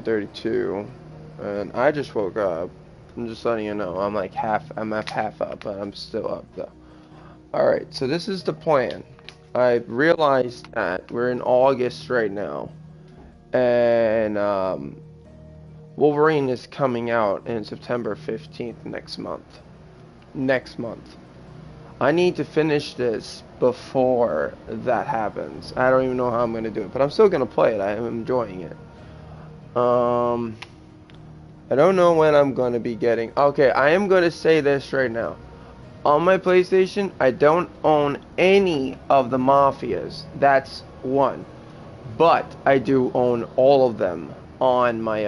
7:32, and I just woke up. I'm just letting you know. I'm at half up, but I'm still up though. Alright, so this is the plan. I realized that we're in August right now, and Wolverine is coming out in September 15th next month. Next month. I need to finish this before that happens. I don't even know how I'm going to do it, but I'm still going to play it. I am enjoying it. Um, I don't know when I'm going to be getting... Okay, I am going to say this right now. On my PlayStation, I don't own any of the Mafias. That's one. But I do own all of them on my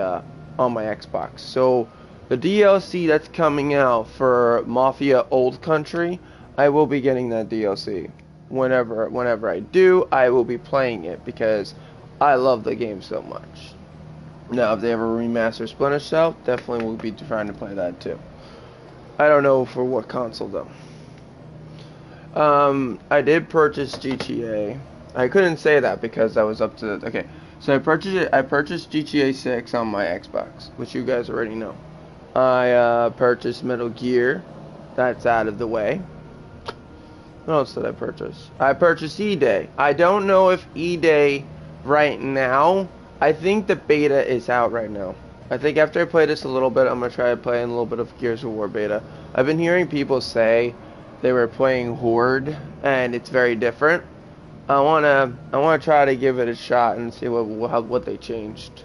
Xbox. So the DLC that's coming out for Mafia Old Country, I will be getting that DLC. Whenever I do, I will be playing it because I love the game so much. Now, if they ever remaster Splinter Cell, definitely will be trying to play that too. I don't know for what console though. I did purchase GTA. I couldn't say that because I was up to okay. So I purchased GTA 6 on my Xbox, which you guys already know. I purchased Metal Gear. That's out of the way. What else did I purchase? I purchased E-Day. I don't know if E-Day right now. I think the beta is out right now. I think after I play this a little bit, I'm gonna try to play in a little bit of Gears of War beta. I've been hearing people say they were playing Horde, and it's very different. I wanna try to give it a shot and see what they changed.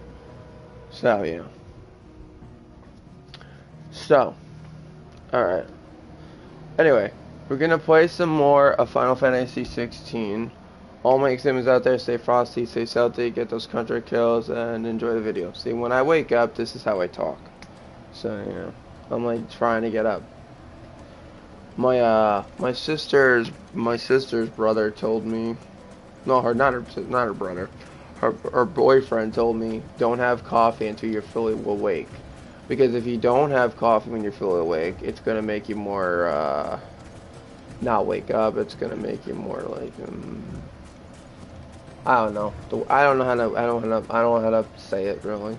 So yeah. So, all right. Anyway, we're gonna play some more of Final Fantasy 16. All my examples out there, stay frosty, stay salty, get those country kills, and enjoy the video. See, when I wake up, this is how I talk. So yeah, I'm like trying to get up. My sister's brother told me, no, not her brother, her boyfriend told me, don't have coffee until you're fully awake, because if you don't have coffee when you're fully awake, it's gonna make you more not wake up. It's gonna make you more like I don't know. I don't know how to say it really.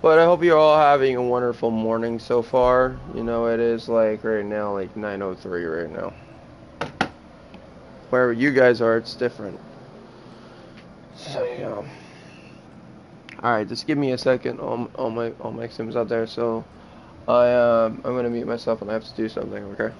But I hope you're all having a wonderful morning so far. You know, it is like right now, like 9:03 right now. Wherever you guys are, it's different. So yeah. All right, just give me a second. All my sims out there. So I'm gonna mute myself and I have to do something. Okay.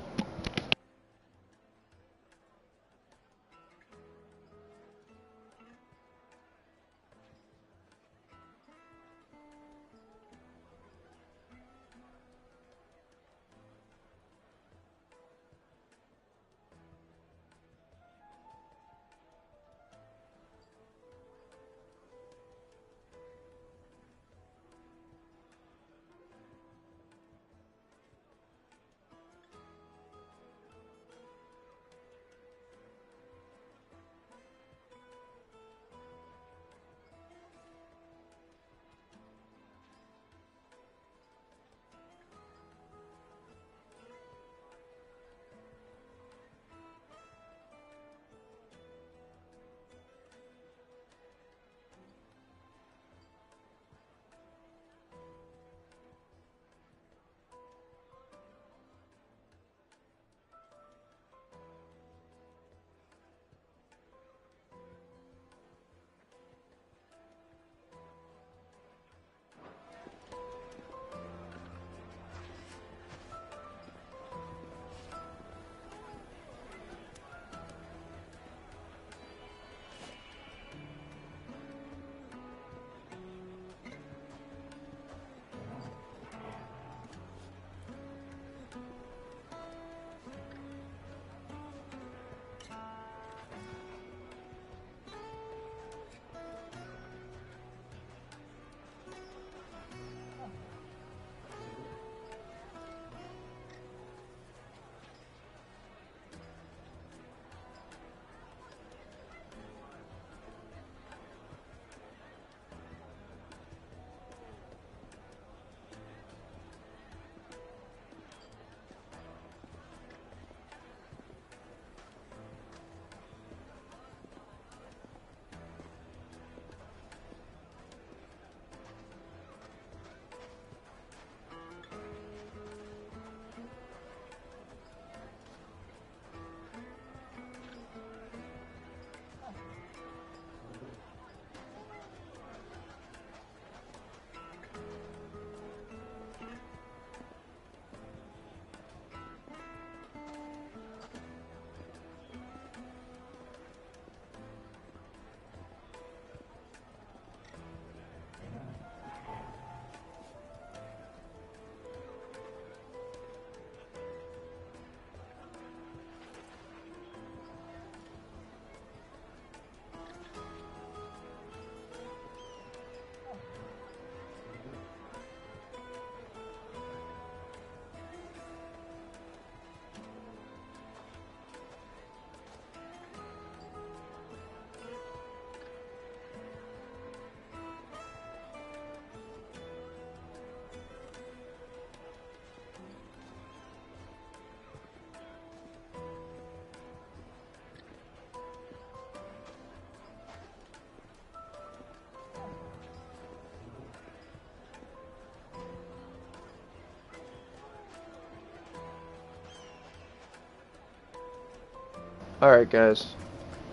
Alright guys,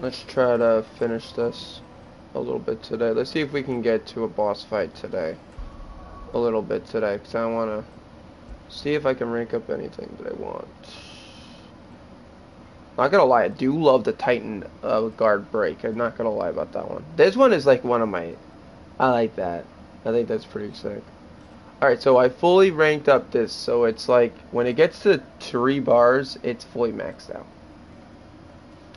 let's try to finish this a little bit today. Let's see if we can get to a boss fight today. A little bit today, because I want to see if I can rank up anything that I want. Not gonna lie, I do love the Titan guard break. I'm not gonna lie about that one. This one is like one of my... I like that. I think that's pretty sick. Alright, so I fully ranked up this, so it's like, when it gets to 3 bars, it's fully maxed out.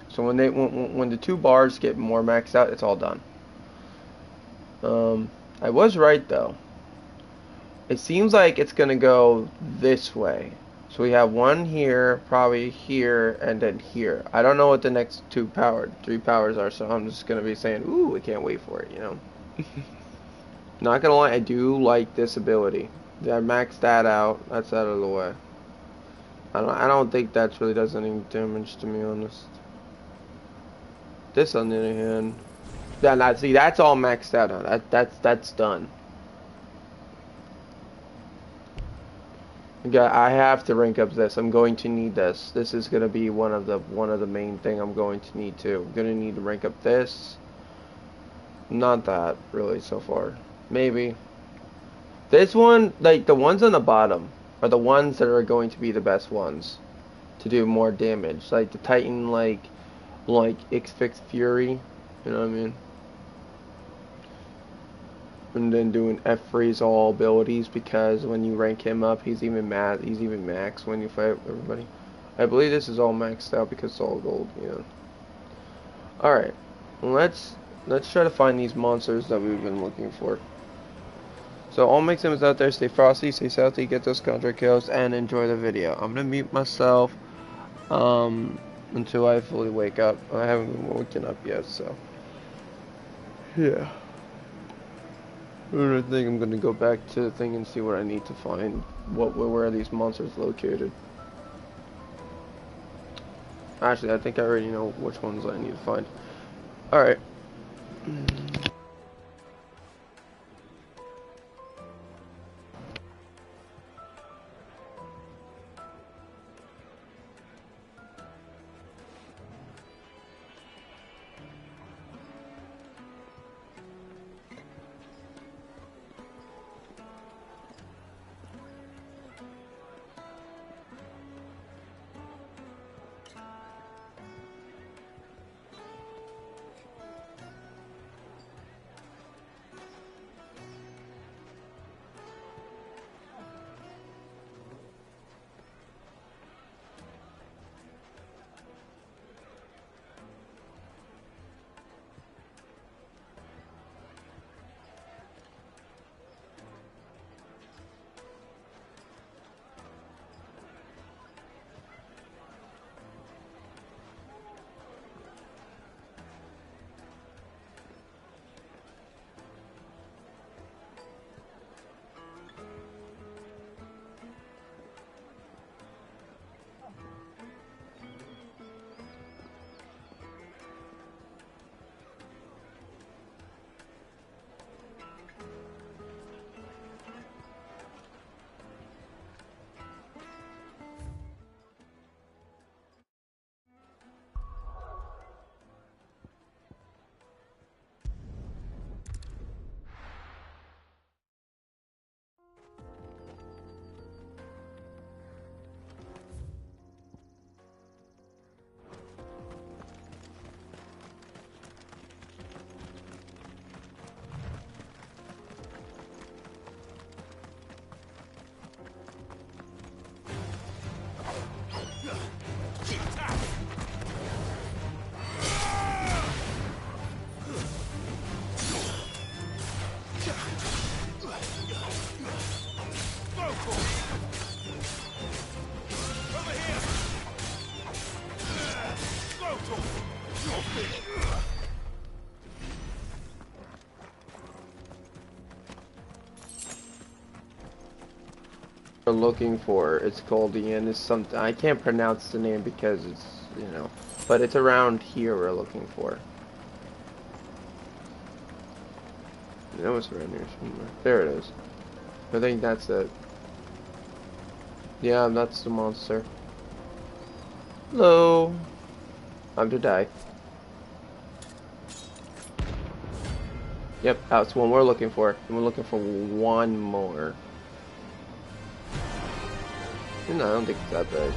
So when the 2 bars get more maxed out, it's all done. I was right though. It seems like it's gonna go this way. So we have one here, probably here, and then here. I don't know what the next 3 powers are, so I'm just gonna be saying, ooh, I can't wait for it, you know. Not gonna lie, I do like this ability. I maxed that out. That's out of the way. I don't think that really does any damage, to be honest. This, on the other hand, see, that's all maxed out now. That's done. I have to rank up this. I'm going to need this. This is gonna be one of the main thing I'm going to need too. I'm gonna need to rank up this. Not that really so far. Maybe this one, like the ones on the bottom, are the ones that are going to be the best ones to do more damage. Like the Titan, like X-Fix Fury. You know what I mean? And then doing F-freeze all abilities, because when you rank him up, he's even max when you fight everybody. I believe this is all maxed out because it's all gold, you know. Alright, let's try to find these monsters that we've been looking for. So all make sims out there, stay frosty, stay salty, get those contract kills, and enjoy the video. I'm gonna mute myself until I fully wake up. I haven't been woken up yet, so yeah. I think I'm gonna go back to the thing and see what I need to find. Where are these monsters located? Actually, I think I already know which ones I need to find. Alright. We're looking for, it's called the end is something, I can't pronounce the name because it's, you know, but it's around here we're looking for. You know it's around here somewhere. There it is. I think that's it. Yeah, that's the monster. Hello. Time to die. Yep, that's one we're looking for. And we're looking for one more. No, I don't think it's that bad.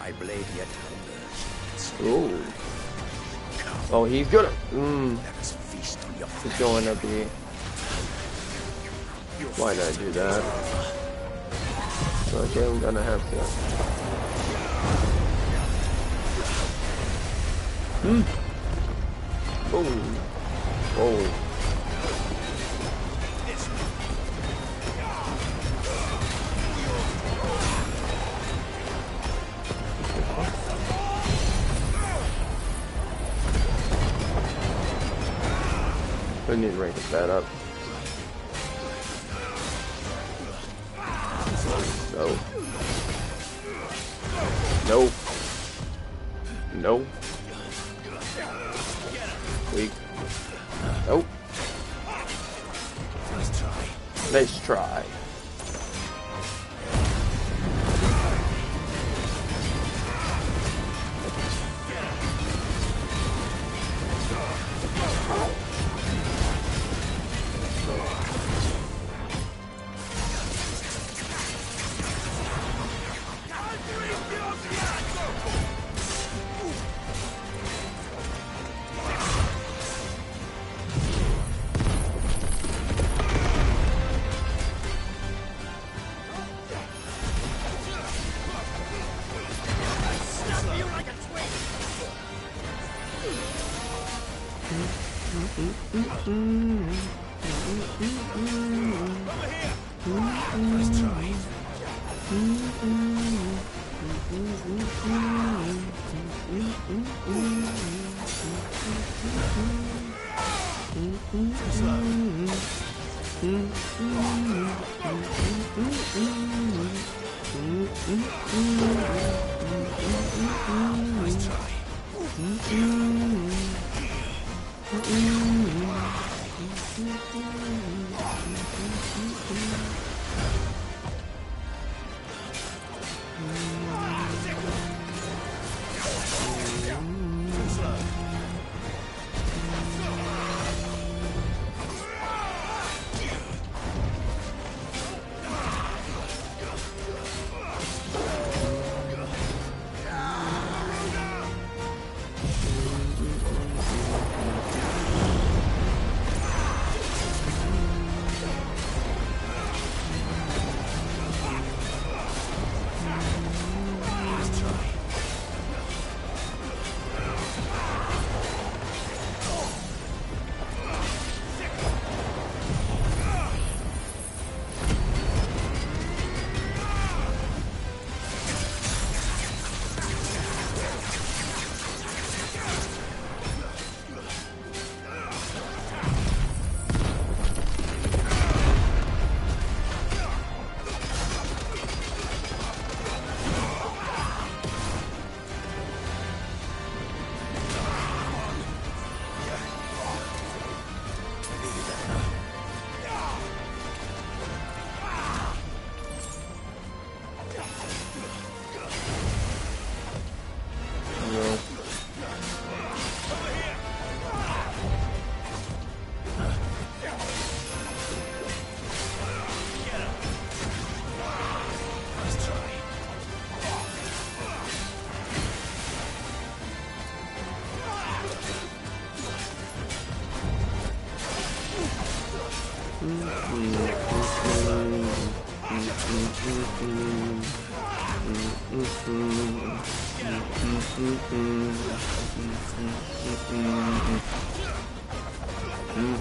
I blade yet hunger. Ooh. Oh, he's gonna. Let us feast on your He's going to be. Why not do that? Okay, I'm gonna have to. Boom. Oh. We need to rank that up. No. No. No. Weak. Nope. Nice try.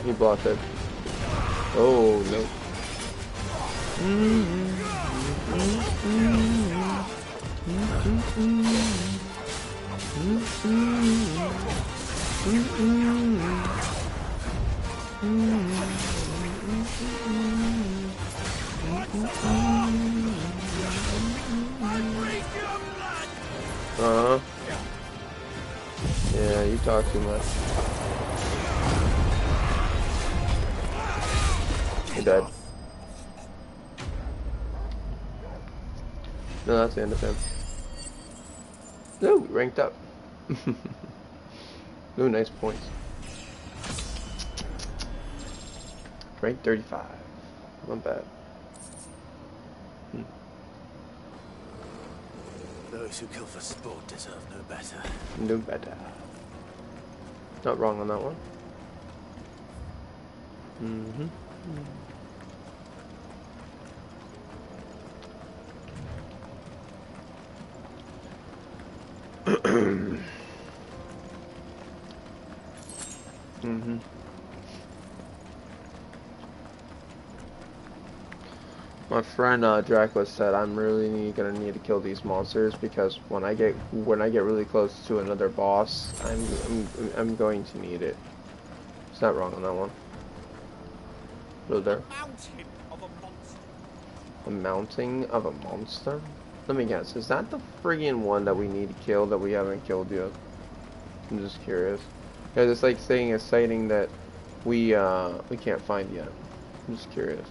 He blocked it. Oh, no. Uh-huh. Yeah, you talk too much. You're dead. No, that's the end of him. No, we ranked up. Ooh, nice points. Rank 35. Not bad. Those who kill for sport deserve no better. No better. Not wrong on that one. Mm-hmm. Mm-hmm. My friend Dracula said I'm really gonna need to kill these monsters because when I get really close to another boss, I'm going to need it. It's not wrong on that one. Hello there. Mountain of a monster. A mounting of a monster? Let me guess, is that the friggin' one that we need to kill that we haven't killed yet? I'm just curious. Because it's like saying a sighting that we can't find yet. I'm just curious.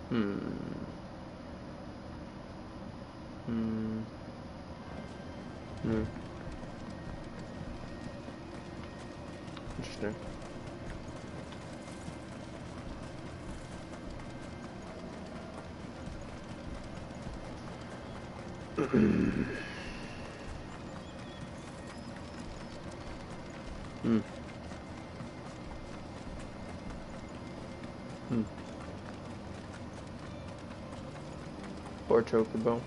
Hmm. Hmm. Hmm. Interesting. Hmm. Hmm. Poor Chocobo.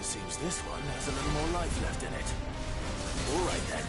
Seems this one has a little more life left in it. All right then.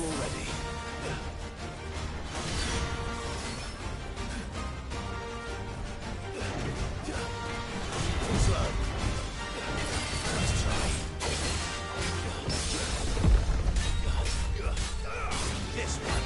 already. Slow. Let's try. This one.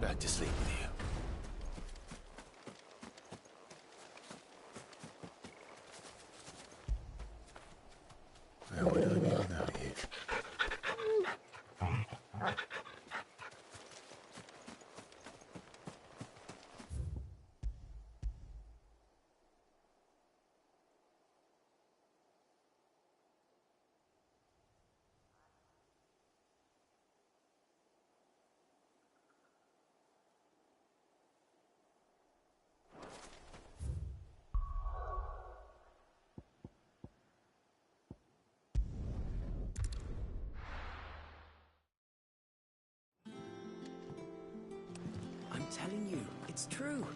Back to sleep with you. Where would I be without you? I'm telling you, it's true.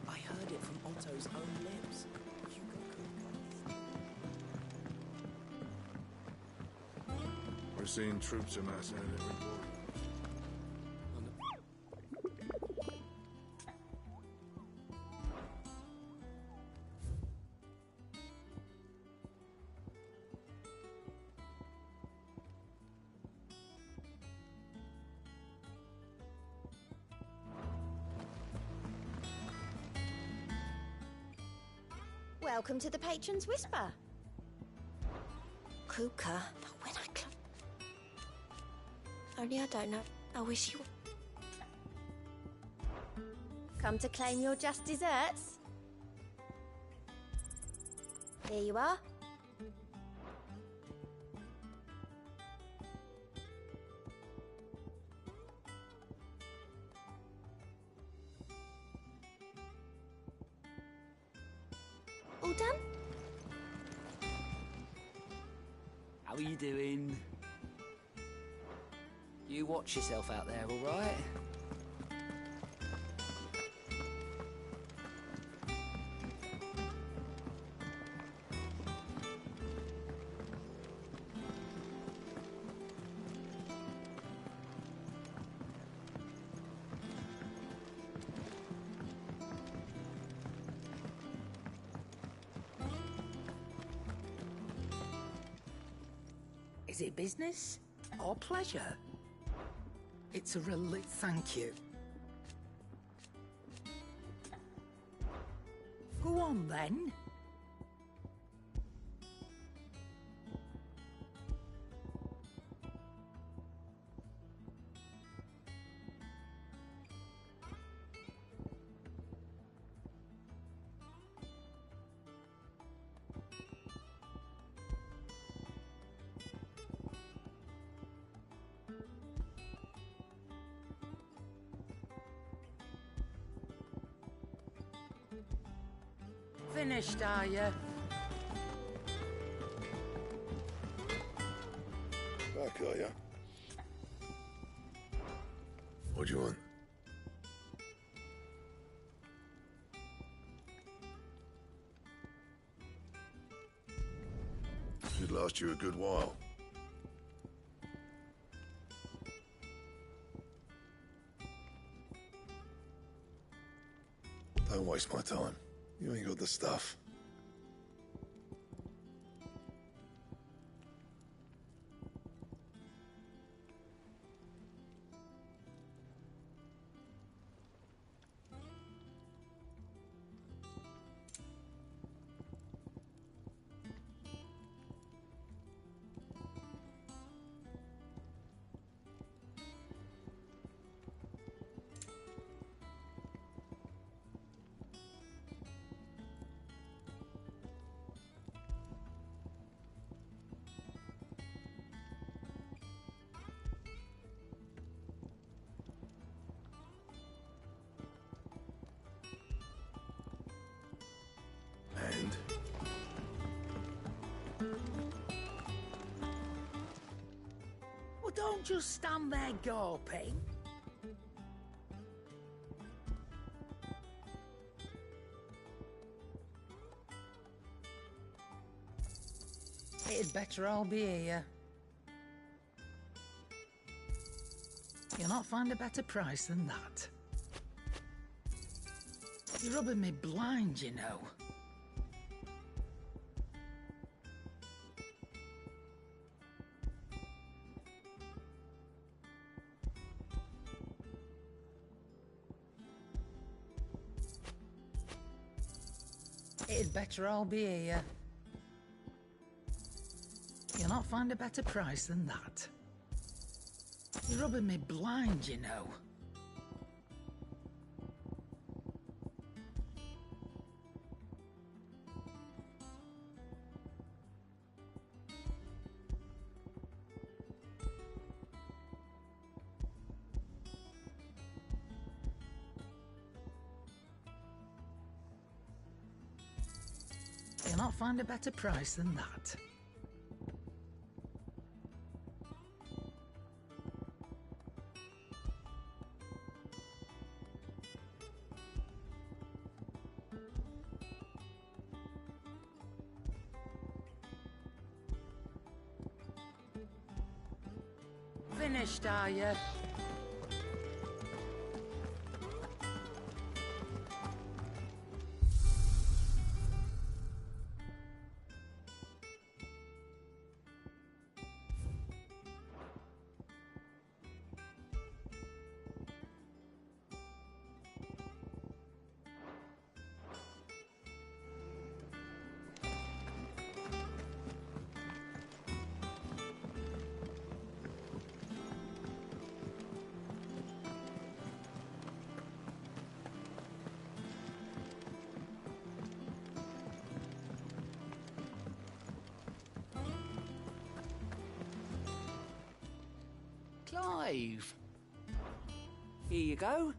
I heard it from Otto's own lips. We're seeing troops amassing at every border. Welcome to the Patron's Whisper. Kuka, but when only I don't know. I wish you Come to claim your just desserts? Here you are. All done? How are you doing? You watch yourself out there, all right? Is it business or pleasure? It's a relief, thank you. Go on then. Finished, are you? Back, are ya? What do you want? Should last you a good while. Don't waste my time. You ain't got the stuff. And Well, don't just stand there gawping. It'd better all be here. You'll not find a better price than that. You're rubbing me blind, you know. It'd better all be here. You'll not find a better price than that. You're rubbing me blind, you know. You'll not find a better price than that. Finished, are you? slave. Here you go.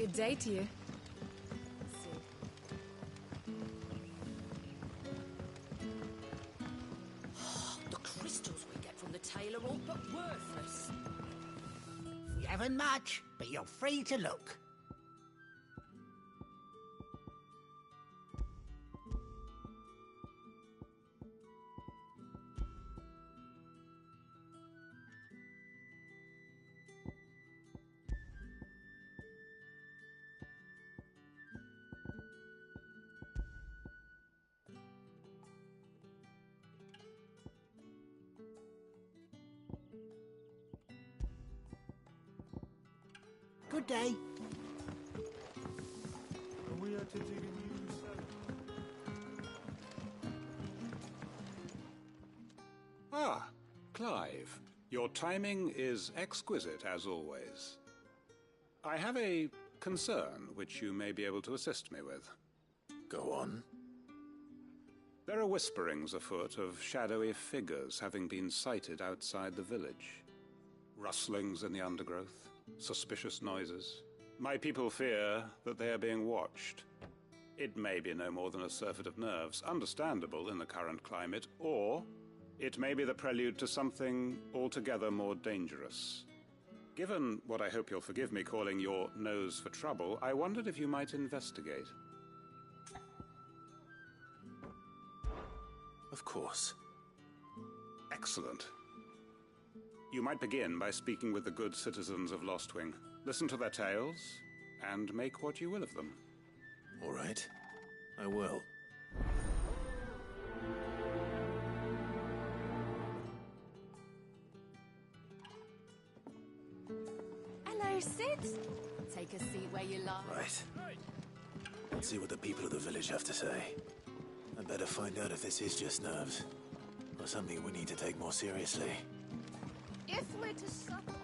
Good day to you. The crystals we get from the tail are all but worthless. We haven't much, but you're free to look. Good day. We are to dig a new cellar. Ah, Clive. Your timing is exquisite, as always. I have a concern which you may be able to assist me with. Go on. There are whisperings afoot of shadowy figures having been sighted outside the village. Rustlings in the undergrowth, suspicious noises. My people fear that they are being watched. It may be no more than a surfeit of nerves, understandable in the current climate, or it may be the prelude to something altogether more dangerous. Given what I hope you'll forgive me calling your nose for trouble, I wondered if you might investigate. Of course. Excellent. You might begin by speaking with the good citizens of Lostwing. Listen to their tales, and make what you will of them. All right. I will. Hello, Sid. Take a seat where you like. Right. Let's see what the people of the village have to say. I'd better find out if this is just nerves, or something we need to take more seriously. If we're to suck on...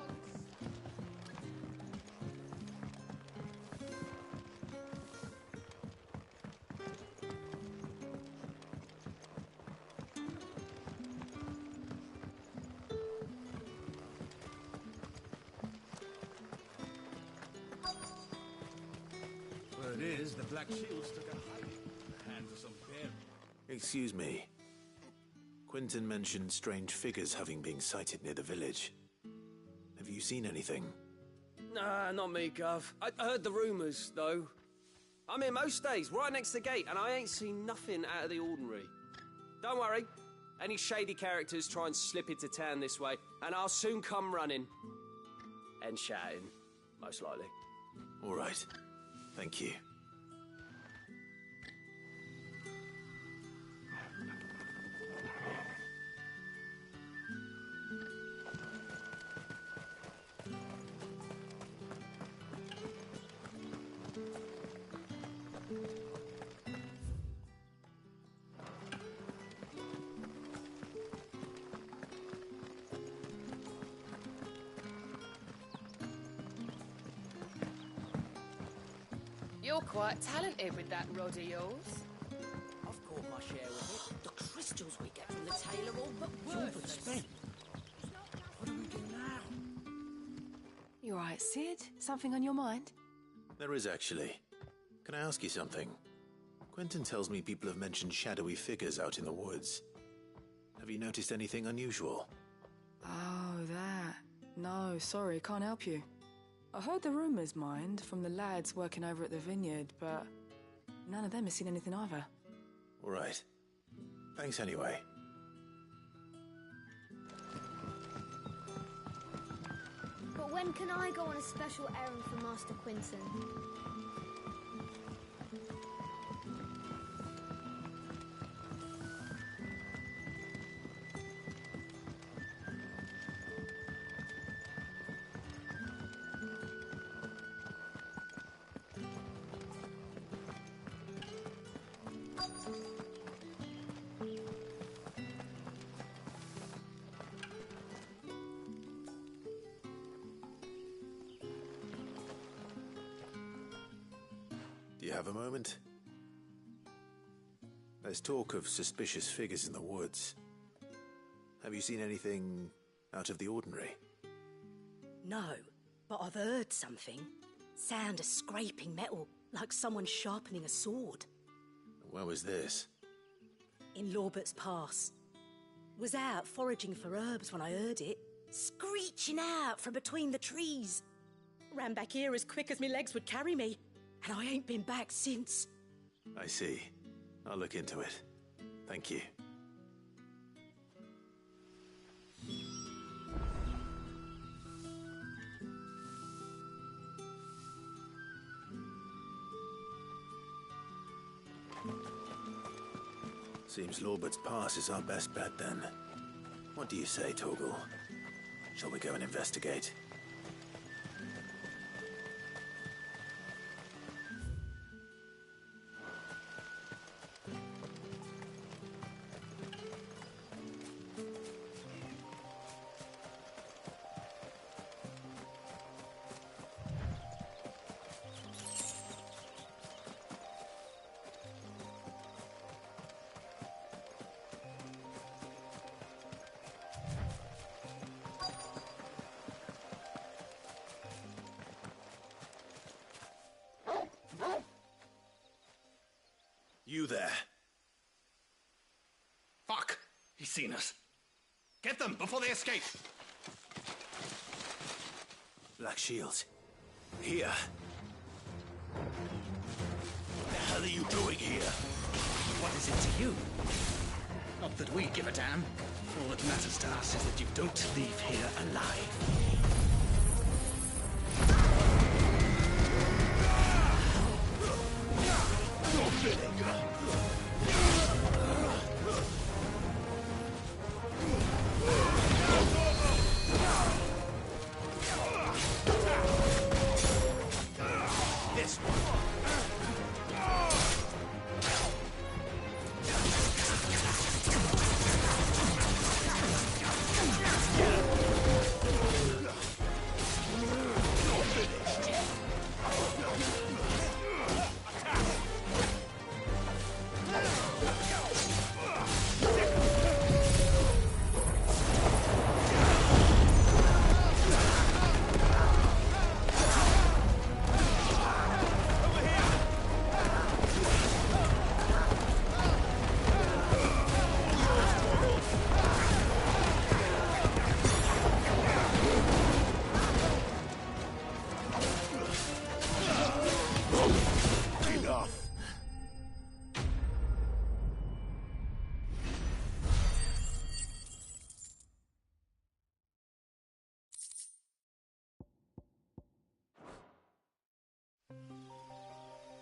Word is, the Black Shields took a hiding in the hands of some bear. Excuse me. Quentin mentioned strange figures having been sighted near the village. Have you seen anything? Nah, not me, Gov. I heard the rumours, though. I'm here most days, right next to the gate, and I ain't seen nothing out of the ordinary. Don't worry. Any shady characters try and slip into town this way, and I'll soon come running. And shouting, most likely. All right. Thank you. You're quite talented with that rod of yours. I've caught my share of it. The crystals we get from the tail are all but worthless. What do we do now? You right, Sid? Something on your mind? There is actually. Can I ask you something? Quentin tells me people have mentioned shadowy figures out in the woods. Have you noticed anything unusual? Oh, that. No, sorry, can't help you. I heard the rumours, mind, from the lads working over at the vineyard, but none of them has seen anything either. All right. Thanks anyway. But when can I go on a special errand for Master Quinton? Do you have a moment? There's talk of suspicious figures in the woods. Have you seen anything out of the ordinary? No, but I've heard something. Sound of scraping metal, like someone sharpening a sword. Where was this? In Lorbert's Pass. Was out foraging for herbs when I heard it, screeching out from between the trees. Ran back here as quick as my legs would carry me, and I ain't been back since. I see. I'll look into it. Thank you. Seems Lorbert's Pass is our best bet then. What do you say, Torgal? Shall we go and investigate? You there. Fuck! He's seen us. Get them before they escape! Black Shields. Here. What the hell are you doing here? What is it to you? Not that we give a damn. All that matters to us is that you don't leave here alive. This one.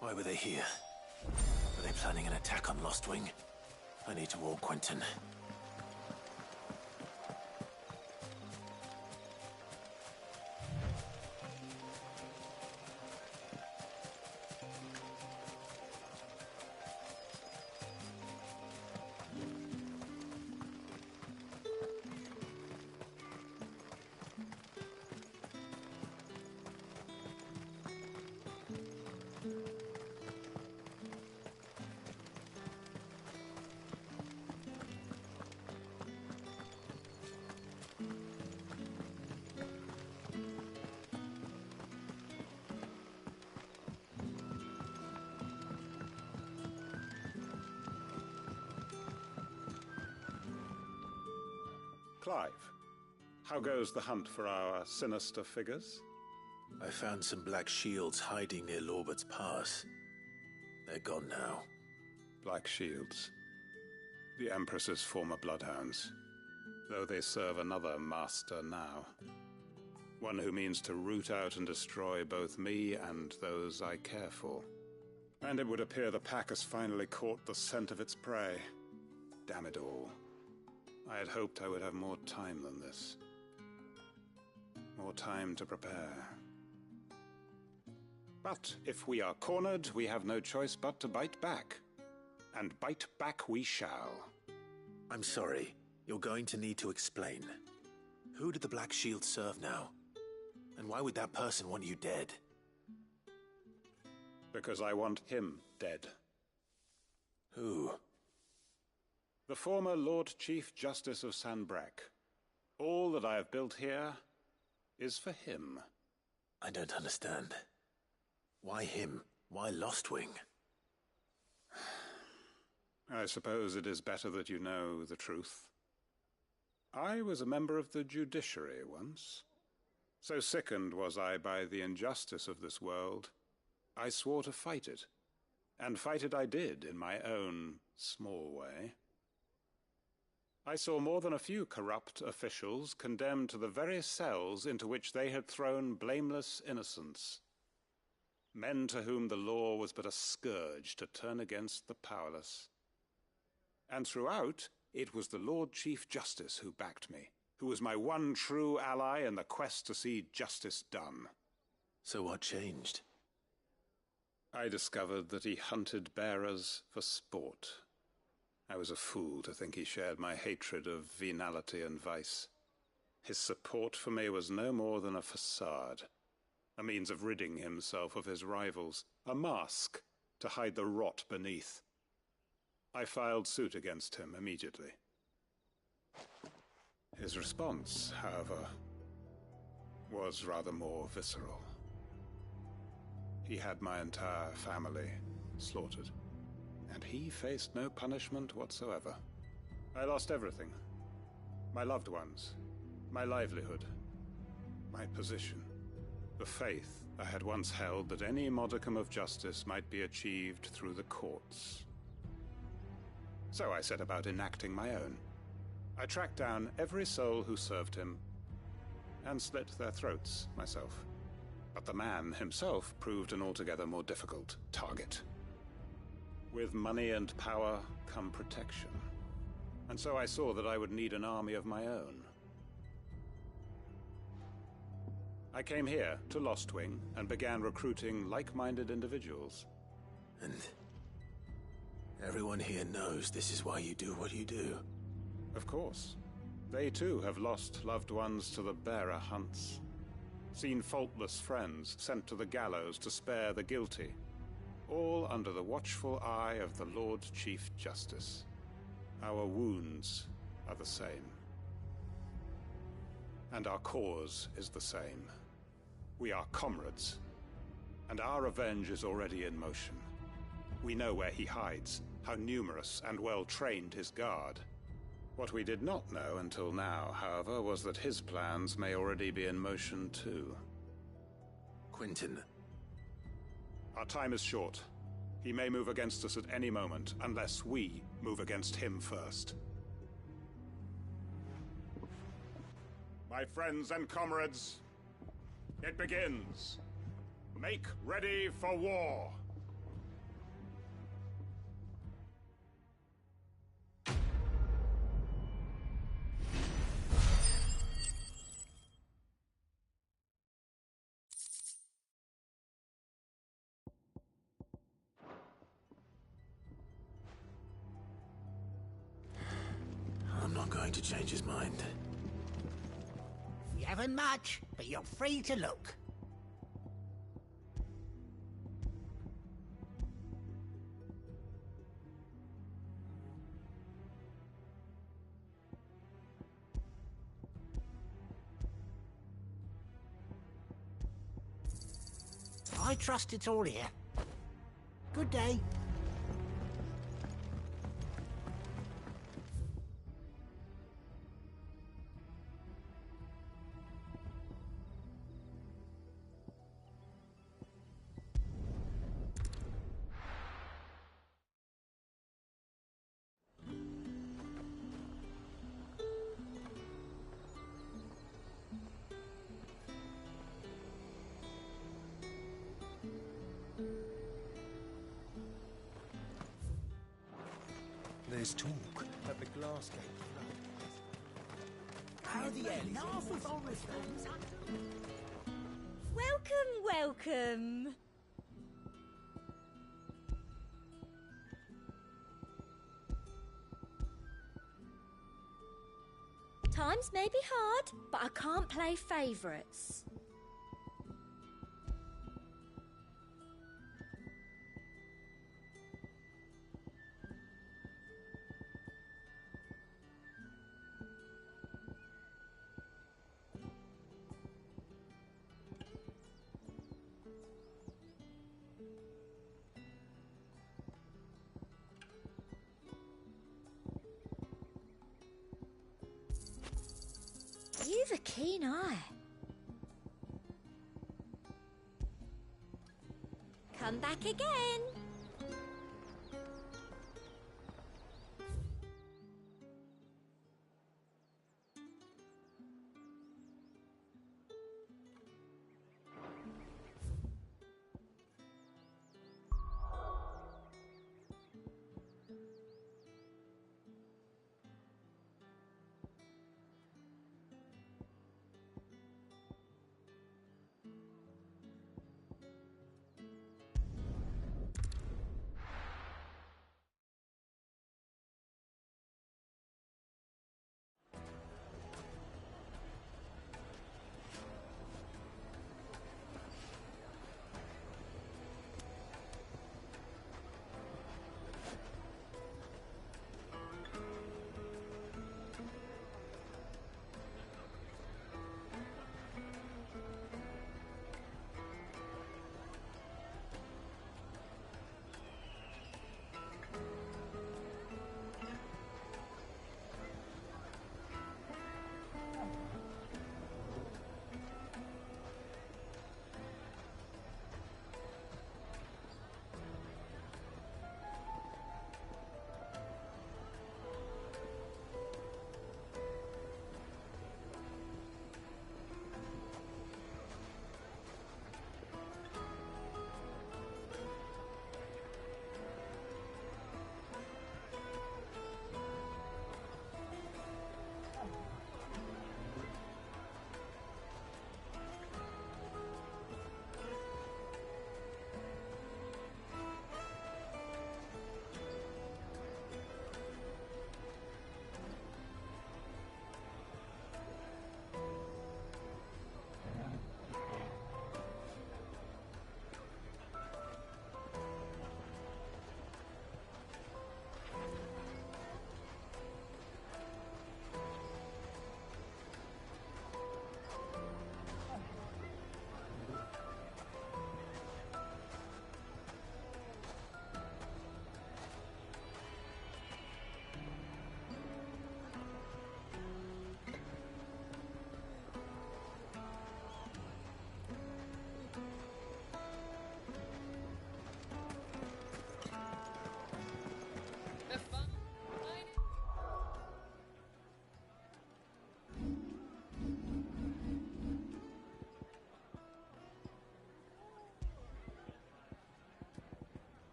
Why were they here? Were they planning an attack on Lostwing? I need to warn Quentin. Clive, how goes the hunt for our sinister figures? I found some Black Shields hiding near Lorbert's Pass. They're gone now. Black Shields. The Empress's former bloodhounds. Though they serve another master now. One who means to root out and destroy both me and those I care for. And it would appear the pack has finally caught the scent of its prey. Damn it all. I had hoped I would have more time than this. More time to prepare. But if we are cornered, we have no choice but to bite back. And bite back we shall. I'm sorry. You're going to need to explain. Who did the Black Shield serve now? And why would that person want you dead? Because I want him dead. Who? The former Lord Chief Justice of Sanbreque. All that I have built here is for him. I don't understand. Why him? Why Lostwing? I suppose it is better that you know the truth. I was a member of the judiciary once. So sickened was I by the injustice of this world, I swore to fight it. And fight it I did in my own small way. I saw more than a few corrupt officials condemned to the very cells into which they had thrown blameless innocents. Men to whom the law was but a scourge to turn against the powerless. And throughout, it was the Lord Chief Justice who backed me, who was my one true ally in the quest to see justice done. So what changed? I discovered that he hunted bearers for sport. I was a fool to think he shared my hatred of venality and vice. His support for me was no more than a facade, a means of ridding himself of his rivals, a mask to hide the rot beneath. I filed suit against him immediately. His response, however, was rather more visceral. He had my entire family slaughtered. and he faced no punishment whatsoever. I lost everything. My loved ones, my livelihood, my position, the faith I had once held that any modicum of justice might be achieved through the courts. So I set about enacting my own. I tracked down every soul who served him and slit their throats myself. But the man himself proved an altogether more difficult target. With money and power come protection. And so I saw that I would need an army of my own. I came here to Lostwing and began recruiting like-minded individuals. And everyone here knows this is why you do what you do. Of course. They too have lost loved ones to the bearer hunts. Seen faultless friends sent to the gallows to spare the guilty. All under the watchful eye of the Lord Chief Justice. Our wounds are the same. And our cause is the same. We are comrades, and our revenge is already in motion. We know where he hides, how numerous and well-trained his guard. What we did not know until now, however, was that his plans may already be in motion too. Quentin. Our time is short. He may move against us at any moment, unless we move against him first. My friends and comrades, it begins. Make ready for war. I'm not going to change his mind. You haven't much, but you're free to look. I trust it's all here. Good day. There's talk at the glass gate. How the hell is it? Welcome. Times may be hard, but I can't play favourites. You've a keen eye. Come back again.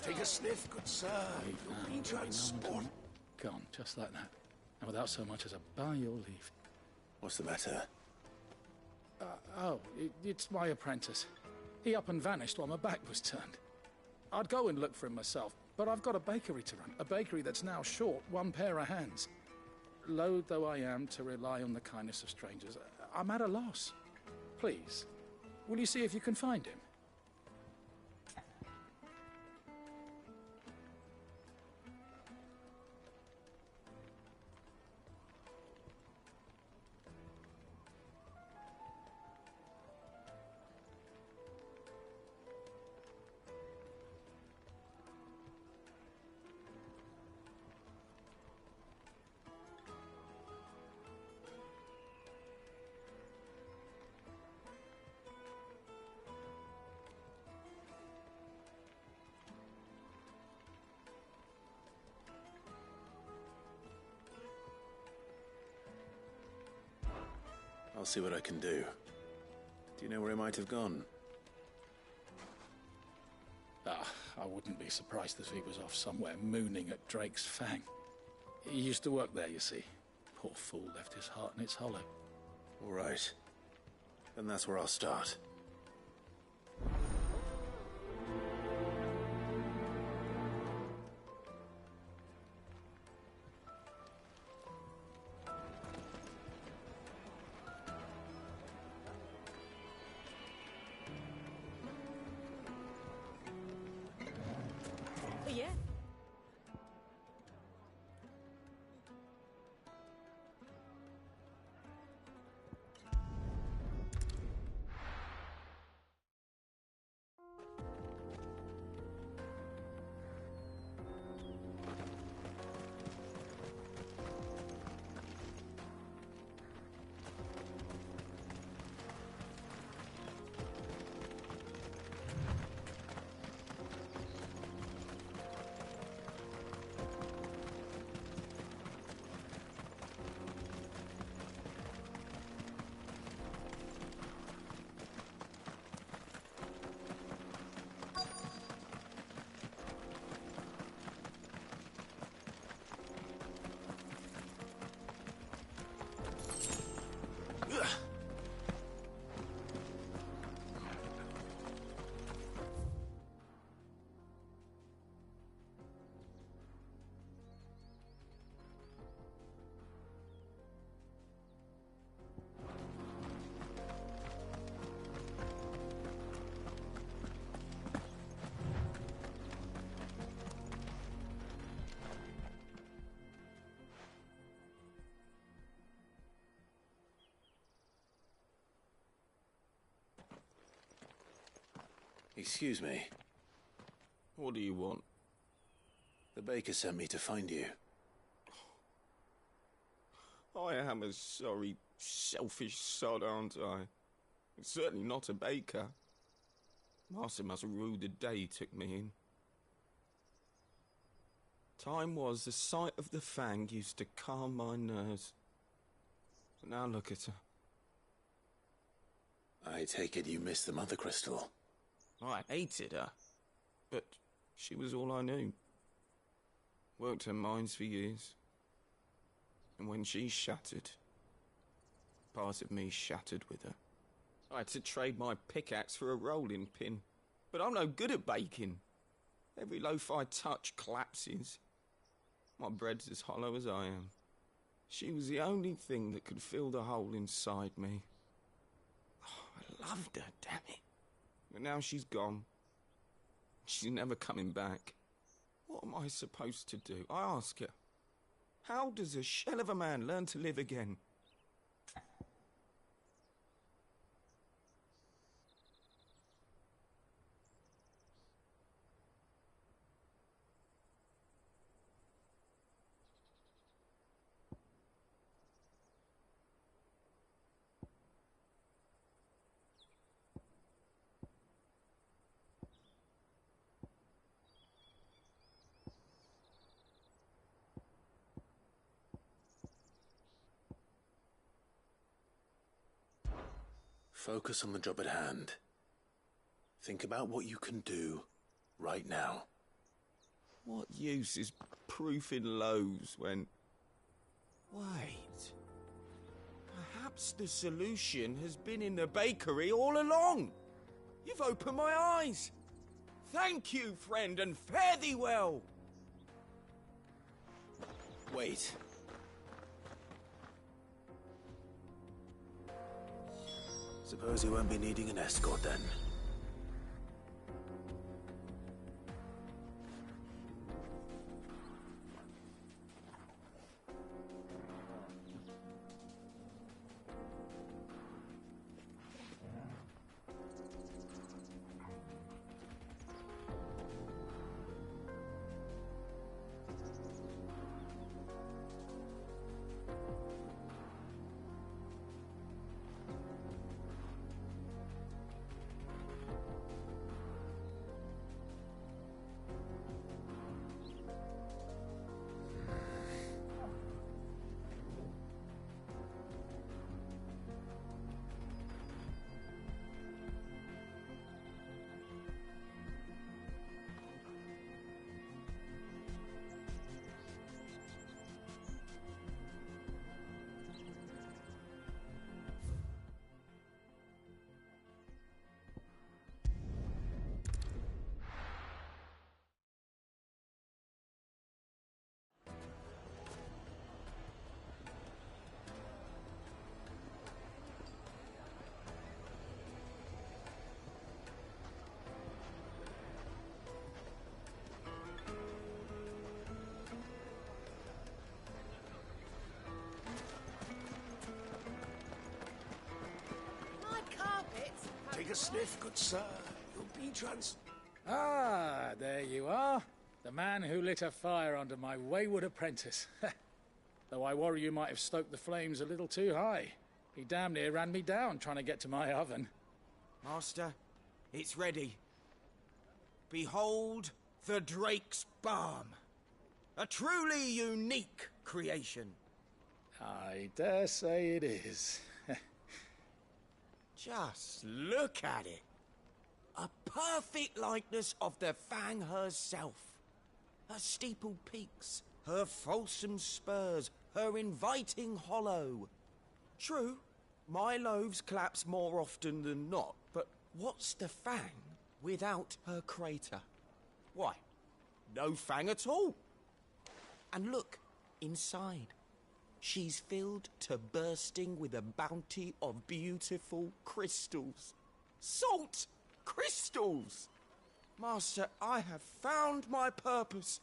Take a sniff, good sir. You'll be transport. Gone, just like that. And without so much as a by your leave. What's the matter? It's my apprentice. He up and vanished while my back was turned. I'd go and look for him myself, but I've got a bakery to run. A bakery that's now short one pair of hands. Loath though I am to rely on the kindness of strangers, I'm at a loss. Please, will you see if you can find him? I'll see what I can do. Do you know where he might have gone? I wouldn't be surprised if he was off somewhere mooning at Drake's Fang. He used to work there, you see. Poor fool left his heart in its hollow. All right. Then that's where I'll start. Yeah. Excuse me. What do you want? The baker sent me to find you. I am a sorry, selfish sod, aren't I? Certainly not a baker. Master must rue the day he took me in. Time was the sight of the Fang used to calm my nerves. But now look at her. I take it you missed the Mother Crystal. I hated her, but she was all I knew. Worked her mines for years. And when she shattered, part of me shattered with her. I had to trade my pickaxe for a rolling pin, but I'm no good at baking. Every loaf I touch collapses. My bread's as hollow as I am. She was the only thing that could fill the hole inside me. Oh, I loved her, damn it. But now she's gone. She's never coming back. What am I supposed to do? I ask her. How does a shell of a man learn to live again? Focus on the job at hand. Think about what you can do right now. What use is proofing loaves when... Wait. Perhaps the solution has been in the bakery all along. You've opened my eyes. Thank you, friend, and fare thee well. Wait. Suppose you won't be needing an escort then. Take a sniff, good sir. You'll be Ah, there you are. The man who lit a fire under my wayward apprentice. Though I worry you might have stoked the flames a little too high. He damn near ran me down trying to get to my oven. Master, it's ready. Behold the Drake's Balm. A truly unique creation. I dare say it is. Just look at it. A perfect likeness of the Fang herself. Her steepled peaks, her fulsome spurs, her inviting hollow. True, my loaves collapse more often than not, but what's the Fang without her crater? Why, no Fang at all. And look, inside. She's filled to bursting with a bounty of beautiful crystals. Salt crystals! Master, I have found my purpose.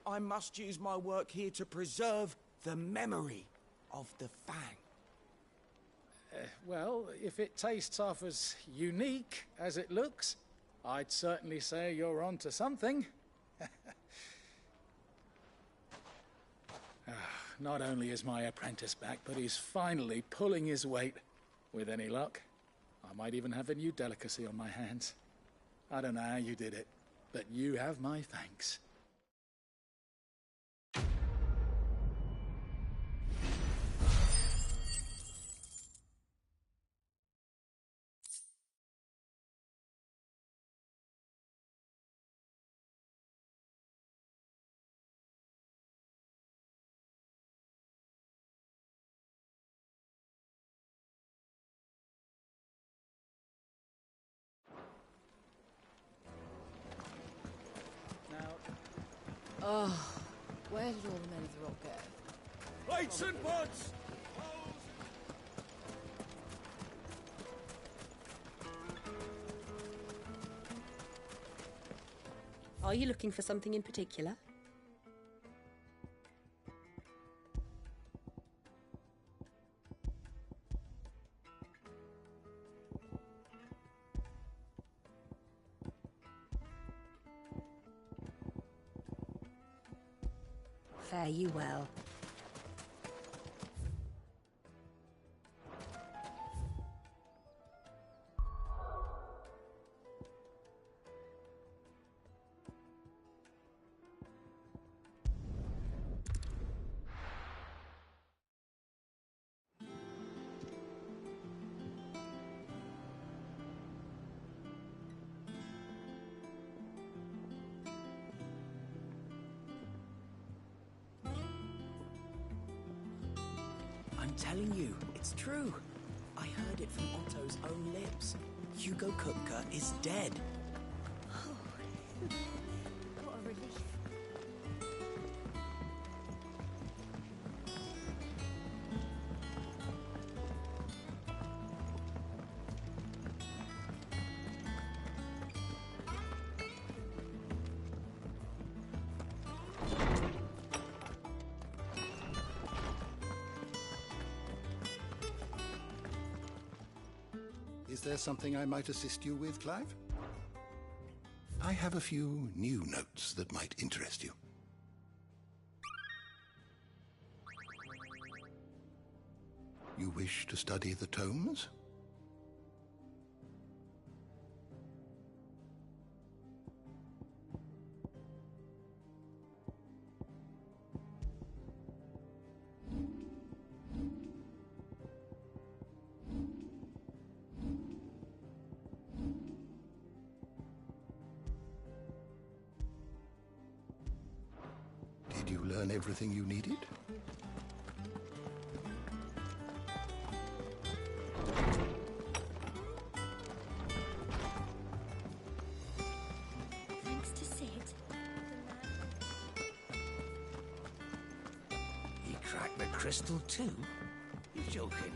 I must use my work here to preserve the memory of the Fang. Well, if it tastes half as unique as it looks, I'd certainly say you're onto something. Not only is my apprentice back, but he's finally pulling his weight. With any luck, I might even have a new delicacy on my hands. I don't know how you did it, but you have my thanks. Oh, where did all the men of the rock go? Lights and pods! Are you looking for something in particular? Fare you well. telling you, it's true. I heard it from Otto's own lips. Hugo Kupka is dead. What a relief. Is there something I might assist you with, Clive? I have a few new notes that might interest you. You wish to study the tomes? Did you learn everything you needed? Thanks to Sid. He cracked the crystal too? You're joking.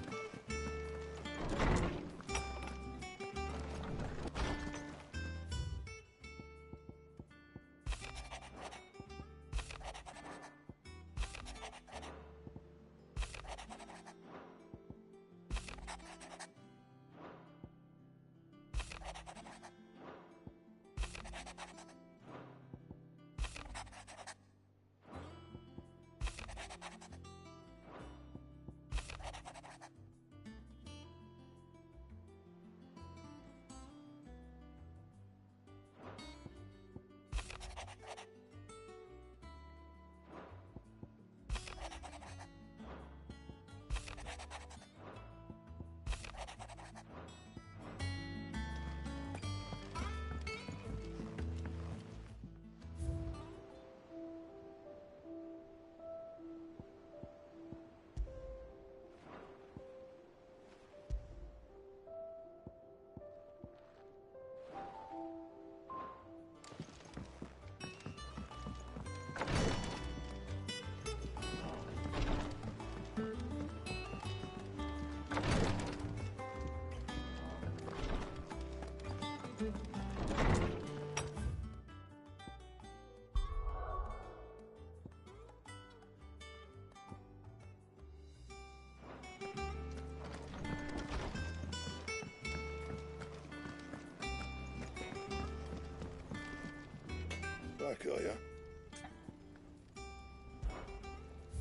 Back, are ya?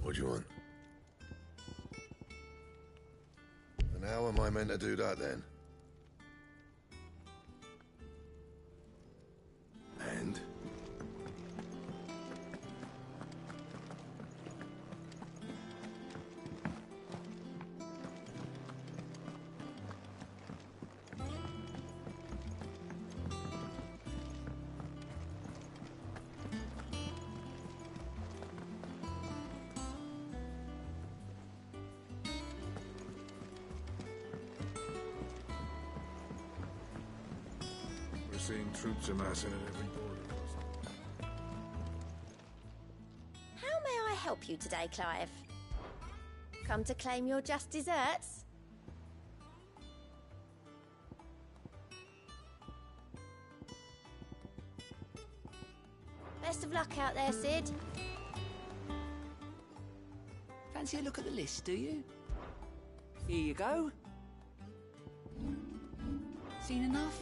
What do you want? And how am I meant to do that then? And? We're seeing troops amassing at every border. How may I help you today, Clive? Come to claim your just desserts? Best of luck out there, Sid. Fancy a look at the list, do you? Here you go. Seen enough?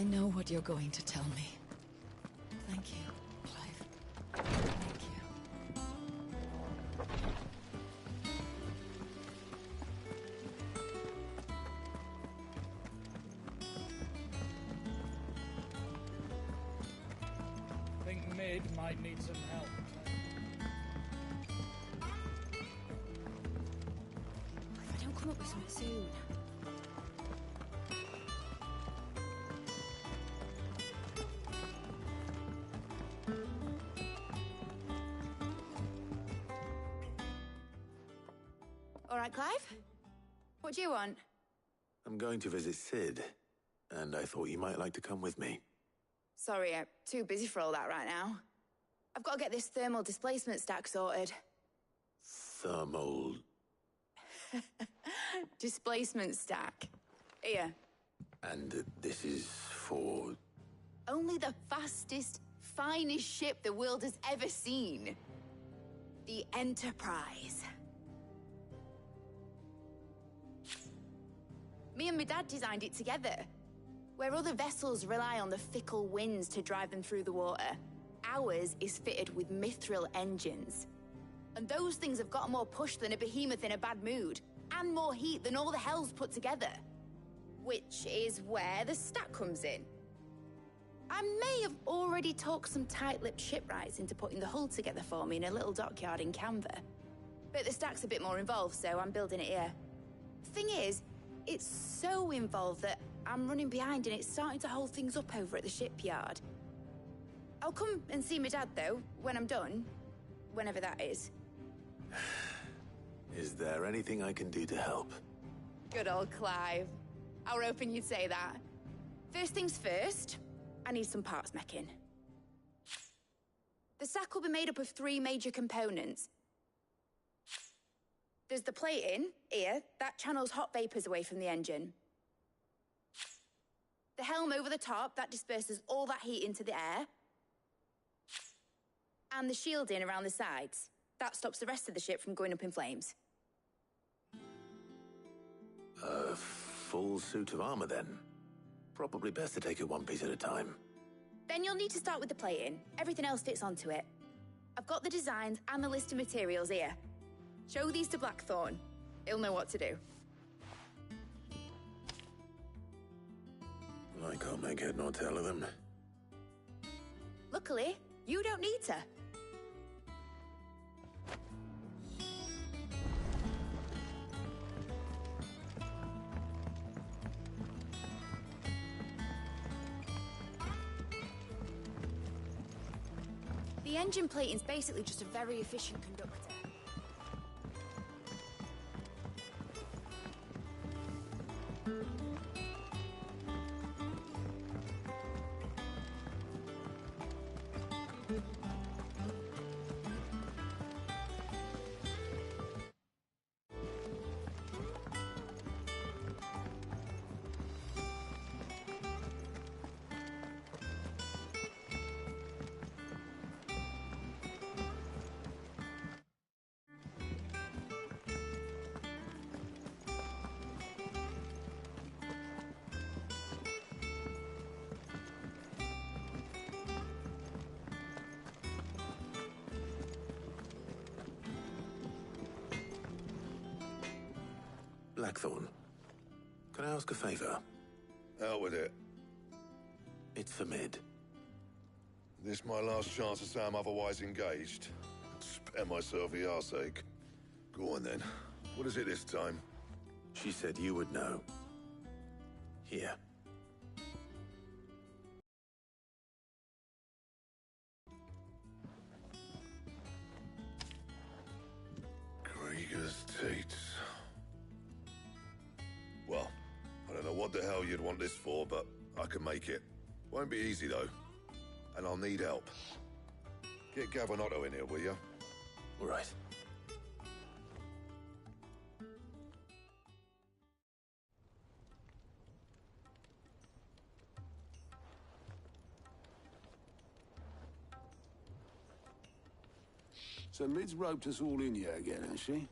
I know what you're going to tell me. Thank you, Clive. Thank you. Think Mid might need some help. If I don't come up with something soon. All right, Clive? What do you want? I'm going to visit Sid, and I thought you might like to come with me. Sorry, I'm too busy for all that right now. I've got to get this thermal displacement stack sorted. Thermal... Displacement stack. Here. And this is for... Only the fastest, finest ship the world has ever seen. The Enterprise. Me and my dad designed it together. Where other vessels rely on the fickle winds to drive them through the water, ours is fitted with mithril engines. And those things have got more push than a behemoth in a bad mood, and more heat than all the hells put together. Which is where the stack comes in. I may have already talked some tight-lipped shipwrights into putting the hull together for me in a little dockyard in Canva. But the stack's a bit more involved, so I'm building it here. Thing is, it's so involved that I'm running behind and it's starting to hold things up over at the shipyard. I'll come and see my dad, though, when I'm done. Whenever that is. Is there anything I can do to help? Good old Clive. I were hoping you'd say that. First things first, I need some parts meching. The sack will be made up of 3 major components. There's the plating, here, that channels hot vapors away from the engine. The helm over the top, that disperses all that heat into the air. And the shielding around the sides. That stops the rest of the ship from going up in flames. A full suit of armor, then. Probably best to take it one piece at a time. Then you'll need to start with the plating. Everything else fits onto it. I've got the designs and the list of materials here. Show these to Blackthorn. He'll know what to do. I can't make head nor tail of them. Luckily, you don't need to. The engine plating's basically just a very efficient conductor. Blackthorn, can I ask a favor? Out with it. It's for Mid. This my last chance to say I'm otherwise engaged. Spare myself the arseache. Go on then. What is it this time? She said you would know. Here. Krieger's Teats. Well, I don't know what the hell you'd want this for, but I can make it. Won't be easy, though. And I'll need help. Get Gavin Otto in here, will you? All right. So Mid's roped us all in here again, has she?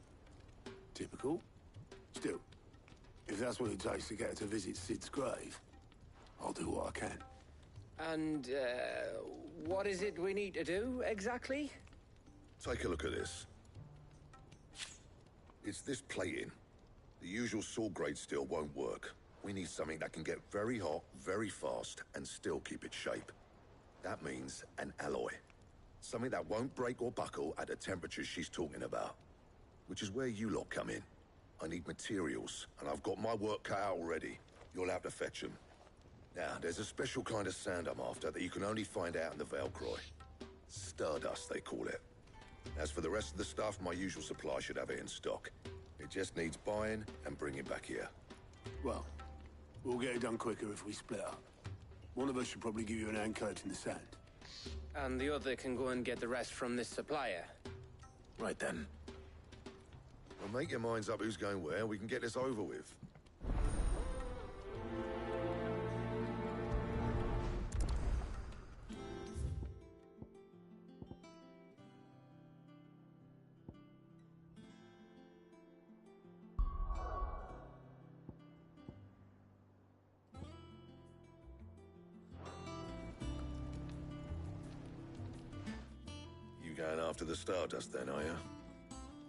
Typical. Still, if that's what it takes to get her to visit Sid's grave, I'll do what I can. And, what is it we need to do, exactly? Take a look at this. It's this plating. The usual sword grade steel won't work. We need something that can get very hot, very fast, and still keep its shape. That means an alloy. Something that won't break or buckle at the temperatures she's talking about. Which is where you lot come in. I need materials, and I've got my work cut out already. You'll have to fetch them. Now, there's a special kind of sand I'm after that you can only find out in the Velcroy. Stardust, they call it. As for the rest of the stuff, my usual supply should have it in stock. It just needs buying and bringing back here. Well, we'll get it done quicker if we split up. One of us should probably give you an hand coating the sand. And the other can go and get the rest from this supplier. Right then. Well, make your minds up who's going where, we can get this over with. Going after the Stardust then, are you?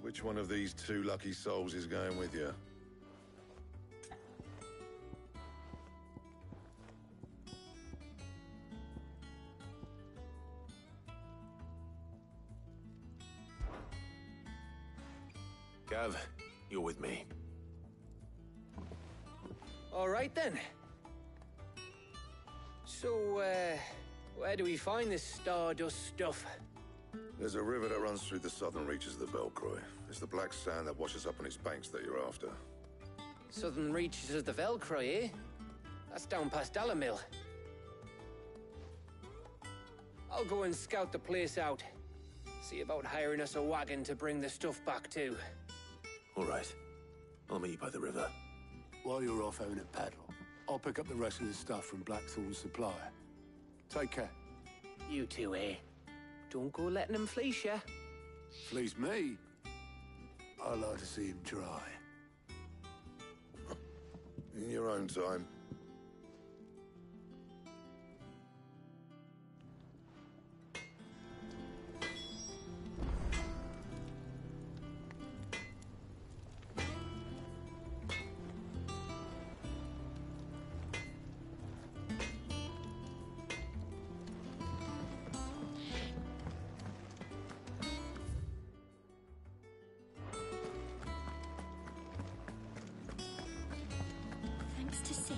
Which one of these two lucky souls is going with you? Gav, you're with me. All right, then. So, where do we find this Stardust stuff? There's a river that runs through the southern reaches of the Velcroy. It's the black sand that washes up on its banks that you're after. Southern reaches of the Velcroy, eh? That's down past Alamil. I'll go and scout the place out. See about hiring us a wagon to bring the stuff back to. All right. I'll meet you by the river. While you're off having a paddle, I'll pick up the rest of the stuff from Blackthorn's supplier. Take care. You two, eh? Don't go letting him fleece ya. Fleece me? I like to see him try. In your own time.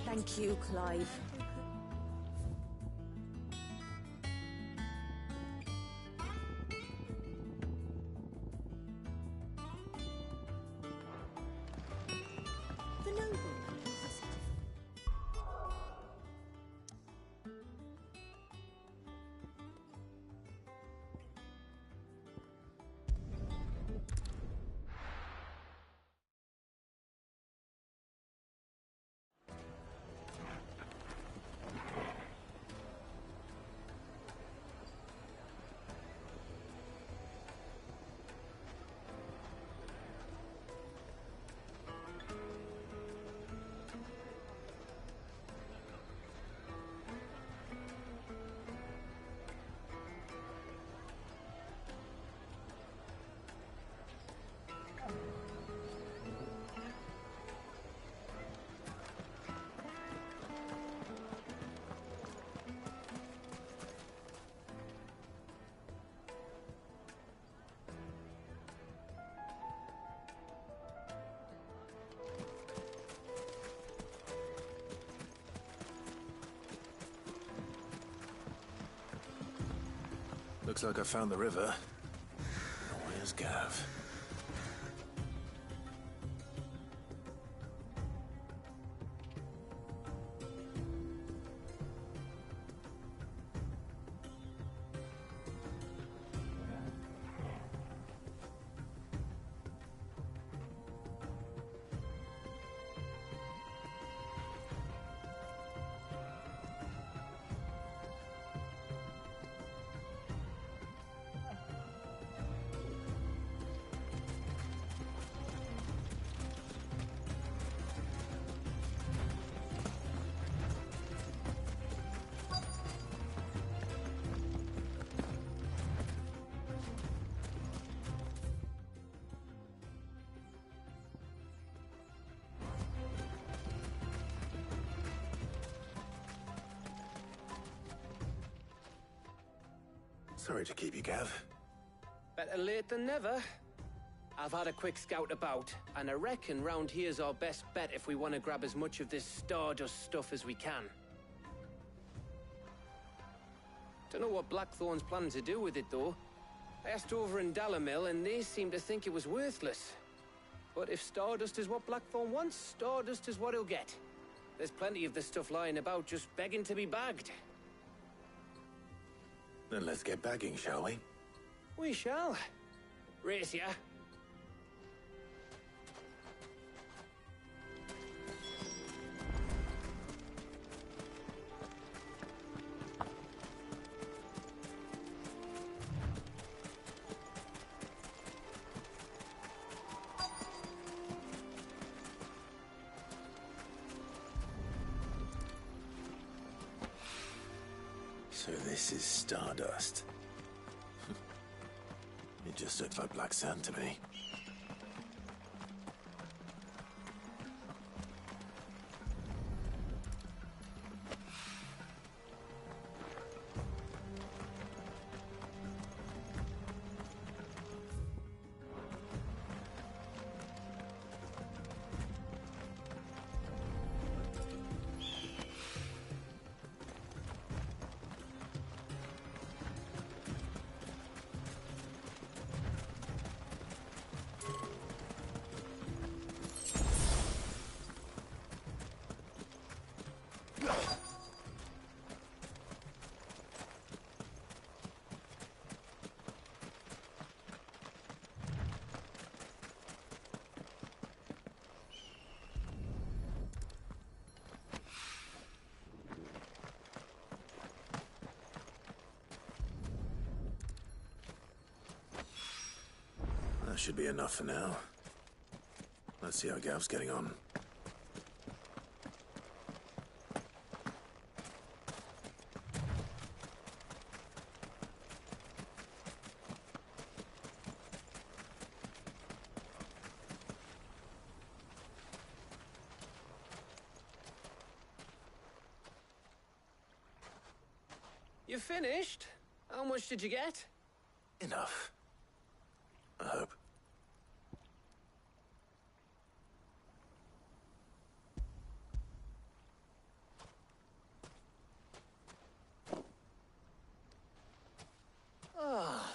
Thank you, Clive. The noble. Looks like I found the river. Where's Gav? Sorry to keep you, Gav. Better late than never. I've had a quick scout about, and I reckon round here's our best bet if we want to grab as much of this Stardust stuff as we can. Don't know what Blackthorn's planning to do with it, though. I asked over in Dalamil, and they seem to think it was worthless. But if Stardust is what Blackthorn wants, Stardust is what he'll get. There's plenty of this stuff lying about, just begging to be bagged. Then let's get bagging, shall we? We shall. Race ya. So this is Stardust. It just looks like black sand to me. That should be enough for now. Let's see how Gav's getting on. You finished? How much did you get? Enough. I hope. Oh,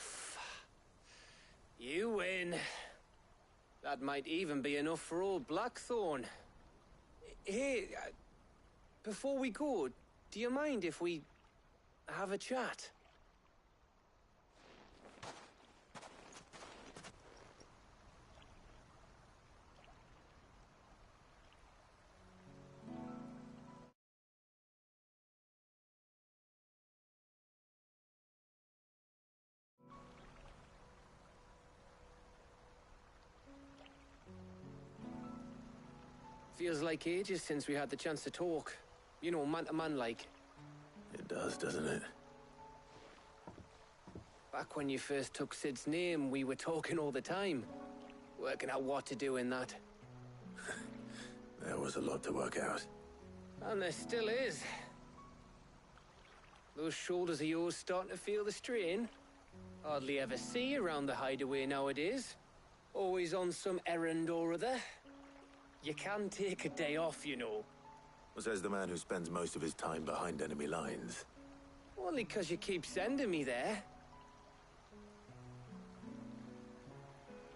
you win. That might even be enough for old Blackthorn. Hey, before we go, do you mind if we have a chat? Feels like ages since we had the chance to talk. You know, man to man like. It does, doesn't it? Back when you first took Sid's name, we were talking all the time. Working out what to do in that. There was a lot to work out. And there still is. Those shoulders of yours starting to feel the strain. Hardly ever see you around the hideaway nowadays. Always on some errand or other. You can take a day off, you know. Says the man who spends most of his time behind enemy lines. Only 'cause you keep sending me there.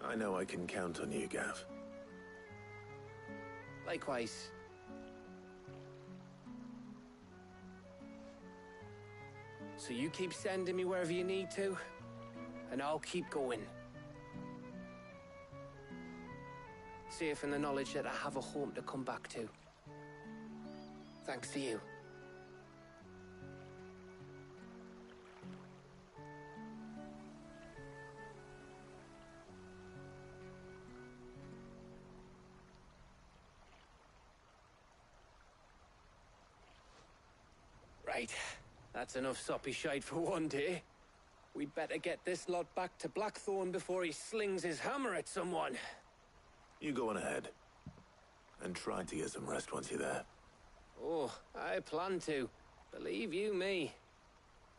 I know I can count on you, Gav. Likewise. So you keep sending me wherever you need to, and I'll keep going. Safe in the knowledge that I have a home to come back to. Thanks to you. Right. That's enough soppy shite for one day. We'd better get this lot back to Blackthorn before he slings his hammer at someone. You go on ahead. And try to get some rest once you're there. Oh, I plan to. Believe you me.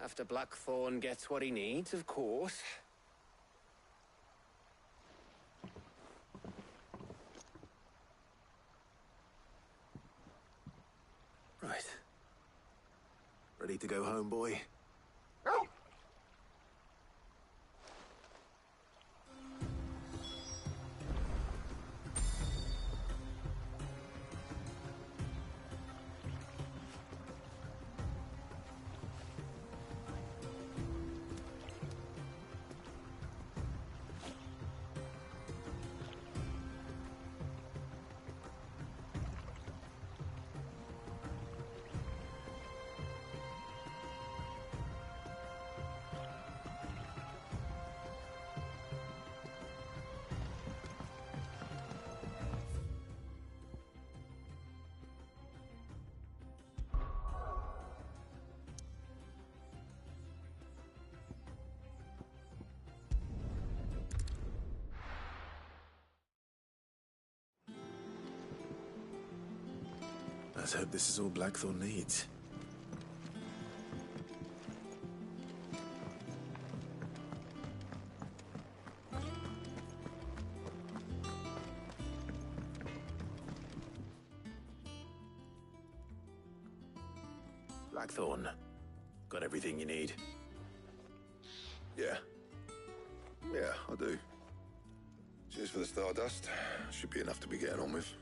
After Blackthorn gets what he needs, of course. Right. Ready to go home, boy? Let's hope this is all Blackthorn needs. Blackthorn, got everything you need? Yeah. Yeah, I do. Cheers for the Stardust. Should be enough to be getting on with.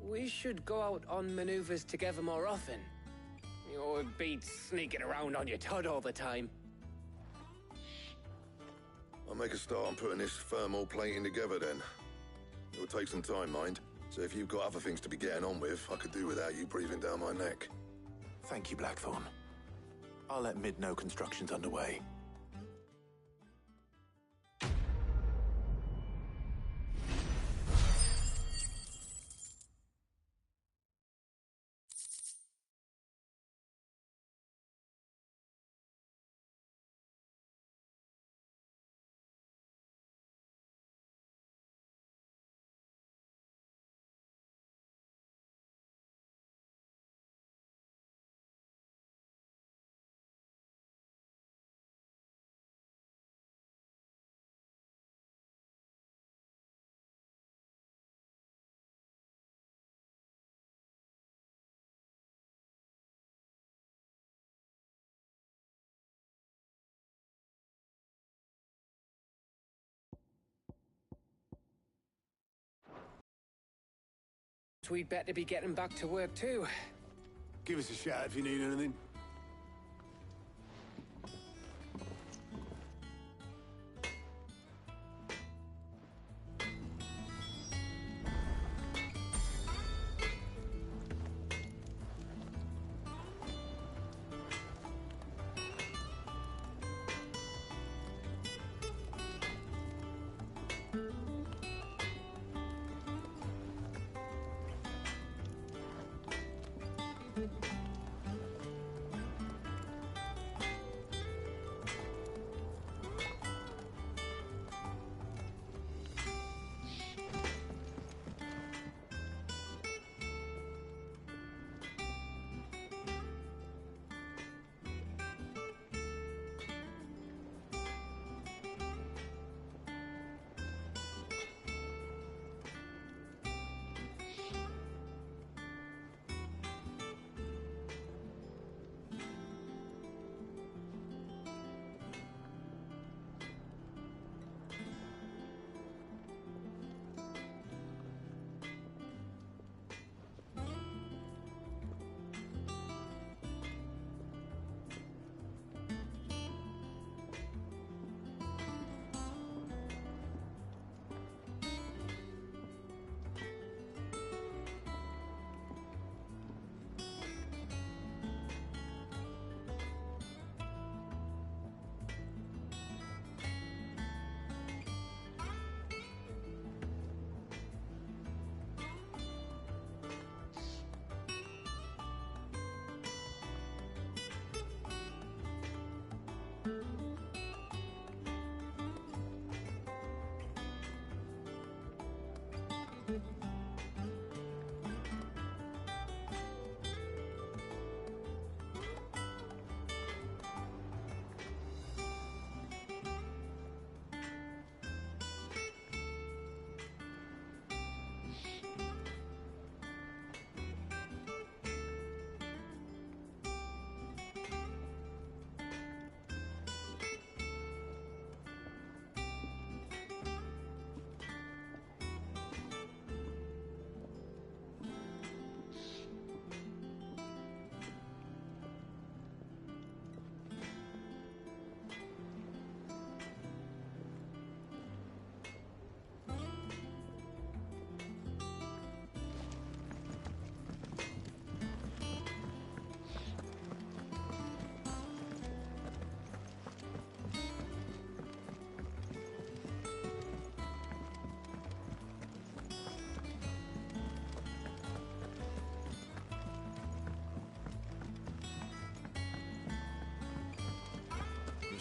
We should go out on maneuvers together more often. Or beat sneaking around on your Todd all the time. I'll make a start on putting this thermal plating together then. It'll take some time, mind. So if you've got other things to be getting on with, I could do without you breathing down my neck. Thank you, Blackthorn. I'll let Mid know construction's underway. We'd better be getting back to work too. Give us a shout if you need anything.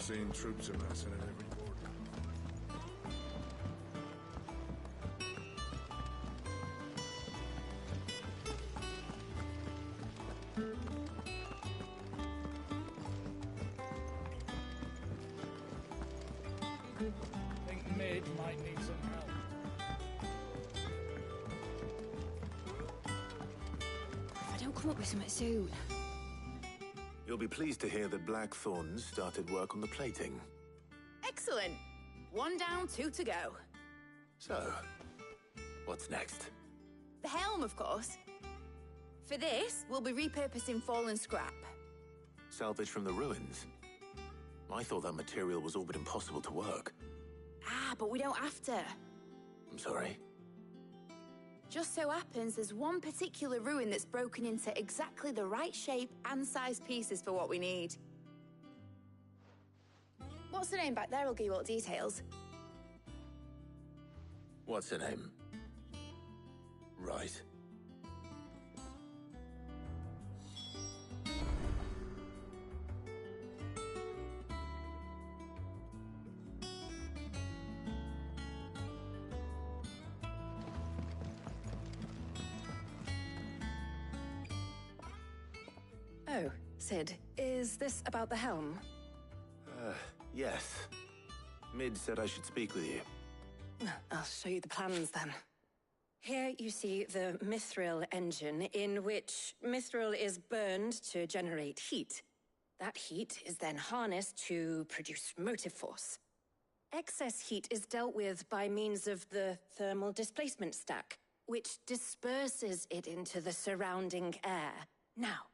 seen troops amassing at every corner. Think Mid might need some help. If I don't come up with something soon. You'll be pleased to hear that Blackthorn's started work on the plating. Excellent. 1 down, 2 to go. So, what's next? The helm, of course. For this, we'll be repurposing fallen scrap. Salvage from the ruins? I thought that material was all but impossible to work. Ah, but we don't have to. I'm sorry. Just so happens there's one particular ruin that's broken into exactly the right shape and size pieces for what we need. What's the name back there? I'll give you all the details. What's her name? Right. Oh, Sid, is this about the helm? Yes. Mid said I should speak with you. I'll show you the plans then. Here you see the mithril engine, in which mithril is burned to generate heat. That heat is then harnessed to produce motive force. Excess heat is dealt with by means of the thermal displacement stack, which disperses it into the surrounding air. Now,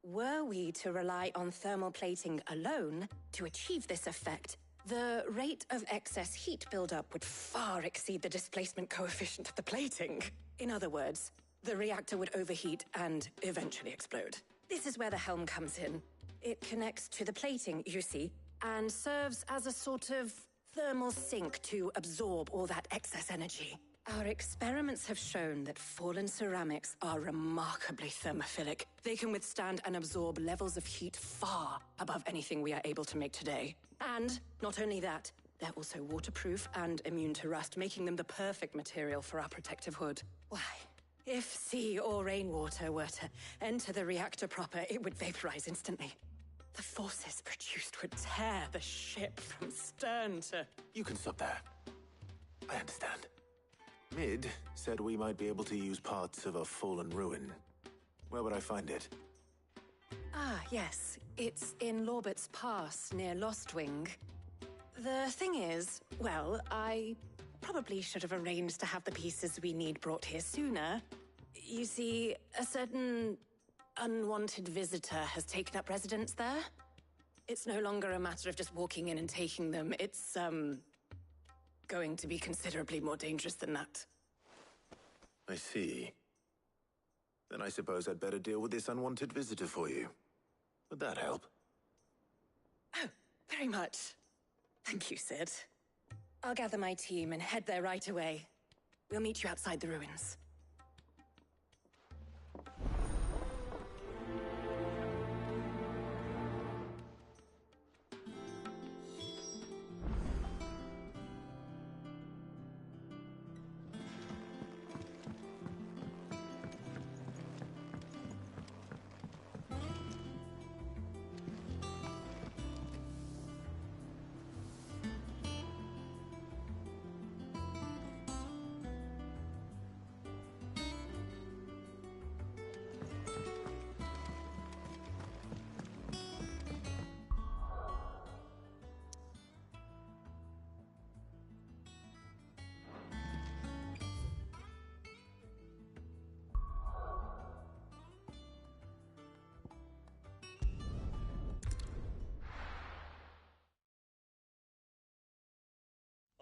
were we to rely on thermal plating alone to achieve this effect, the rate of excess heat buildup would far exceed the displacement coefficient of the plating. In other words, the reactor would overheat and eventually explode. This is where the helm comes in. It connects to the plating, you see, and serves as a sort of thermal sink to absorb all that excess energy. Our experiments have shown that fallen ceramics are remarkably thermophilic. They can withstand and absorb levels of heat far above anything we are able to make today. And not only that, they're also waterproof and immune to rust, making them the perfect material for our protective hood. Why, if sea or rainwater were to enter the reactor proper, it would vaporize instantly. The forces produced would tear the ship from stern to... You can stop there. I understand. Mid said we might be able to use parts of a fallen ruin. Where would I find it? Ah, yes. It's in Lorbert's Pass, near Lostwing. The thing is, well, I probably should have arranged to have the pieces we need brought here sooner. You see, a certain unwanted visitor has taken up residence there. It's no longer a matter of just walking in and taking them. It's, going to be considerably more dangerous than that. I see. Then I suppose I'd better deal with this unwanted visitor for you. Would that help? Oh, very much. Thank you, Sid. I'll gather my team and head there right away. We'll meet you outside the ruins.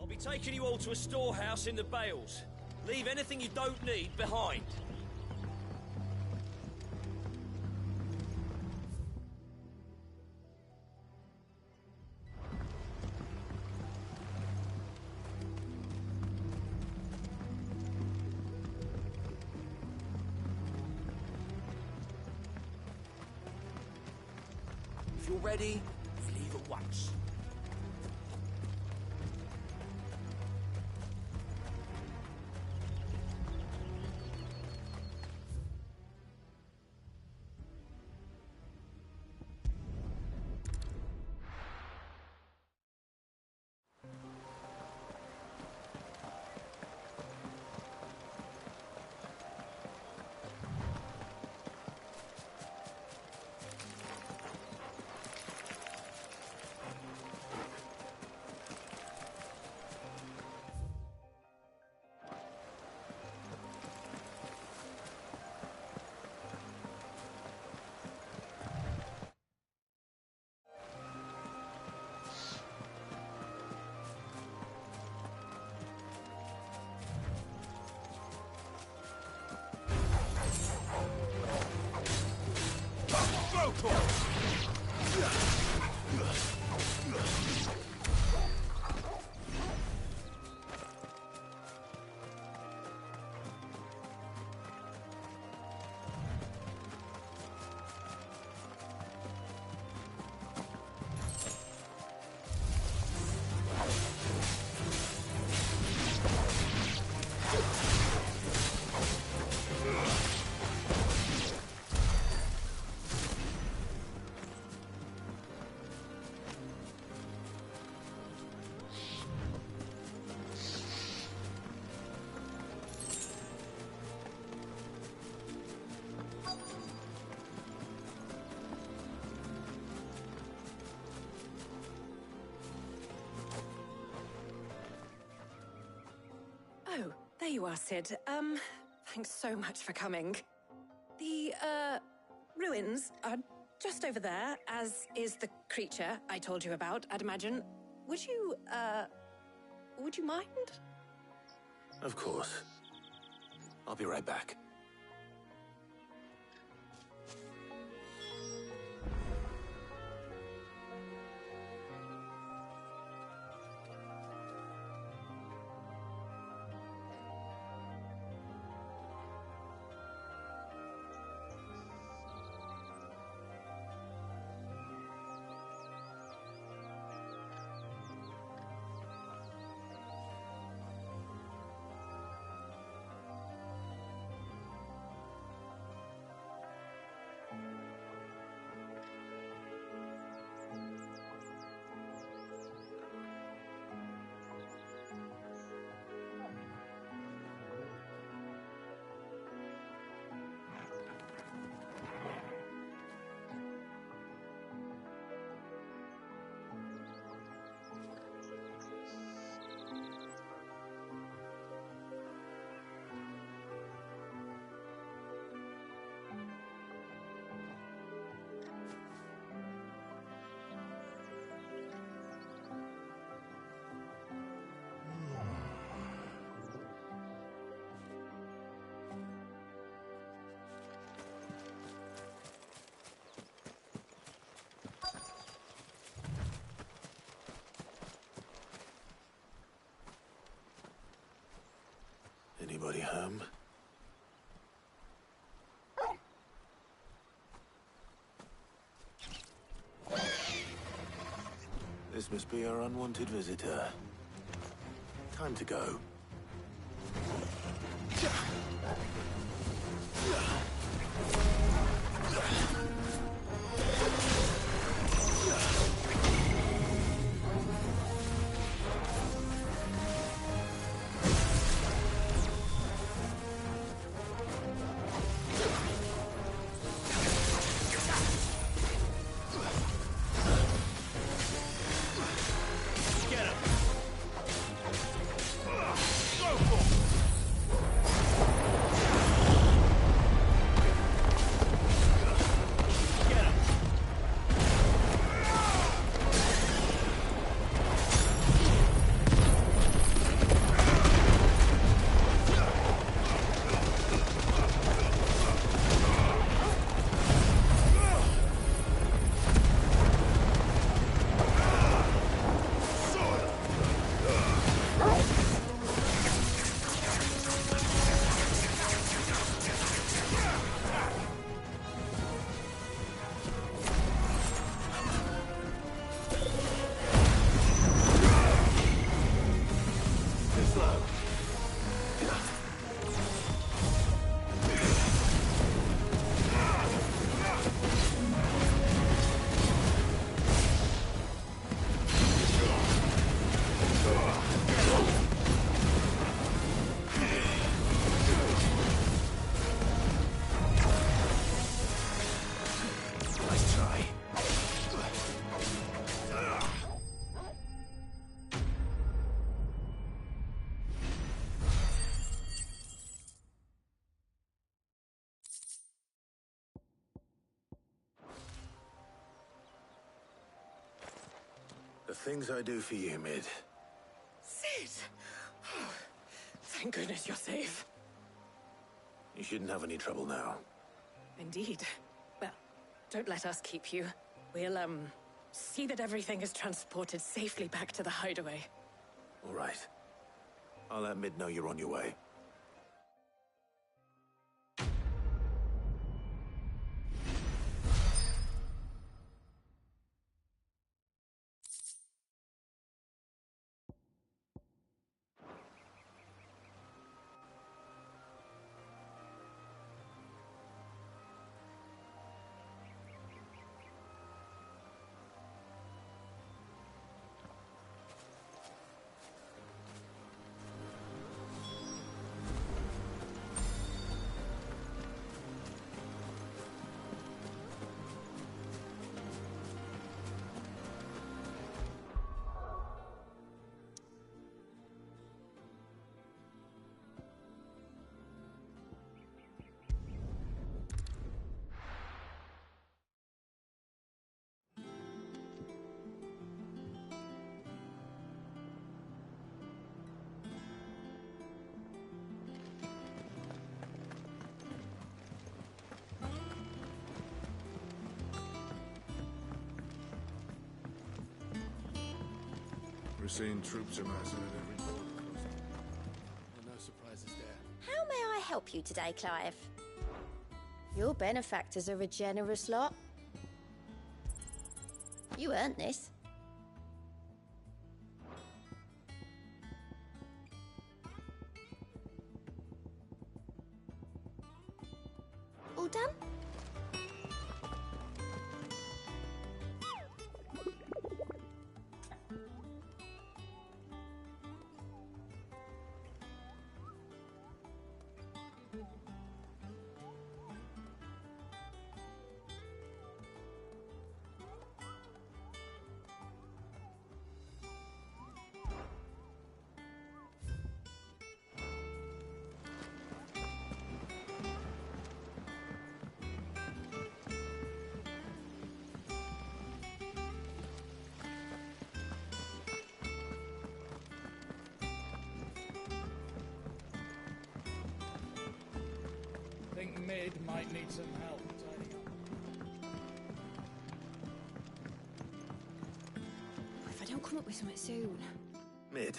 I'll be taking you all to a storehouse in the Bales. Leave anything you don't need behind. If you're ready, leave at once. There you are, Sid. Thanks so much for coming. The, ruins are just over there, as is the creature I told you about, I'd imagine. Would you mind? Of course. I'll be right back. Anybody home? This must be our unwanted visitor. Time to go. The things I do for you, Mid. Sid! Oh, thank goodness you're safe. You shouldn't have any trouble now. Indeed. Well, don't let us keep you. We'll, see that everything is transported safely back to the hideaway. All right. I'll let Mid know you're on your way. We're seeing troops amassing at every border post. And no surprises there. How may I help you today, Clive? Your benefactors are a generous lot. You earned this. All done? Think Mid might need some help tidying up. If I don't come up with something soon. Mid.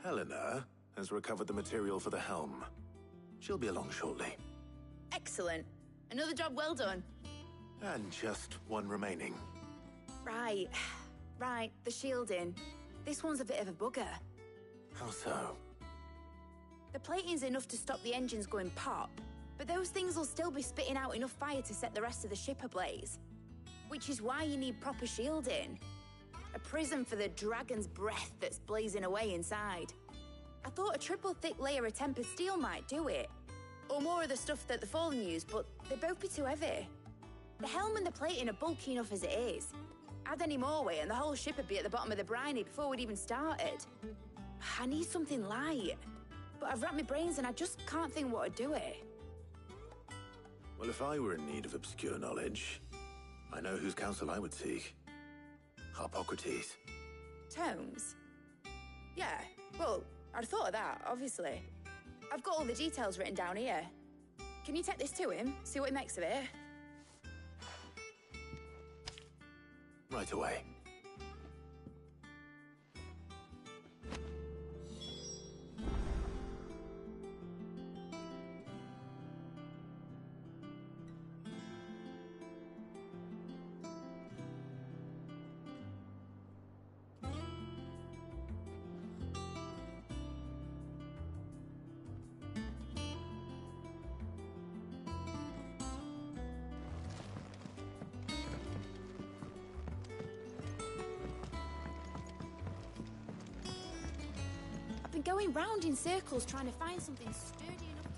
Helena has recovered the material for the helm. She'll be along shortly. Excellent. Another job well done. And just one remaining. Right. Right, the shielding. This one's a bit of a bugger. How so? The plating's enough to stop the engines going pop, but those things will still be spitting out enough fire to set the rest of the ship ablaze. Which is why you need proper shielding. A prism for the dragon's breath that's blazing away inside. I thought a triple thick layer of tempered steel might do it. Or more of the stuff that the Fallen use, but they'd both be too heavy. The helm and the plating are bulky enough as it is. Add any more weight and the whole ship would be at the bottom of the briny before we'd even started. I need something light. But I've racked my brains and I just can't think what would do it. Well, if I were in need of obscure knowledge, I know whose counsel I would seek. Harpocrates. Tomes? Yeah, well, I'd thought of that, obviously. I've got all the details written down here. Can you take this to him, see what he makes of it? Right away. I've been going round in circles trying to find something sturdy enough to...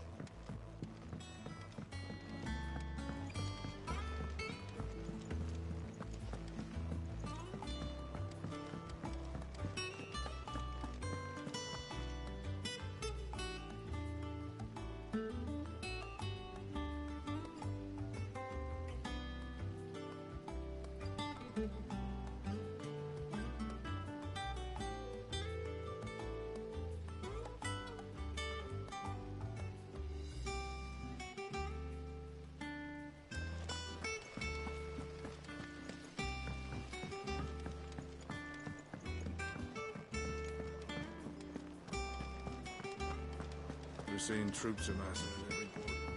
We're seeing troops amassing at every border post.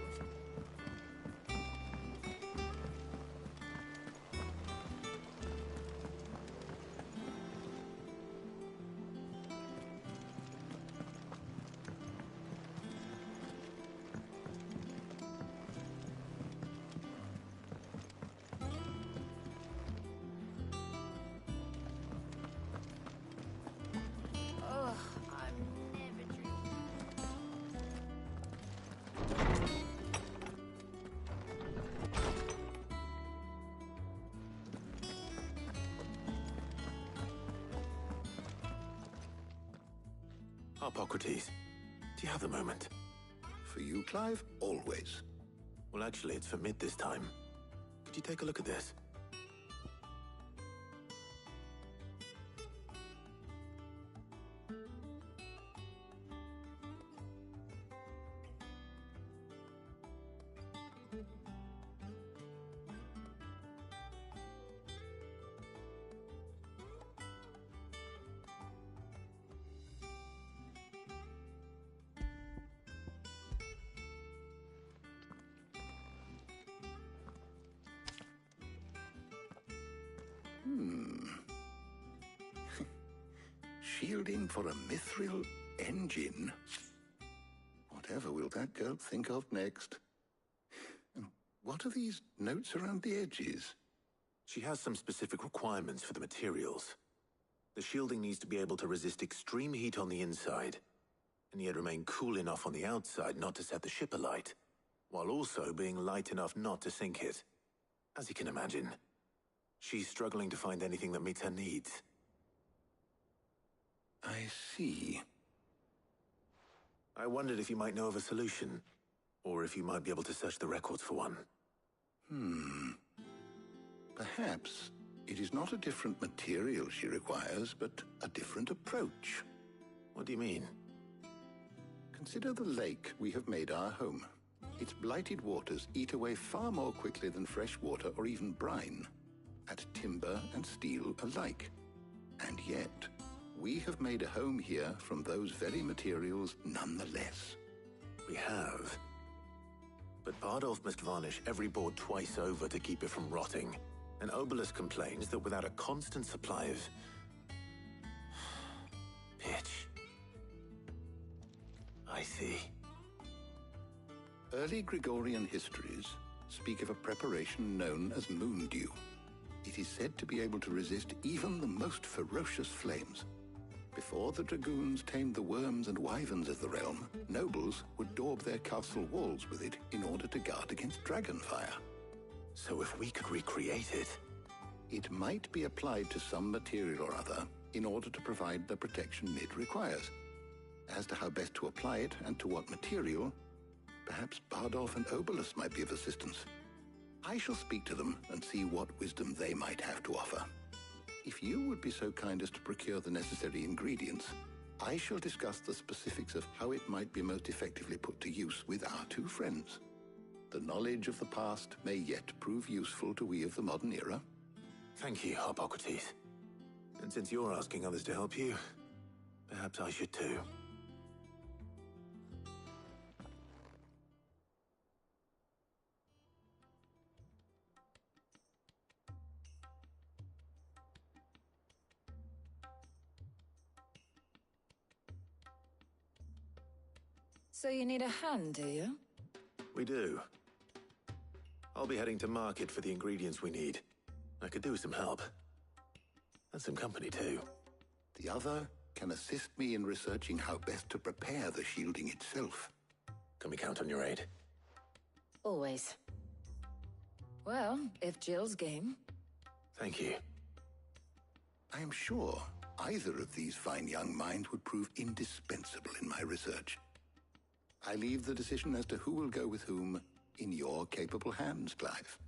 Ugh, I'm never drinking. Harpocrates, do you have a moment? For you, Clive? Always. Well, actually, it's for Mid this time. Could you take a look at this? shielding for a mithril engine? Whatever will that girl think of next? And what are these notes around the edges? She has some specific requirements for the materials. The shielding needs to be able to resist extreme heat on the inside, and yet remain cool enough on the outside not to set the ship alight, while also being light enough not to sink it. As you can imagine, she's struggling to find anything that meets her needs. I see. I wondered if you might know of a solution, or if you might be able to search the records for one. Perhaps it is not a different material she requires, but a different approach. What do you mean? Consider the lake we have made our home. Its blighted waters eat away far more quickly than fresh water or even brine, at timber and steel alike. And yet, we have made a home here from those very materials nonetheless. We have. But Bardolph must varnish every board twice over to keep it from rotting. And Obelus complains that without a constant supply of pitch. I see. Early Gregorian histories speak of a preparation known as moon dew. It is said to be able to resist even the most ferocious flames. Before the dragoons tamed the worms and wyverns of the realm, nobles would daub their castle walls with it in order to guard against dragonfire. So if we could recreate it... It might be applied to some material or other in order to provide the protection it requires. As to how best to apply it and to what material, perhaps Bardolph and Obelus might be of assistance. I shall speak to them and see what wisdom they might have to offer. If you would be so kind as to procure the necessary ingredients, I shall discuss the specifics of how it might be most effectively put to use with our two friends. The knowledge of the past may yet prove useful to we of the modern era. Thank you, Hippocrates. And since you're asking others to help you, perhaps I should too. So you need a hand, do you? We do. I'll be heading to market for the ingredients we need. I could do with some help. And some company, too. The other can assist me in researching how best to prepare the shielding itself. Can we count on your aid? Always. Well, if Jill's game. Thank you. I am sure either of these fine young minds would prove indispensable in my research. I leave the decision as to who will go with whom in your capable hands, Clive.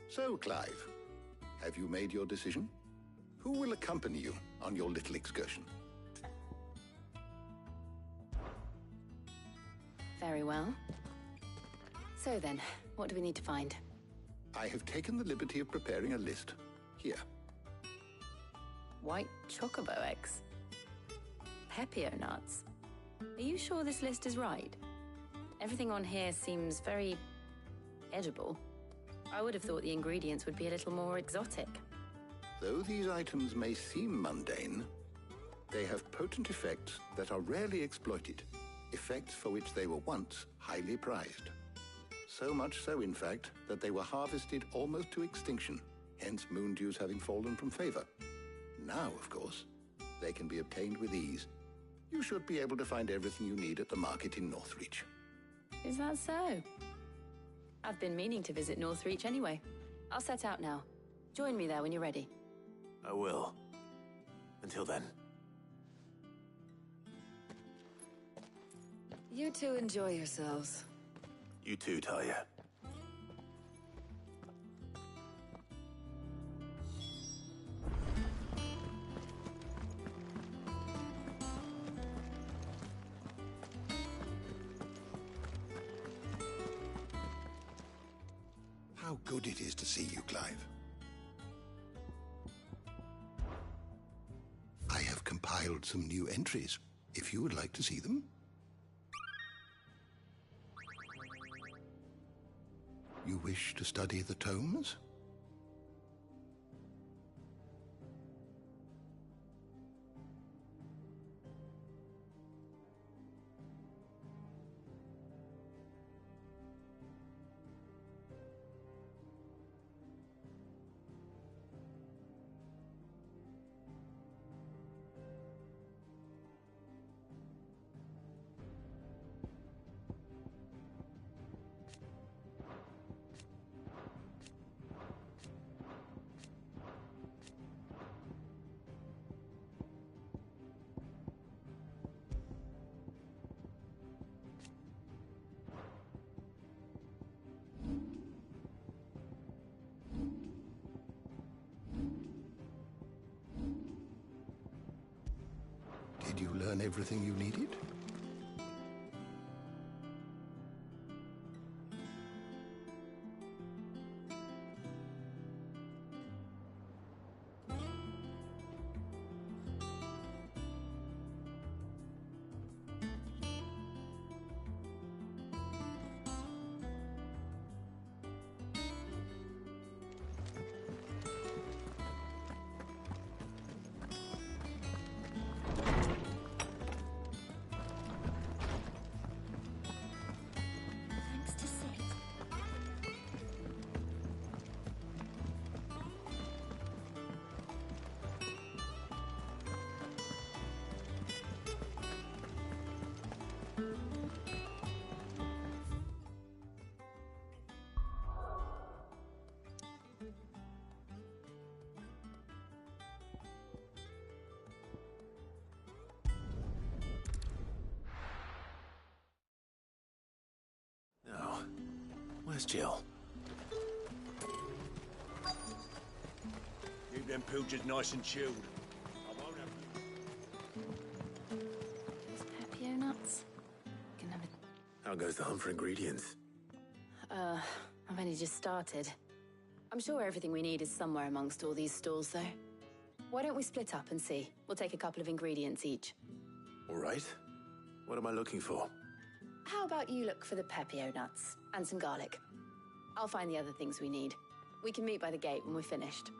So, Clive, have you made your decision? Who will accompany you on your little excursion? Very well. So then, what do we need to find? I have taken the liberty of preparing a list. Here. White chocobo eggs. Pepio nuts. Are you sure this list is right? Everything on here seems very edible. I would have thought the ingredients would be a little more exotic. Though these items may seem mundane, they have potent effects that are rarely exploited, effects for which they were once highly prized. So much so, in fact, that they were harvested almost to extinction, hence moon dews having fallen from favor. Now, of course, they can be obtained with ease. You should be able to find everything you need at the market in Northreach. Is that so? I've been meaning to visit Northreach anyway. I'll set out now. Join me there when you're ready. I will. Until then. You two enjoy yourselves. You too, Talia. good it is to see you, Clive. I have compiled some new entries, if you would like to see them. You wish to study the tomes? Did you learn everything you needed? Now, where's Jill? Keep them pilchers nice and chilled. I won't have Pepio nuts? Can have How goes the hunt for ingredients? I've only just started. I'm sure everything we need is somewhere amongst all these stalls, though. Why don't we split up and see? We'll take a couple of ingredients each. All right. What am I looking for? How about you look for the Pepio nuts and some garlic? I'll find the other things we need. We can meet by the gate when we're finished.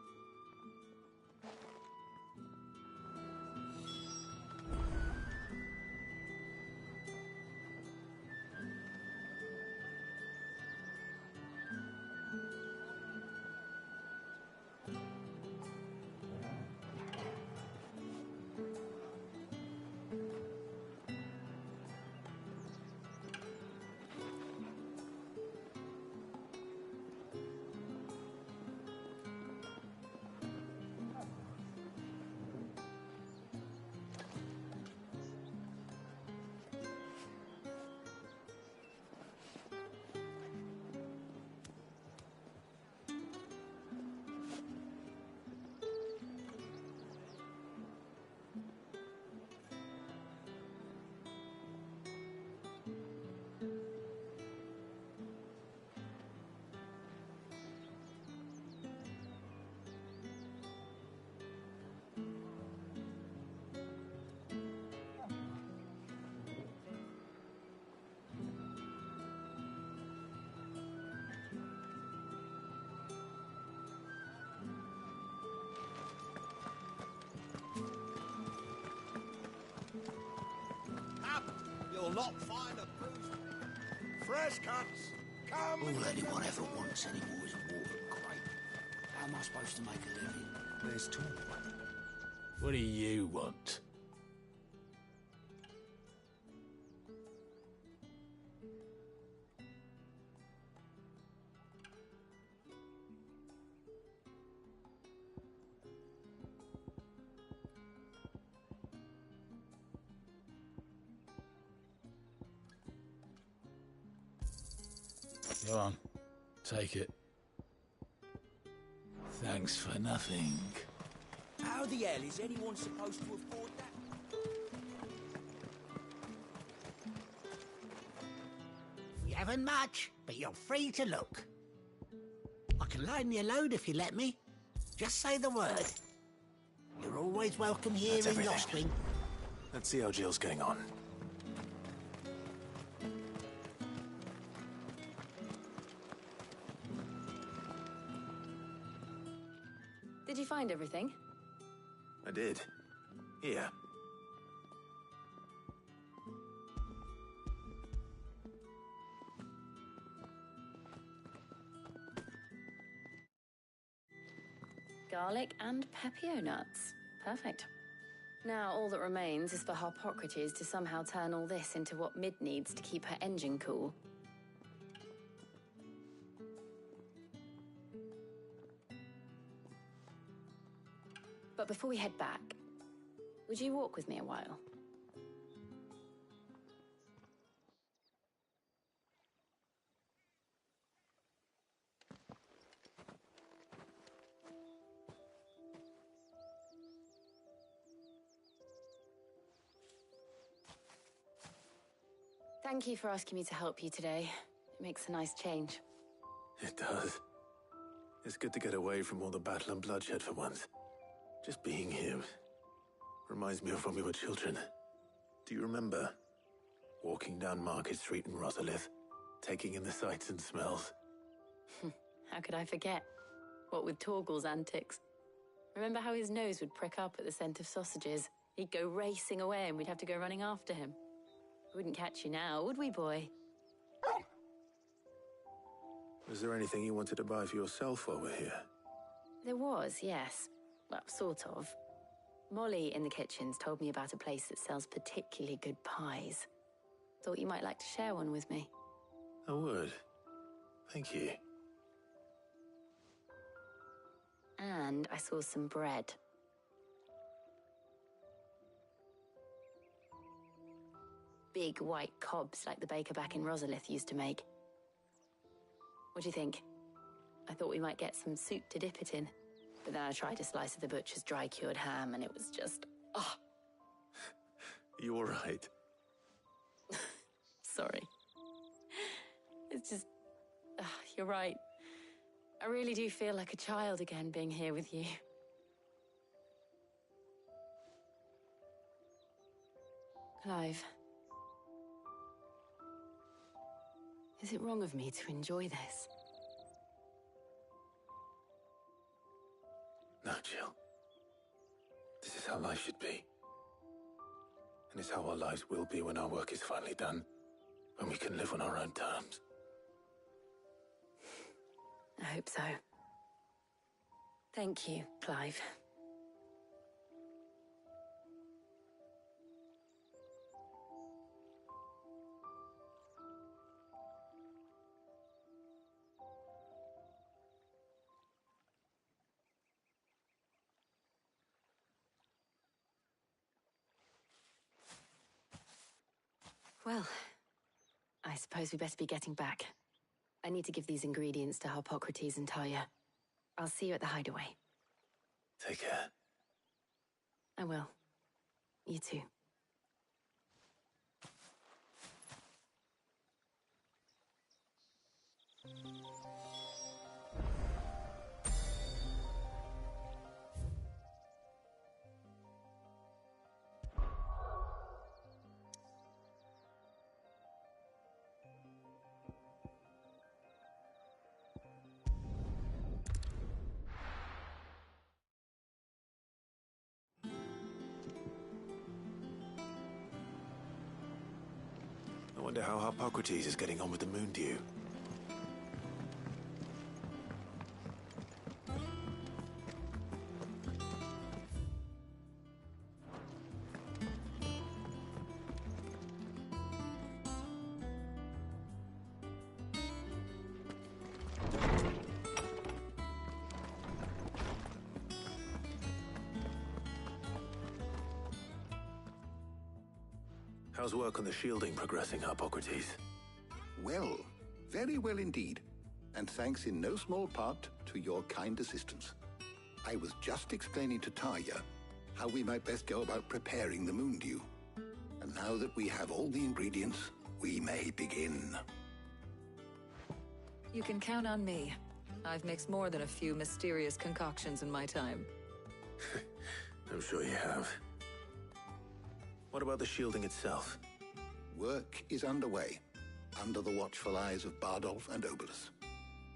You'll not find a bruise. Fresh cuts. Come. All anyone ever wants anymore is a water crate. How am I supposed to make a living? There's talk. What do you want? Go on, take it. Thanks for nothing. How the hell is anyone supposed to afford that? You haven't much, but you're free to look. I can lighten your load if you let me. Just say the word. You're always welcome here That's in everything. Nostring. Let's see how Jill's getting on. Did you find everything? I did. Here. Garlic and pepio nuts. Perfect. Now all that remains is for Harpocrates to somehow turn all this into what Mid needs to keep her engine cool. But before we head back, would you walk with me a while? Thank you for asking me to help you today. It makes a nice change. It does. It's good to get away from all the battle and bloodshed for once. Just being here reminds me of when we were children. Do you remember? Walking down Market Street in Rosalith, taking in the sights and smells. How could I forget? What with Torgal's antics. Remember how his nose would prick up at the scent of sausages? He'd go racing away and we'd have to go running after him. We wouldn't catch you now, would we, boy? Was there anything you wanted to buy for yourself while we're here? There was, yes. Well, sort of. Molly in the kitchens told me about a place that sells particularly good pies. Thought you might like to share one with me. I would. Thank you. And I saw some bread. Big white cobs like the baker back in Rosalith used to make. What do you think? I thought we might get some soup to dip it in. But then I tried a slice of the butcher's dry-cured ham and it was just... oh. You all right? Sorry. It's just... you're right. I really do feel like a child again being here with you. Clive. Is it wrong of me to enjoy this? No, Jill. This is how life should be. And it's how our lives will be when our work is finally done. When we can live on our own terms. I hope so. Thank you, Clive. Well, I suppose we better be getting back. I need to give these ingredients to Harpocrates and Talia. I'll see you at the hideaway. Take care. I will. You too. I wonder how Harpocrates is getting on with the moon dew. How's work on the shielding progressing, Harpocrates? Well, very well indeed. And thanks in no small part to your kind assistance. I was just explaining to Talia how we might best go about preparing the moon dew. And now that we have all the ingredients, we may begin. You can count on me. I've mixed more than a few mysterious concoctions in my time. I'm sure you have. What about the shielding itself? Work is underway, under the watchful eyes of Bardolph and Obolus.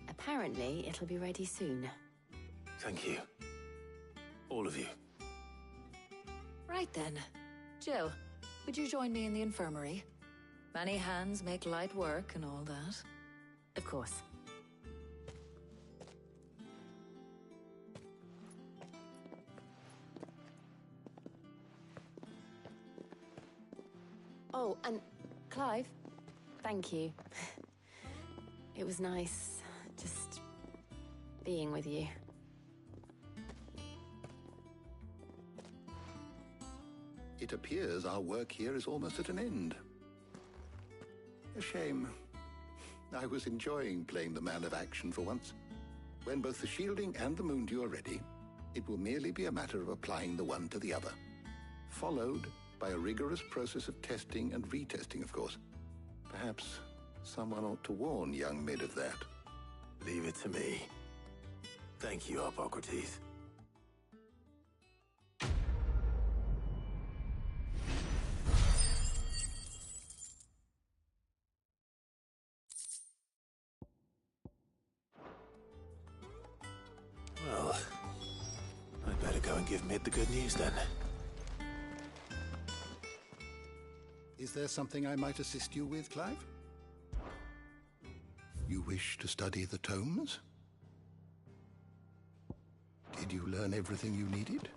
Apparently, it'll be ready soon. Thank you. All of you. Right then. Jill, would you join me in the infirmary? Many hands make light work and all that. Of course. Oh, and Clive, thank you. It was nice just being with you. It appears our work here is almost at an end. A shame. I was enjoying playing the man of action for once. When both the shielding and the moondew are ready, it will merely be a matter of applying the one to the other. Followed by a rigorous process of testing and retesting, of course. Perhaps someone ought to warn young men of that. Leave it to me. Thank you, Hippocrates. Well, I'd better go and give Mid the good news then. Is there something I might assist you with, Clive? You wish to study the tomes? Did you learn everything you needed?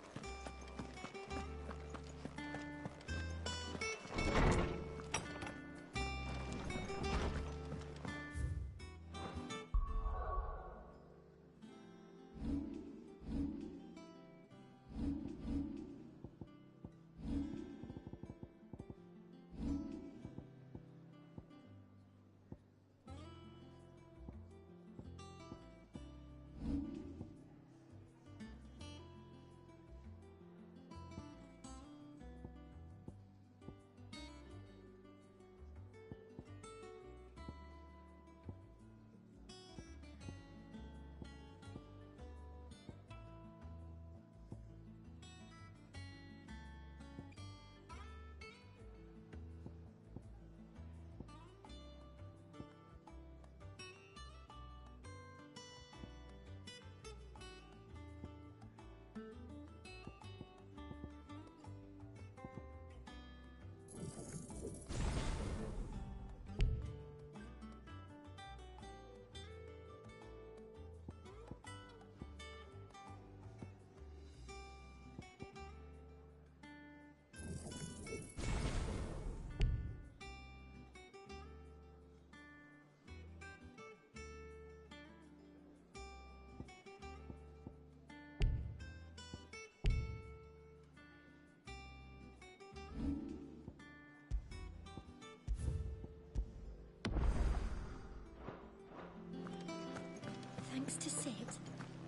Thanks to Sid,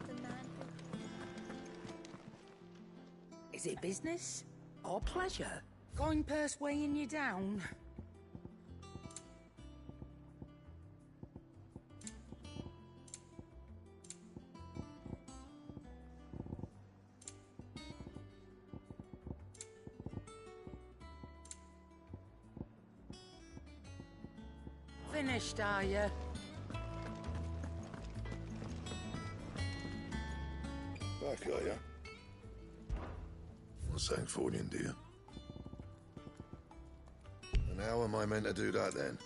the man who... Is it business or pleasure? Coin purse weighing you down? Finished, are you? Back, are ya? Well, thanks for you, dear. And how am I meant to do that, then?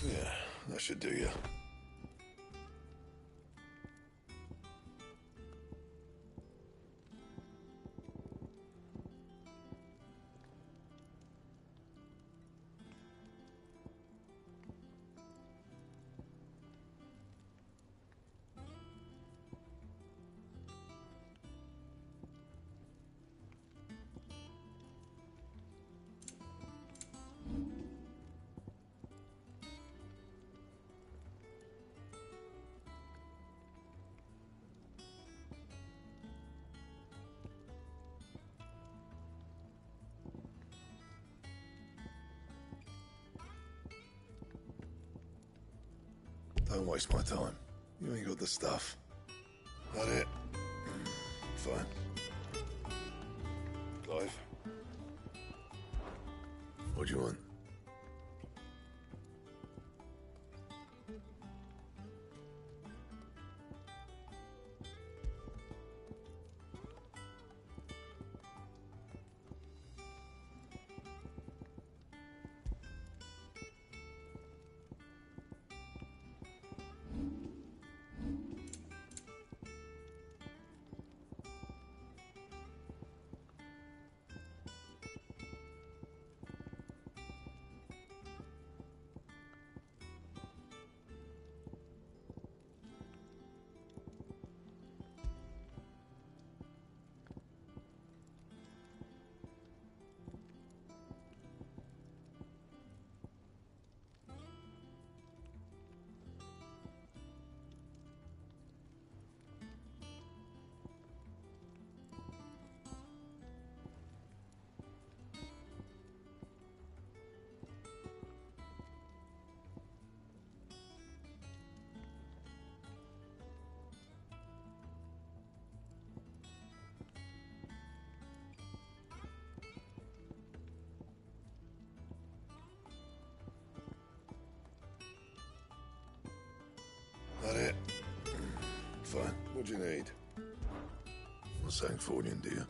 Yeah, that should do you. Don't waste my time. You ain't got the stuff. That it? Fine. Clive? What do you want? That it? Fine. What do you need? Not saying Fornian, do you?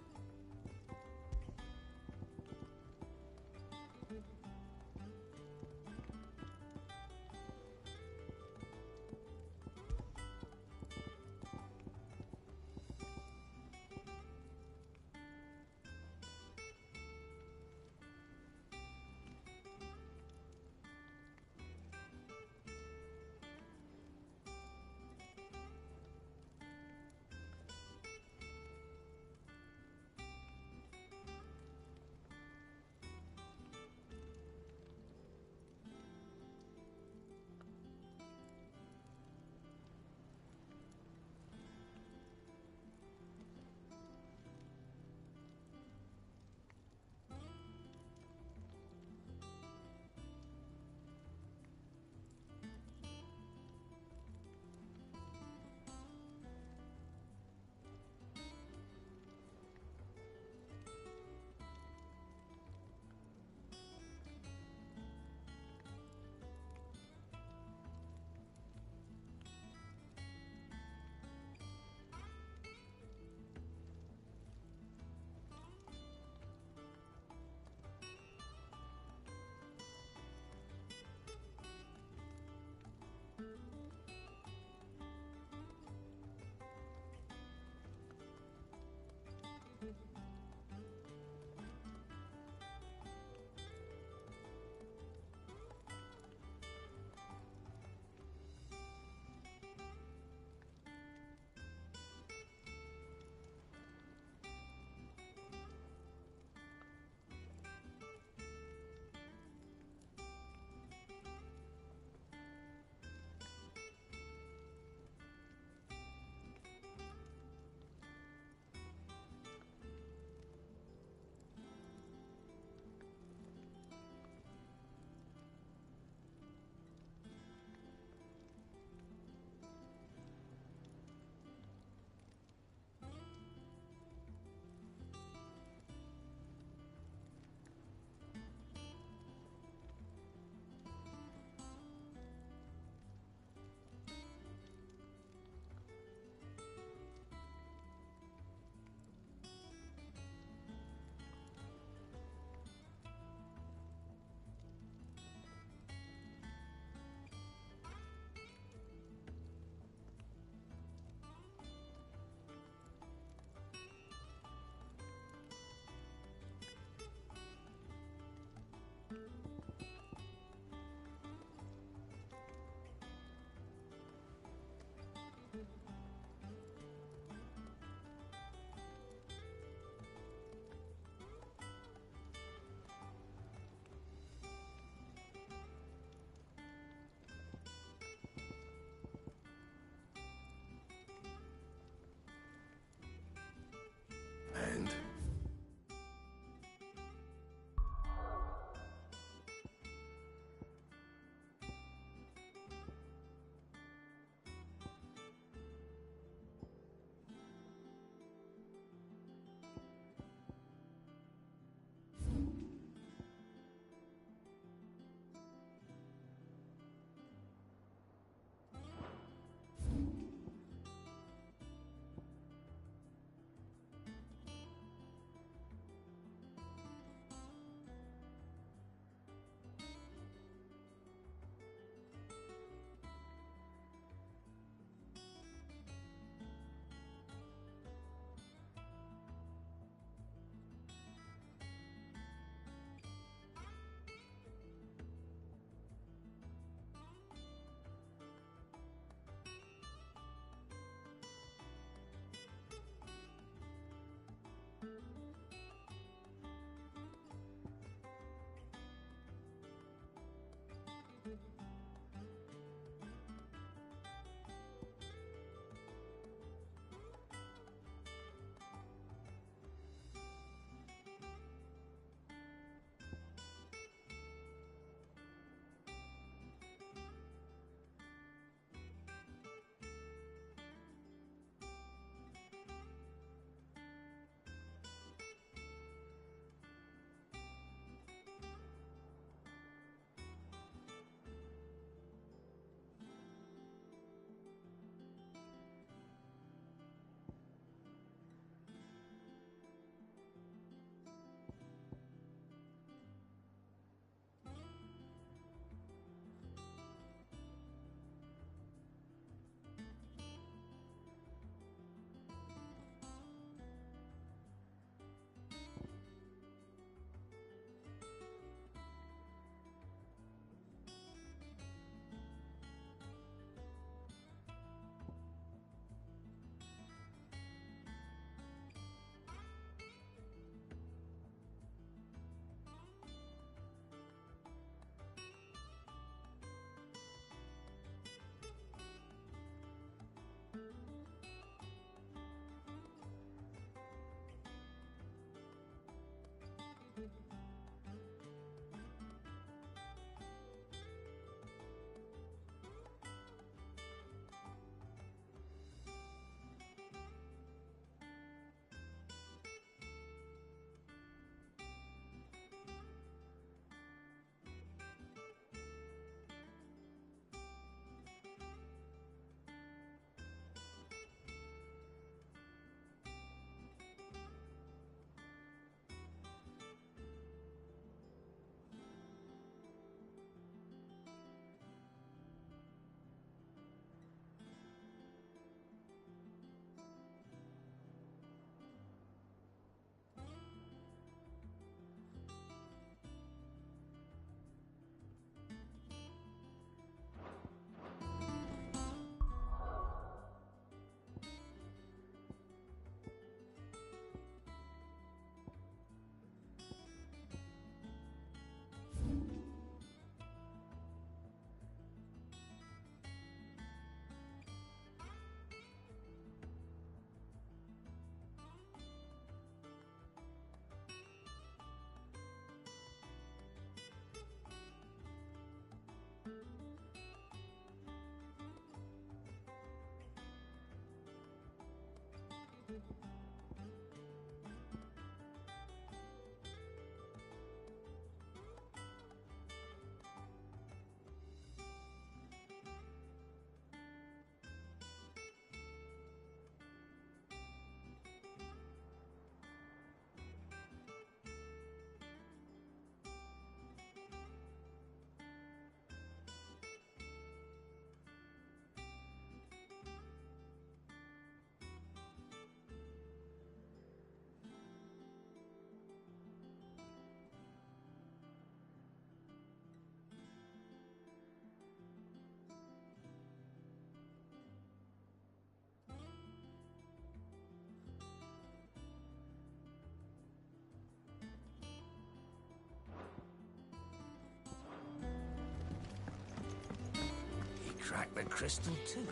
crack the crystal too?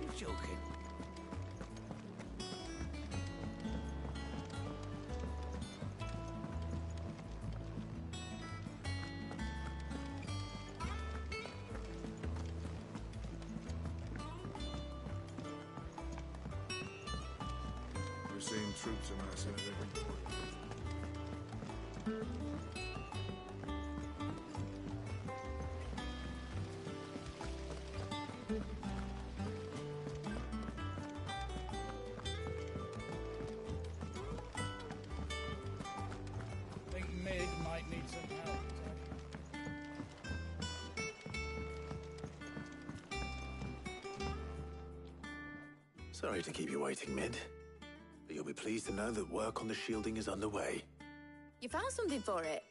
You're joking. We're seeing troops amassing at every door. Think Mig might need some help. Sorry to keep you waiting, Mid. But you'll be pleased to know that work on the shielding is underway. You found something for it?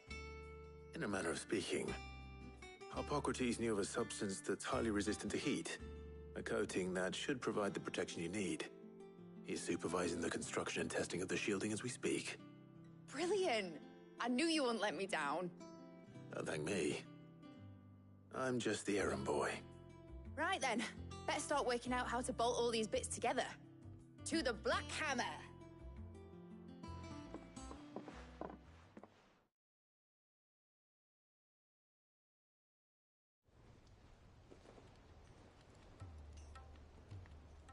In a manner of speaking, Hippocrates knew of a substance that's highly resistant to heat. A coating that should provide the protection you need. He's supervising the construction and testing of the shielding as we speak. Brilliant! I knew you wouldn't let me down. Don't thank me. I'm just the errand boy. Right then, let's start working out how to bolt all these bits together. To the Black Hammer!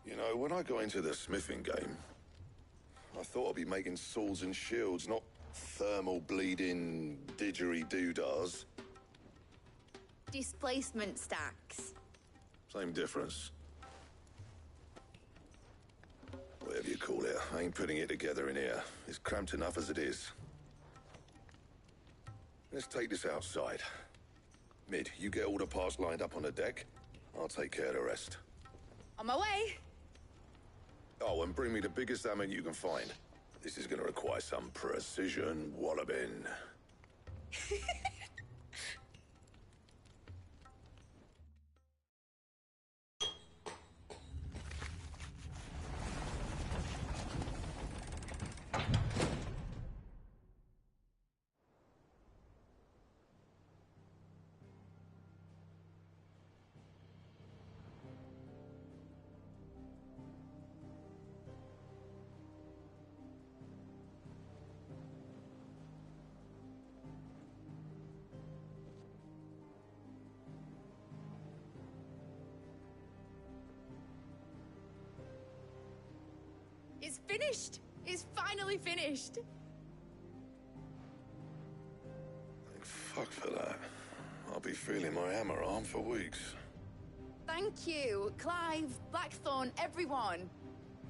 You know, when I got into the smithing game, I thought I'd be making swords and shields, not thermal bleeding didgeridoo-dahs. Displacement stacks. Same difference. Whatever you call it, I ain't putting it together in here. It's cramped enough as it is. Let's take this outside. Mid, you get all the parts lined up on the deck. I'll take care of the rest. On my way! Oh, and bring me the biggest hammer you can find. This is gonna require some precision walloping. It's finished! It's finally finished! Thank fuck for that. I'll be feeling my hammer arm for weeks. Thank you, Clive, Blackthorn, everyone.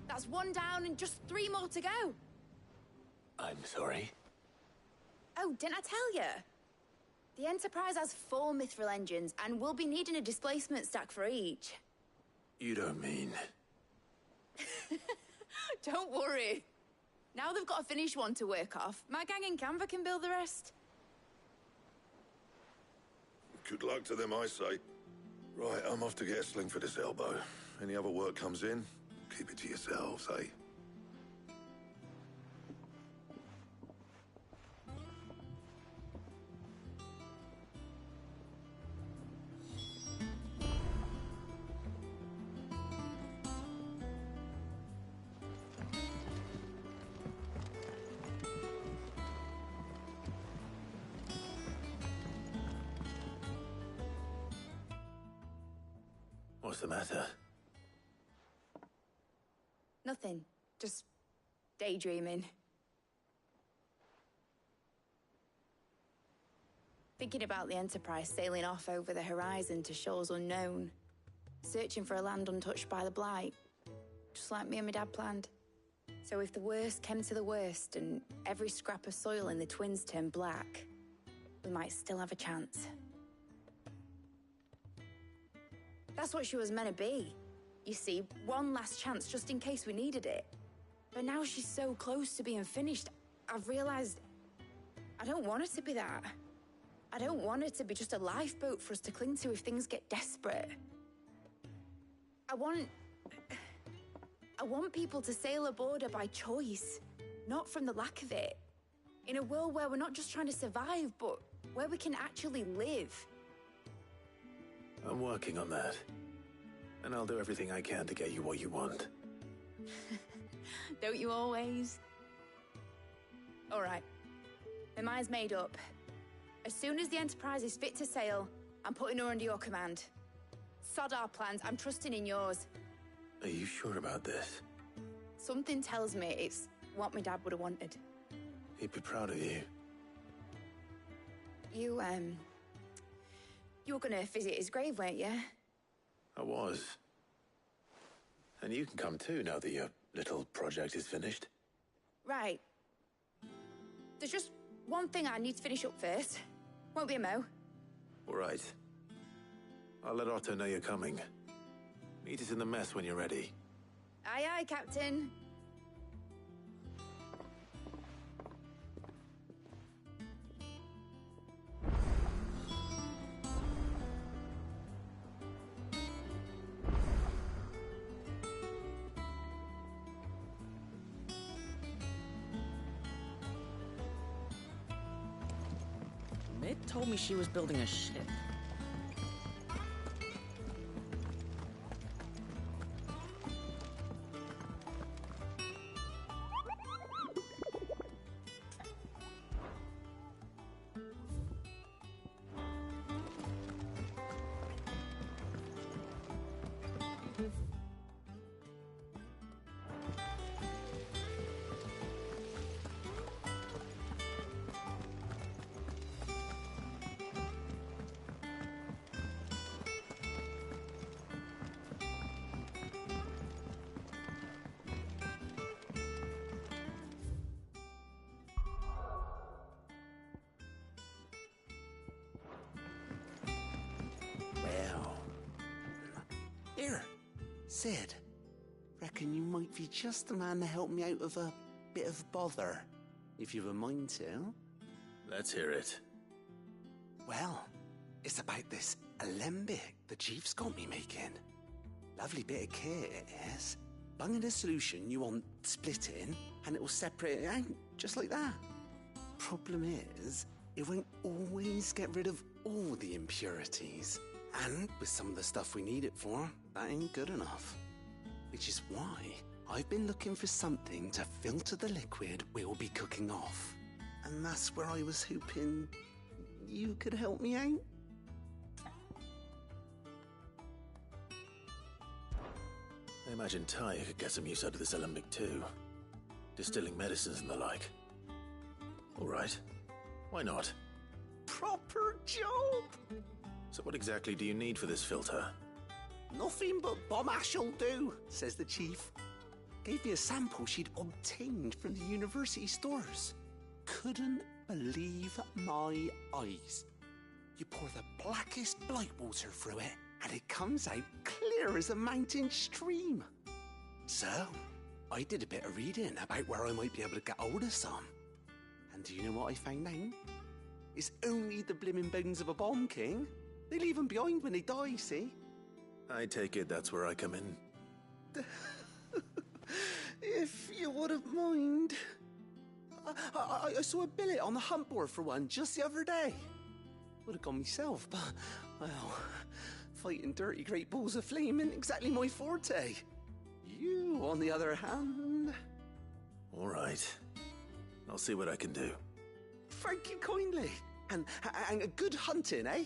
That's one down and just 3 more to go. I'm sorry. Oh, didn't I tell you? The Enterprise has 4 mithril engines, and we'll be needing a displacement stack for each. You don't mean... Don't worry. Now they've got a finished one to work off. My gang in Canva can build the rest. Good luck to them, I say. Right, I'm off to get a sling for this elbow. Any other work comes in, keep it to yourselves, eh? What's the matter? Nothing. Just daydreaming. Thinking about the Enterprise sailing off over the horizon to shores unknown. Searching for a land untouched by the Blight. Just like me and my dad planned. So if the worst came to the worst and every scrap of soil in the Twins turned black, we might still have a chance. That's what she was meant to be. You see, one last chance just in case we needed it. But now she's so close to being finished, I've realized I don't want it to be that. I don't want it to be just a lifeboat for us to cling to if things get desperate. I want people to sail aboard her by choice, not from the lack of it. In a world where we're not just trying to survive, but where we can actually live. I'm working on that. And I'll do everything I can to get you what you want. Don't you always? All right. My mind's made up. As soon as the Enterprise is fit to sail, I'm putting her under your command. Sod our plans, I'm trusting in yours. Are you sure about this? Something tells me it's what my dad would have wanted. He'd be proud of you. You were gonna visit his grave, weren't you? I was. And you can come too now that your little project is finished. Right. There's just one thing I need to finish up first. Won't be a mo. All right. I'll let Otto know you're coming. Meet us in the mess when you're ready. Aye, aye, Captain. Mid told me she was building a ship. Here, Sid. Reckon you might be just the man to help me out of a bit of bother, if you've a mind to. Let's hear it. Well, it's about this alembic the chief's got me making. Lovely bit of kit it is. Bunging a solution you want splitting, and it will separate it out, just like that. Problem is, it won't always get rid of all the impurities. And with some of the stuff we need it for, that ain't good enough. Which is why I've been looking for something to filter the liquid we'll be cooking off. And that's where I was hoping you could help me out. I imagine Ty could get some use out of this alembic too. Distilling medicines and the like. All right. Why not? Proper job! So what exactly do you need for this filter? Nothing but bomb ash'll do, says the chief. Gave me a sample she'd obtained from the university stores. Couldn't believe my eyes. You pour the blackest blight water through it, and it comes out clear as a mountain stream. So, I did a bit of reading about where I might be able to get hold of some. And do you know what I found out? It's only the blimmin' bones of a bomb king. They leave them behind when they die, see? I take it that's where I come in. If you wouldn't mind. I saw a billet on the hunt board for one just the other day. Would have gone myself, but, well, fighting dirty great balls of flame isn't exactly my forte. You, on the other hand... All right. I'll see what I can do. Thank you kindly. And a good hunting, eh?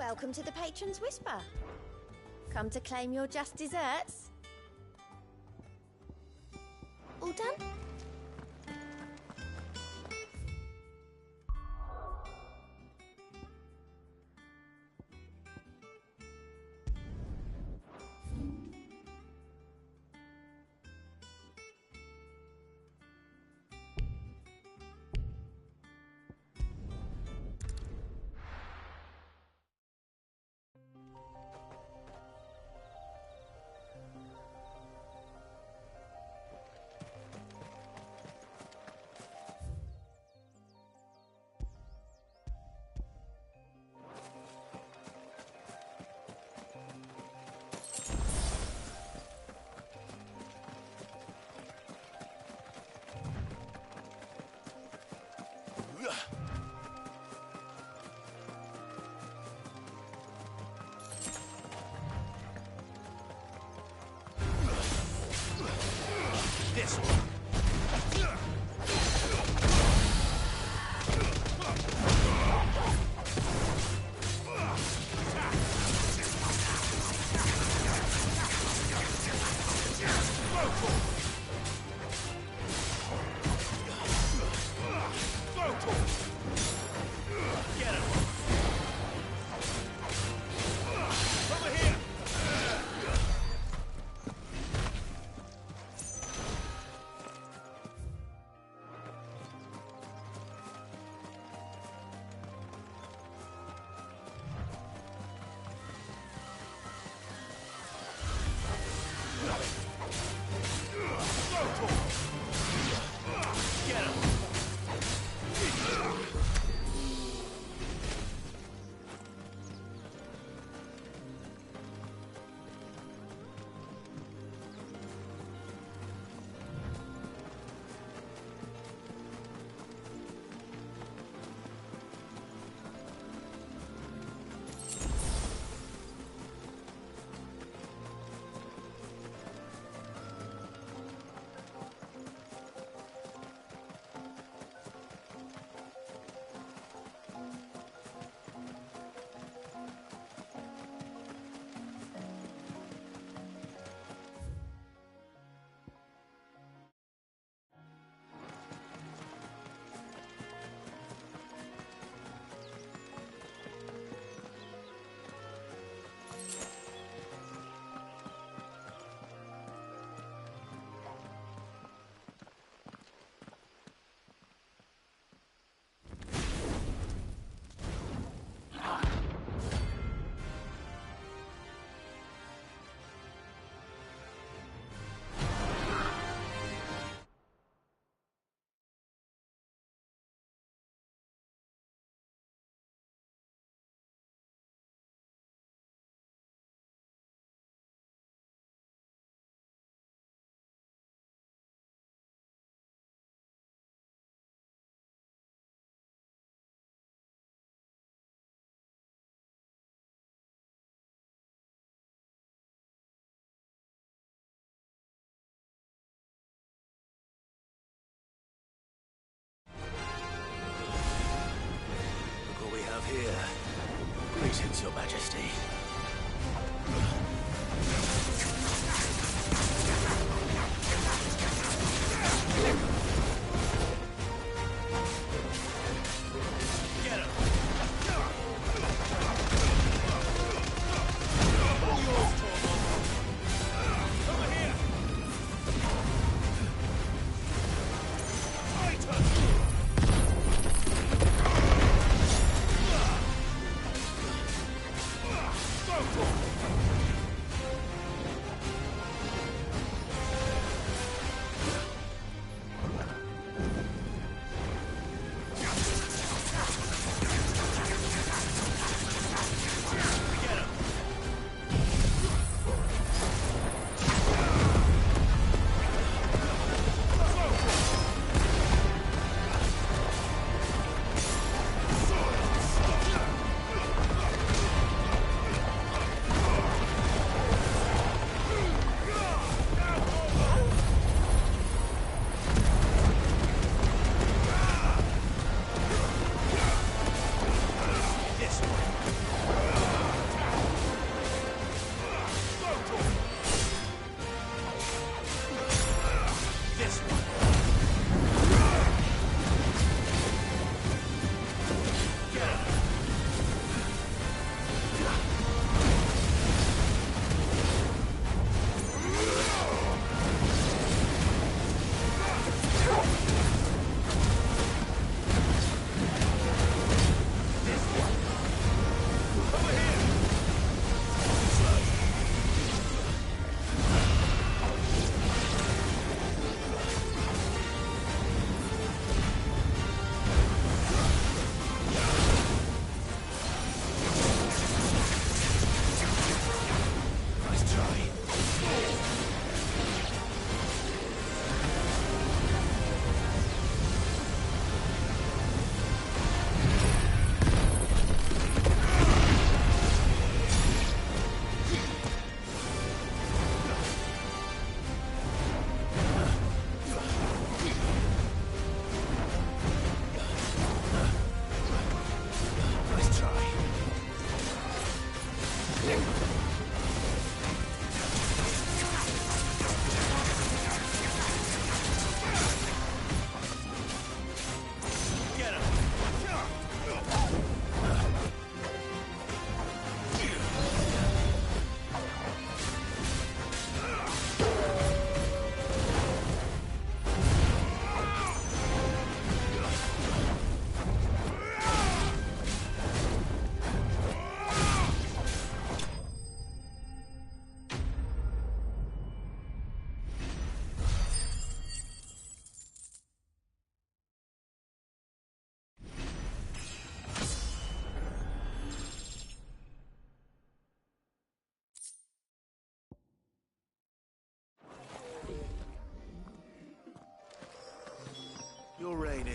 Welcome to the Patron's Whisper. Come to claim your just desserts? All done? This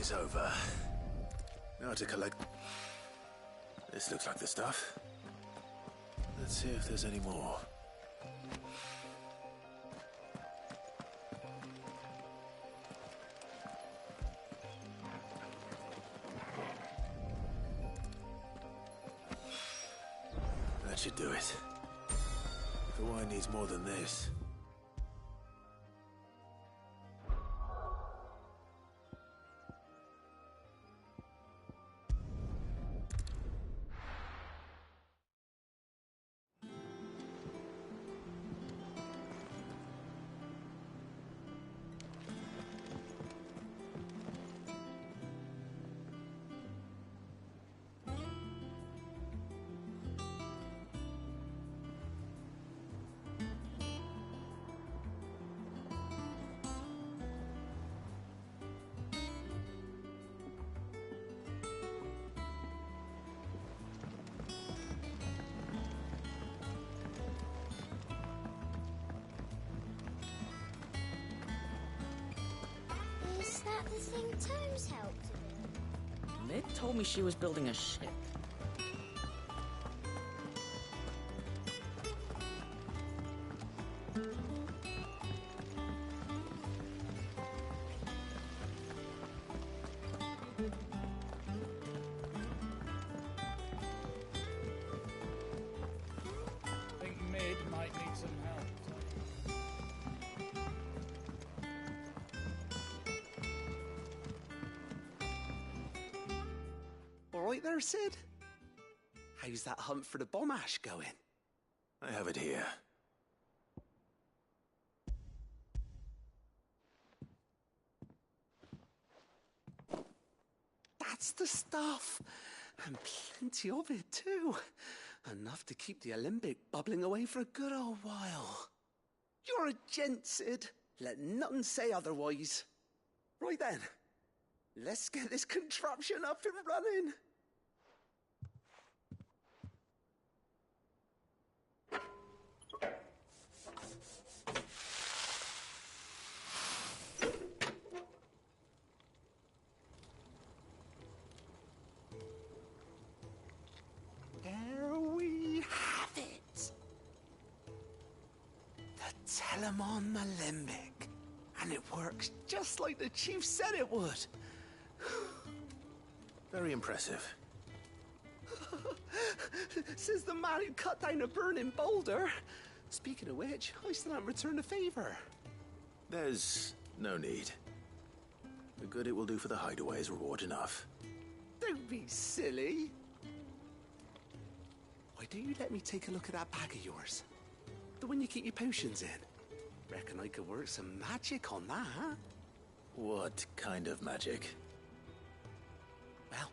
is over. Now to collect... This looks like the stuff. Let's see if there's any more. That should do it. The wine needs more than this. Is that the thing Tomes helped to do? Mid told me she was building a ship. I think Mid might need some help. All right there, Sid? How's that hunt for the bomb ash going? I have it here. That's the stuff. And plenty of it, too. Enough to keep the alembic bubbling away for a good old while. You're a gent, Sid. Let nothing say otherwise. Right then, let's get this contraption up and running. There we have it. The Telemon Alembic. And it works just like the chief said it would. Very impressive. Says the man who cut down a burning boulder. Speaking of which, I still haven't returned the favor. There's no need. The good it will do for the hideaway is reward enough. Don't be silly. Why don't you let me take a look at that bag of yours? The one you keep your potions in. Reckon I could work some magic on that, huh? What kind of magic? Well,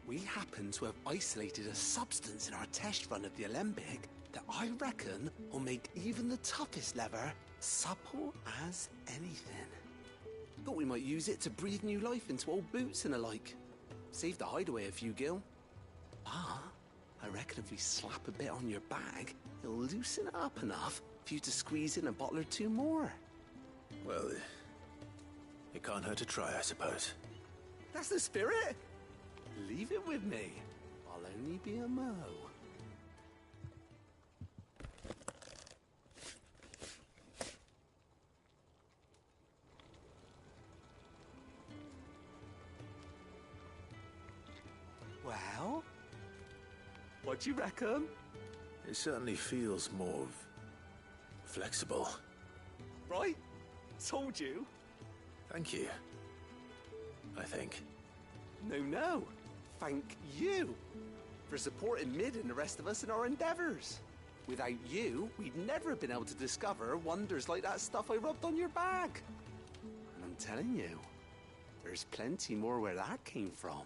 we happen to have isolated a substance in our test run of the alembic that I reckon will make even the toughest lever supple as anything. Thought we might use it to breathe new life into old boots and the like. Save the hideaway a few gil. Ah, I reckon if we slap a bit on your bag, it'll loosen it up enough for you to squeeze in a bottle or two more. Well, it can't hurt to try, I suppose. That's the spirit. Leave it with me. I'll only be a mo. Well, what do you reckon? It certainly feels more flexible. Right? Told you. Thank you. I think. No. Thank you for supporting Mid and the rest of us in our endeavors. Without you, we'd never have been able to discover wonders like that stuff I rubbed on your bag. And I'm telling you, there's plenty more where that came from.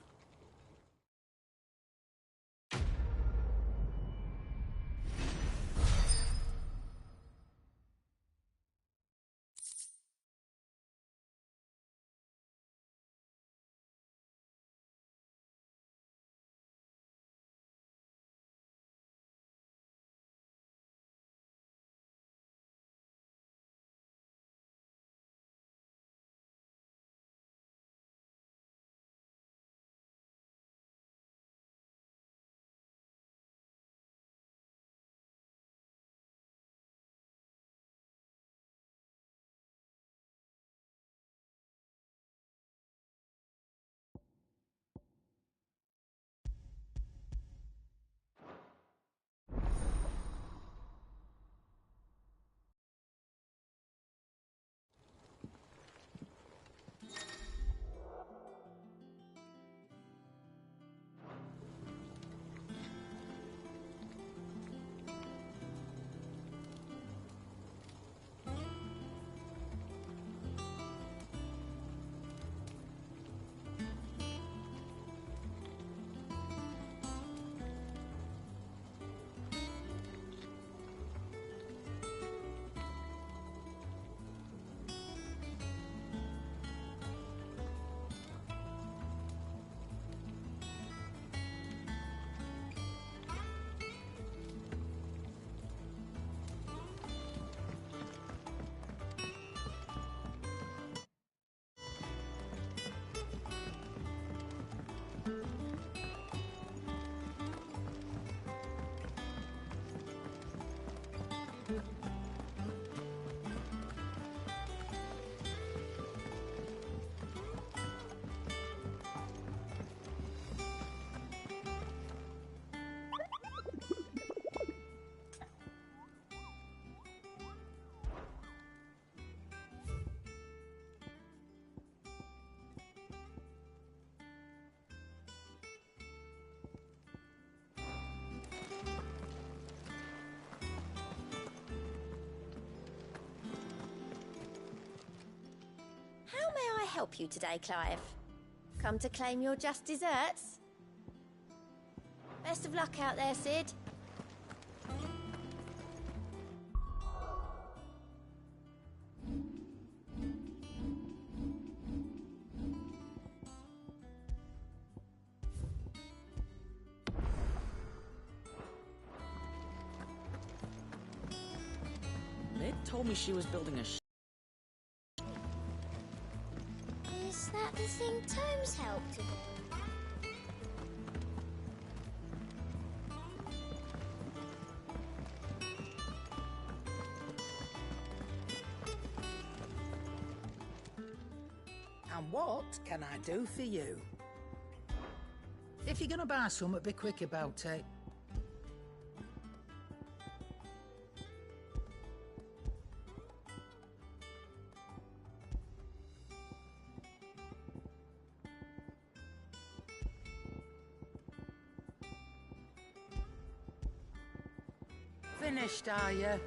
help you today, Clive? Come to claim your just desserts? Best of luck out there, Sid. Ned told me she was building a ship. Is that the thing Tomes helped to do? And what can I do for you? If you're gonna buy something, be quick about it. Finished, are you?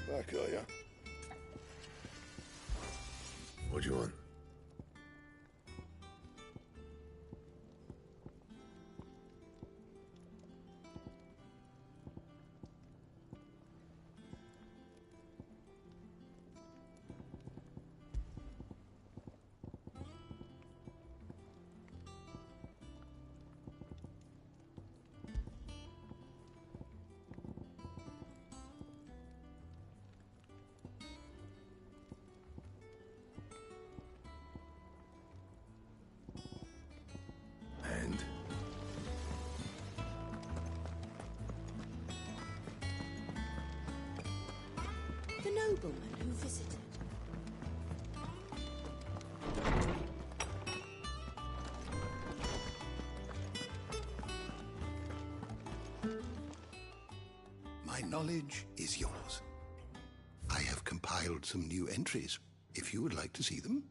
Back, are ya? What do you want? And? The nobleman who visited. My knowledge is yours. I have compiled some new entries, if you would like to see them.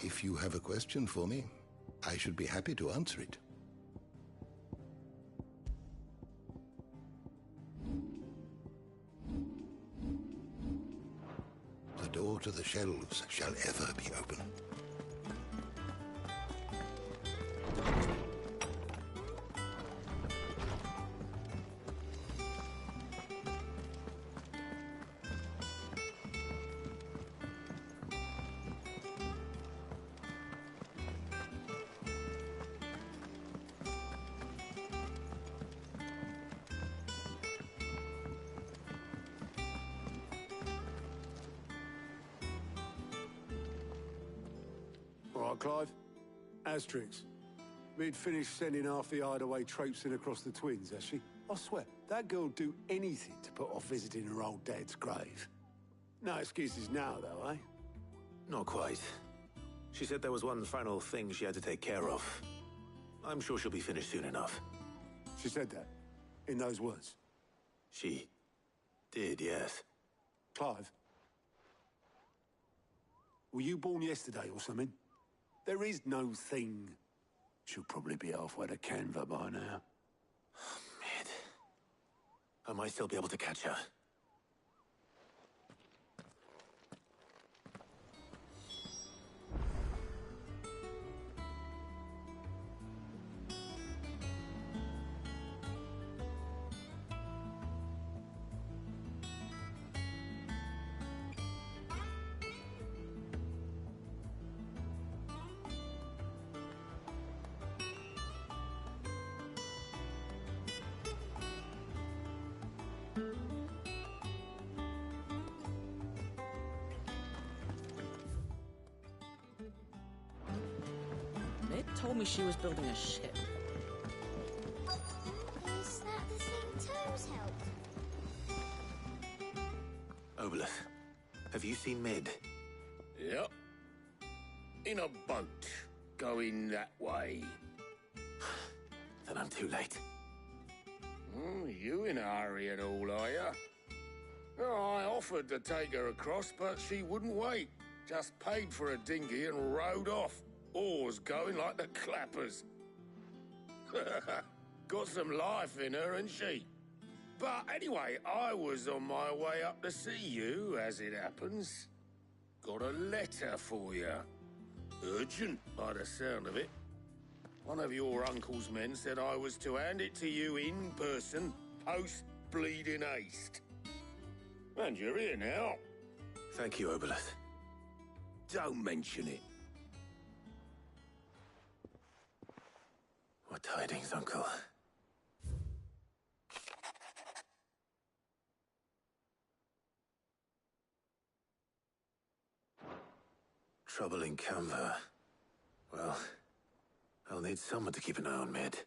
If you have a question for me, I should be happy to answer it. The door to the shelves shall ever be open. All right, Clive. Asterix. Mid finished sending half the hideaway traipsing across the twins, has she? I swear, that girl'd do anything to put off visiting her old dad's grave. No excuses now, though, eh? Not quite. She said there was one final thing she had to take care of. I'm sure she'll be finished soon enough. She said that? In those words? She did, yes. Clive? Were you born yesterday or something? There is no thing. She'll probably be halfway to Canva by now. Mid. I might still be able to catch her. Ned told me she was building a ship. Is that the thing Tomes helped? Obolus, have you seen Mid? Yep. In a boat, going that way. Then I'm too late. You in a hurry at all, are you? Oh, I offered to take her across, but she wouldn't wait. Just paid for a dinghy and rowed off. Oars going like the clappers. Got some life in her, ain't she? But anyway, I was on my way up to see you, as it happens. Got a letter for you. Urgent, by the sound of it. One of your uncle's men said I was to hand it to you in person, post-bleeding haste. And you're here now. Thank you, Obelith. Don't mention it. What tidings, Uncle? Trouble in Canva. Well, I'll need someone to keep an eye on Mid.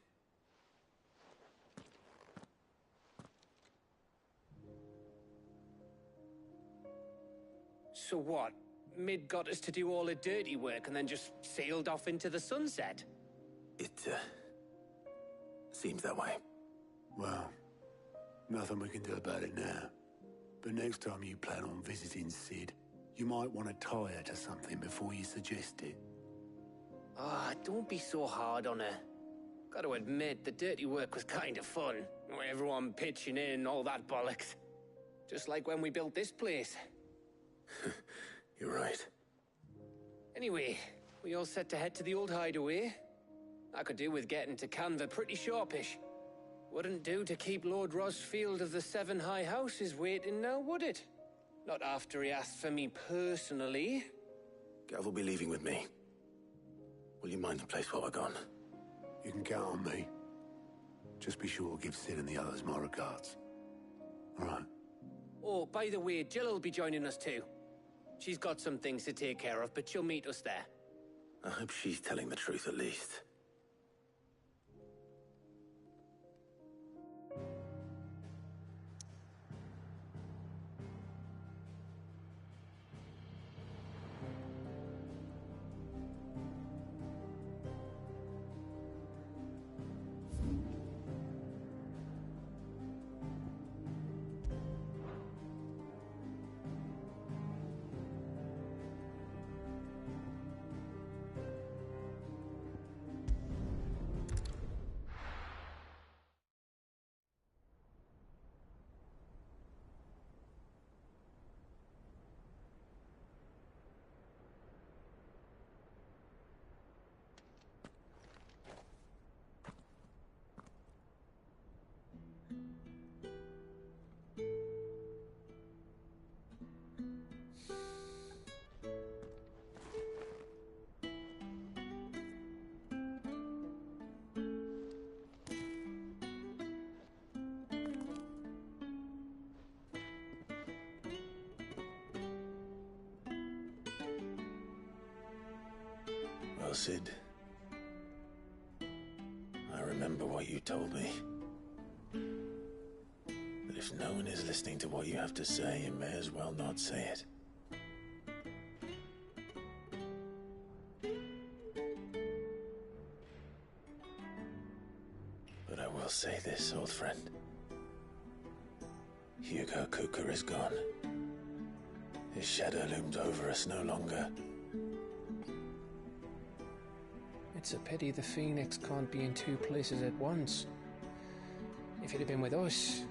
So what? Mid got us to do all the dirty work and then just sailed off into the sunset? It, seems that way. Well, nothing we can do about it now. But next time you plan on visiting Sid, you might want to tie her to something before you suggest it. Ah, don't be so hard on her. Gotta admit, the dirty work was kind of fun. Everyone pitching in, all that bollocks. Just like when we built this place. You're right. Anyway, we all set to head to the old hideaway. I could do with getting to Canva pretty sharpish. Wouldn't do to keep Lord Rosfield of the Seven High Houses waiting now, would it? Not after he asked for me personally. Gav will be leaving with me. Will you mind the place while we're gone? You can count on me. Just be sure to give Sid and the others my regards. All right. Oh, by the way, Jill will be joining us too. She's got some things to take care of, but she'll meet us there. I hope she's telling the truth at least. Well, Sid, I remember what you told me. That if no one is listening to what you have to say, you may as well not say it. But I will say this, old friend. Hugo Cooker is gone. His shadow looms over us no longer. It's a pity the Phoenix can't be in two places at once. If he'd have been with us,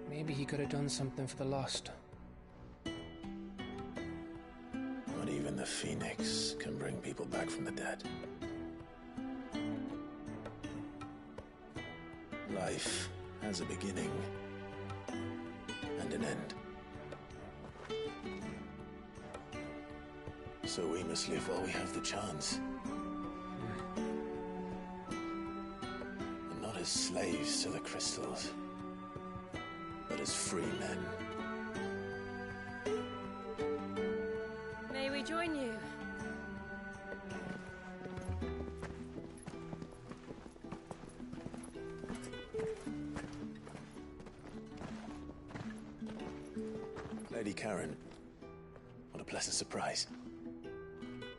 maybe he could have done something for the lost. Not even the Phoenix can bring people back from the dead. Life has a beginning and an end. So we must live while we have the chance. And not as slaves to the crystals, but as free men. May we join you? Lady Karen, what a pleasant surprise.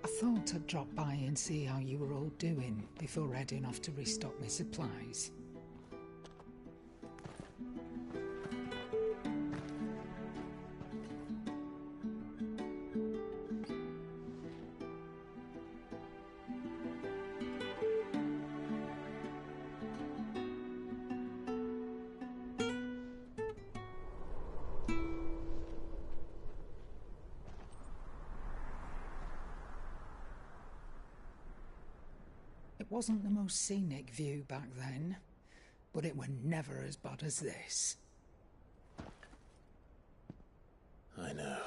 I thought I'd drop by and see how you were all doing before heading off to restock my supplies. It wasn't the most scenic view back then, but it were never as bad as this. I know.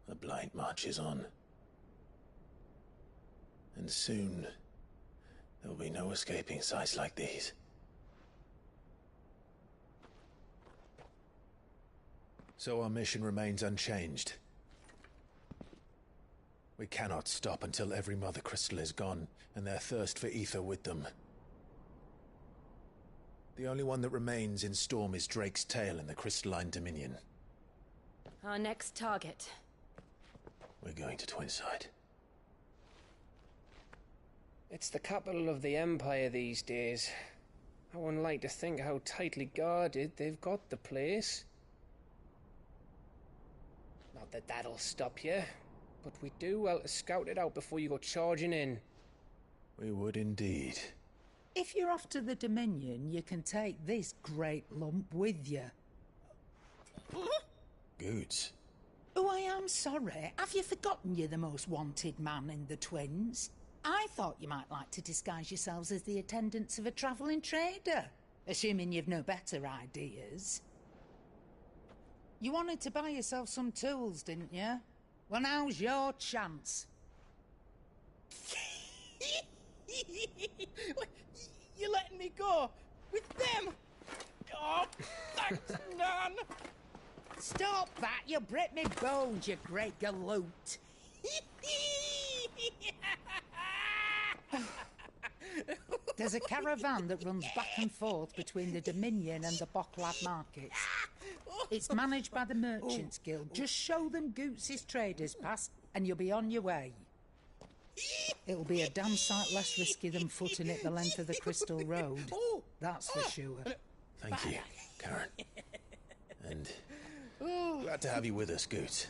The Blight marches on. And soon, there will be no escaping sights like these. So our mission remains unchanged. We cannot stop until every Mother Crystal is gone, and their thirst for ether with them. The only one that remains in Storm is Drake's Tail in the Crystalline Dominion. Our next target. We're going to Twinside. It's the capital of the Empire these days. I wouldn't like to think how tightly guarded they've got the place. Not that that'll stop you, but we do well to scout it out before you go charging in. We would indeed. If you're off to the Dominion, you can take this great lump with you. Goods. Oh, I am sorry. Have you forgotten you're the most wanted man in the Twins? I thought you might like to disguise yourselves as the attendants of a travelling trader, assuming you've no better ideas. You wanted to buy yourself some tools, didn't you? Well, now's your chance. You're letting me go? With them? Oh, thanks, Nan! Stop that! You'll break me bones, you great galoot! There's a caravan that runs back and forth between the Dominion and the Bocklad markets. It's managed by the Merchants Guild. Just show them Goots' traders pass, and you'll be on your way. It'll be a damn sight less risky than footing it the length of the Crystal Road. That's for sure. Thank you, Karen. And glad to have you with us, Goots.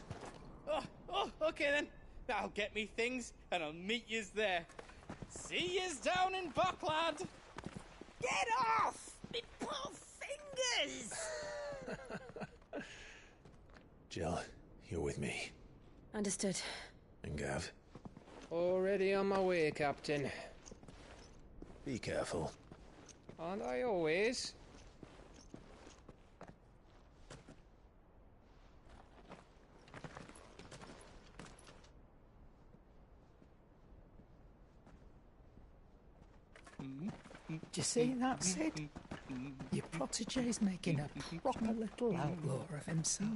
Okay then. I'll get me things, and I'll meet yous there. See yous down in Bocklad. Get off! Me poor fingers! Jill, you're with me. Understood. And Gav? Already on my way, Captain. Be careful. Aren't I always? Do you see that, Sid? Your protege's making a proper little outlaw of himself.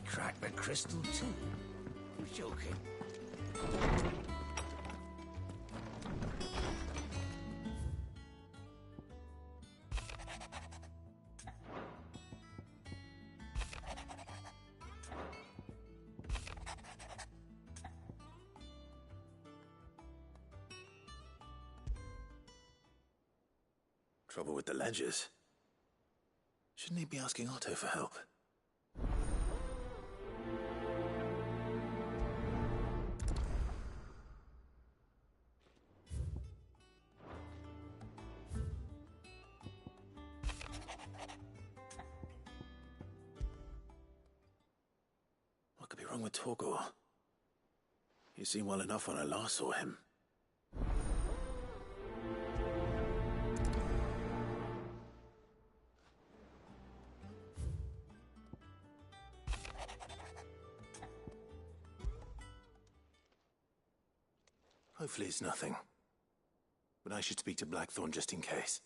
Crack the crystal too? Who's joking? Trouble with the ledgers. Shouldn't he be asking Otto for help? What could be wrong with Torgor? He seemed well enough when I last saw him. Hopefully it's nothing. But I should speak to Blackthorn just in case.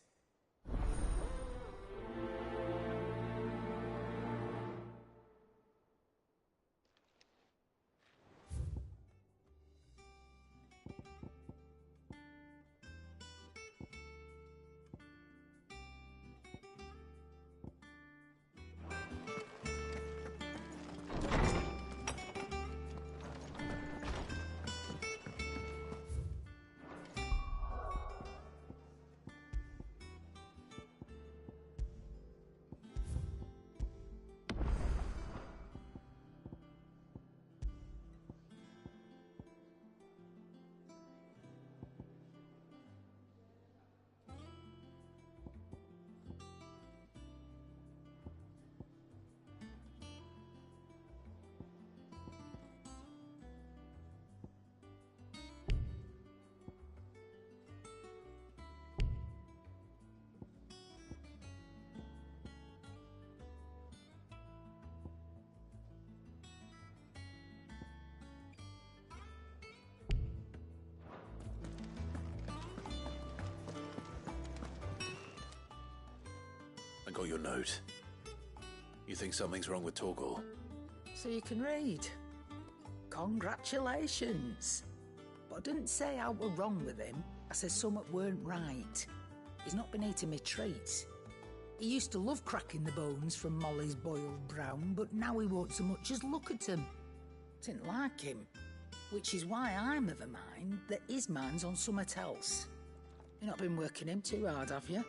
got your note. You think something's wrong with Torgal? So you can read. Congratulations. But I didn't say I were wrong with him. I said something weren't right. He's not been eating me treats. He used to love cracking the bones from Molly's boiled brown, but now he won't so much as look at 'em. Didn't like him. Which is why I'm of a mind that his mind's on something else. You've not been working him too hard, have you?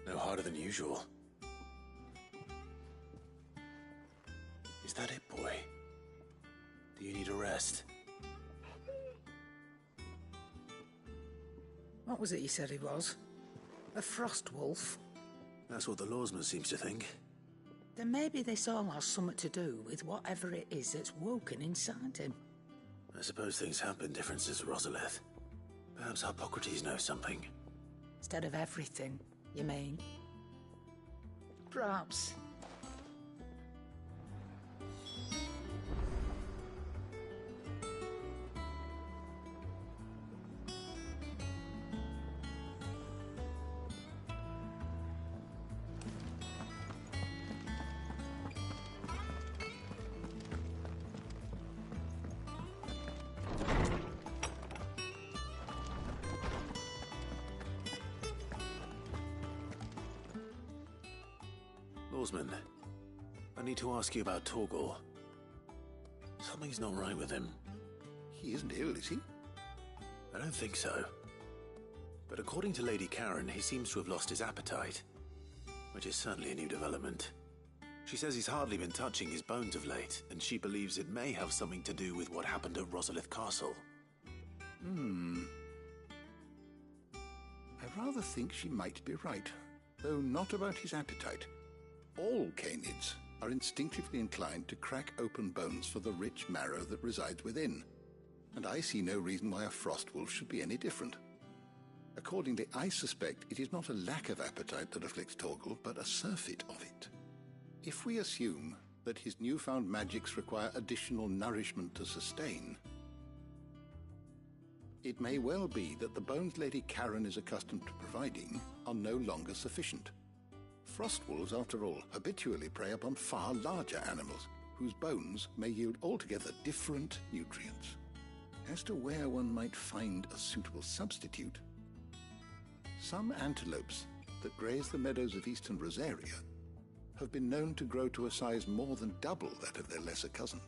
No harder than usual. Is that it, boy? Do you need a rest? What was it you said he was? A frost wolf? That's what the lawsman seems to think. Then maybe this all has something to do with whatever it is that's woken inside him. I suppose things have been different since Rosalith. Perhaps Hippocrates knows something. Instead of everything, you mean? Perhaps. Lawsman, I need to ask you about Torgal. Something's not right with him. He isn't ill, is he? I don't think so. But according to Lady Karen, he seems to have lost his appetite, which is certainly a new development. She says he's hardly been touching his bones of late, and she believes it may have something to do with what happened at Rosalith Castle. I rather think she might be right, though not about his appetite. All canids are instinctively inclined to crack open bones for the rich marrow that resides within, and I see no reason why a frost wolf should be any different. Accordingly, I suspect it is not a lack of appetite that afflicts Torgal, but a surfeit of it. If we assume that his newfound magics require additional nourishment to sustain, it may well be that the bones Lady Karen is accustomed to providing are no longer sufficient. Frost wolves, after all, habitually prey upon far larger animals, whose bones may yield altogether different nutrients. As to where one might find a suitable substitute, some antelopes that graze the meadows of eastern Rosaria have been known to grow to a size more than double that of their lesser cousins.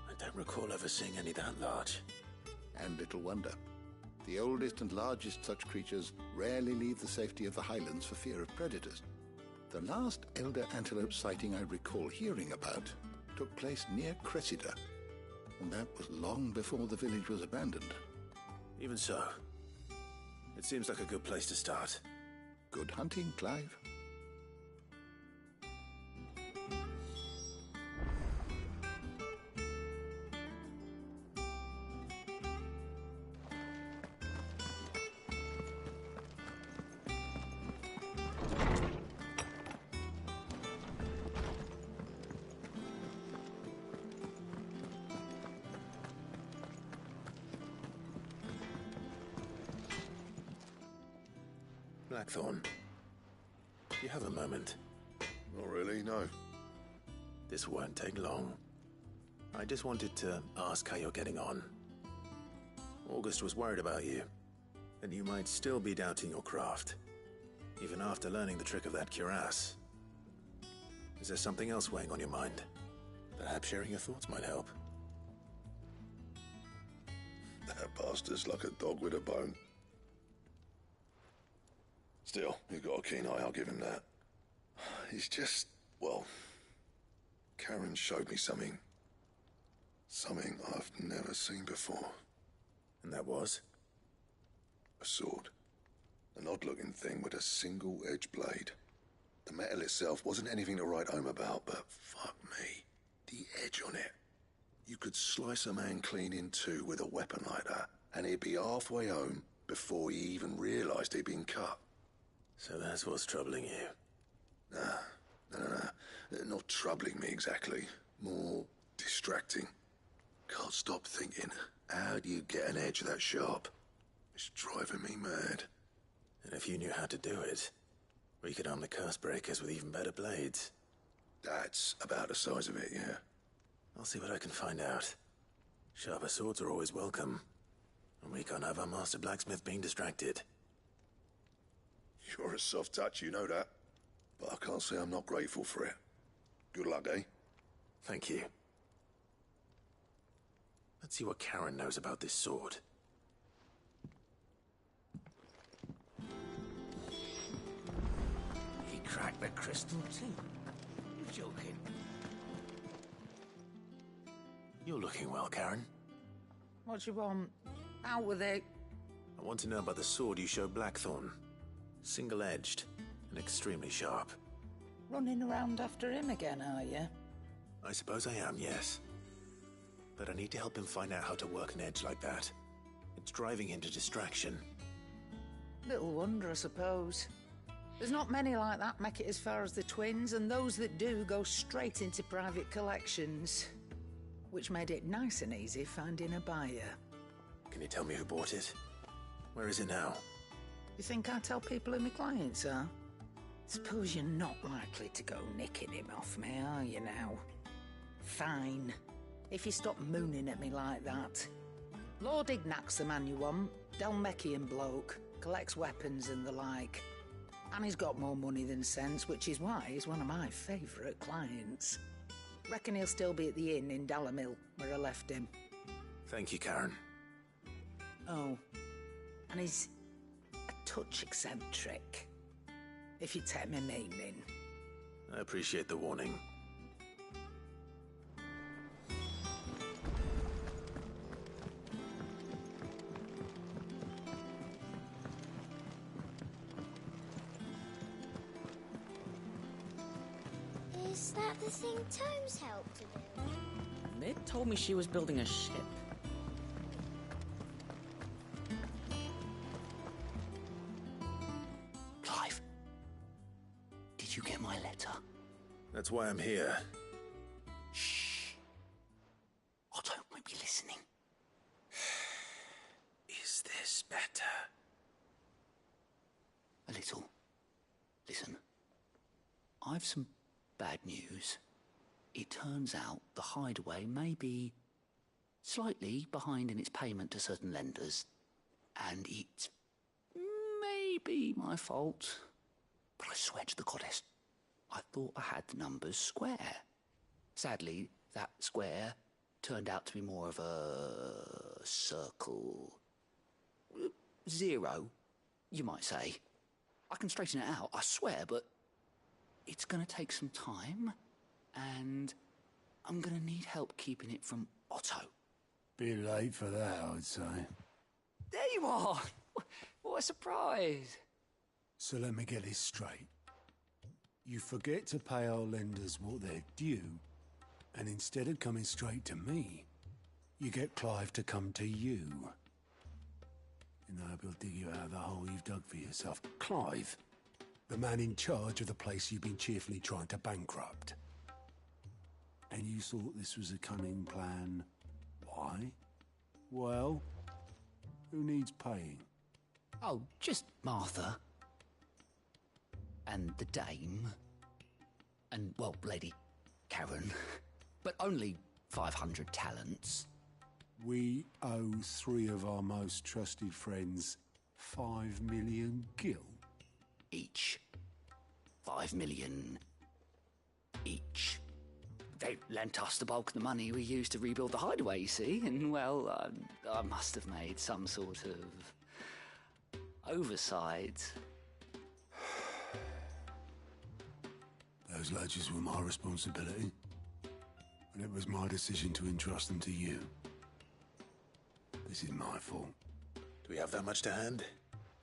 I don't recall ever seeing any that large. And little wonder. The oldest and largest such creatures rarely leave the safety of the highlands for fear of predators. The last elder antelope sighting I recall hearing about took place near Cressida, and that was long before the village was abandoned. Even so, it seems like a good place to start. Good hunting, Clive. Blackthorn, do you have a moment? Not really, no. This won't take long. I just wanted to ask how you're getting on. August was worried about you, and you might still be doubting your craft, even after learning the trick of that cuirass. Is there something else weighing on your mind? Perhaps sharing your thoughts might help. That bastard's like a dog with a bone. Still, you've got a keen eye, I'll give him that. He's just, well, Karen showed me something. Something I've never seen before. And that was? A sword. An odd-looking thing with a single-edged blade. The metal itself wasn't anything to write home about, but fuck me, the edge on it. You could slice a man clean in two with a weapon like that, and he'd be halfway home before he even realised he'd been cut. So that's what's troubling you? No. Not troubling me exactly. More distracting. Can't stop thinking, how do you get an edge that sharp? It's driving me mad. And if you knew how to do it, We could arm the curse breakers with even better blades. That's about the size of it, yeah. I'll see what I can find out. Sharper swords are always welcome. And we can't have our master blacksmith being distracted. You're a soft touch, you know that. But I can't say I'm not grateful for it. Good luck, eh? Thank you. Let's see what Karen knows about this sword. He cracked the crystal too. You're joking. You're looking well, Karen. What do you want? Out with it. I want to know about the sword you showed Blackthorn. Single-edged and extremely sharp. Running around after him again, are you? I suppose I am, yes. But I need to help him find out how to work an edge like that. It's driving him to distraction. Little wonder, I suppose. There's not many like that make it as far as the twins, and those that do go straight into private collections. Which made it nice and easy finding a buyer. Can you tell me who bought it? Where is it now? You think I tell people who my clients are? Suppose you're not likely to go nicking him off me, are you now? Fine. If you stop mooning at me like that. Lord Ignac's the man you want. Dalmekian bloke. Collects weapons and the like. And he's got more money than sense, which is why he's one of my favourite clients. Reckon he'll still be at the inn in Dalamil, where I left him. Thank you, Karen. Oh, and he's a touch eccentric, if you take my meaning. I appreciate the warning. Is that the thing Tomes helped to do? Mid told me she was building a ship. Clive, did you get my letter? That's why I'm here. Shh. Otto might be listening. Is this better? A little. Listen, I've some bad news. It turns out the hideaway may be slightly behind in its payment to certain lenders, and it may be my fault. But I swear to the goddess, I thought I had the numbers square. Sadly, that square turned out to be more of a circle. Zero, you might say. I can straighten it out, I swear, but it's going to take some time, and I'm going to need help keeping it from Otto. Bit late for that, I'd say. There you are! What a surprise! So let me get this straight. You forget to pay our lenders what they're due, and instead of coming straight to me, you get Clive to come to you. And I hope he'll dig you out of the hole you've dug for yourself. Clive, the man in charge of the place you've been cheerfully trying to bankrupt. And you thought this was a cunning plan. Why? Well, who needs paying? Oh, just Martha. And the dame. And, well, Lady Karen. But only 500 talents. We owe 3 of our most trusted friends 5 million gil. Each. 5 million each. They lent us the bulk of the money we used to rebuild the hideaway, you see, and, well, I must have made some sort of oversight. Those ledgers were my responsibility, and it was my decision to entrust them to you. This is my fault. Do we have that much to hand?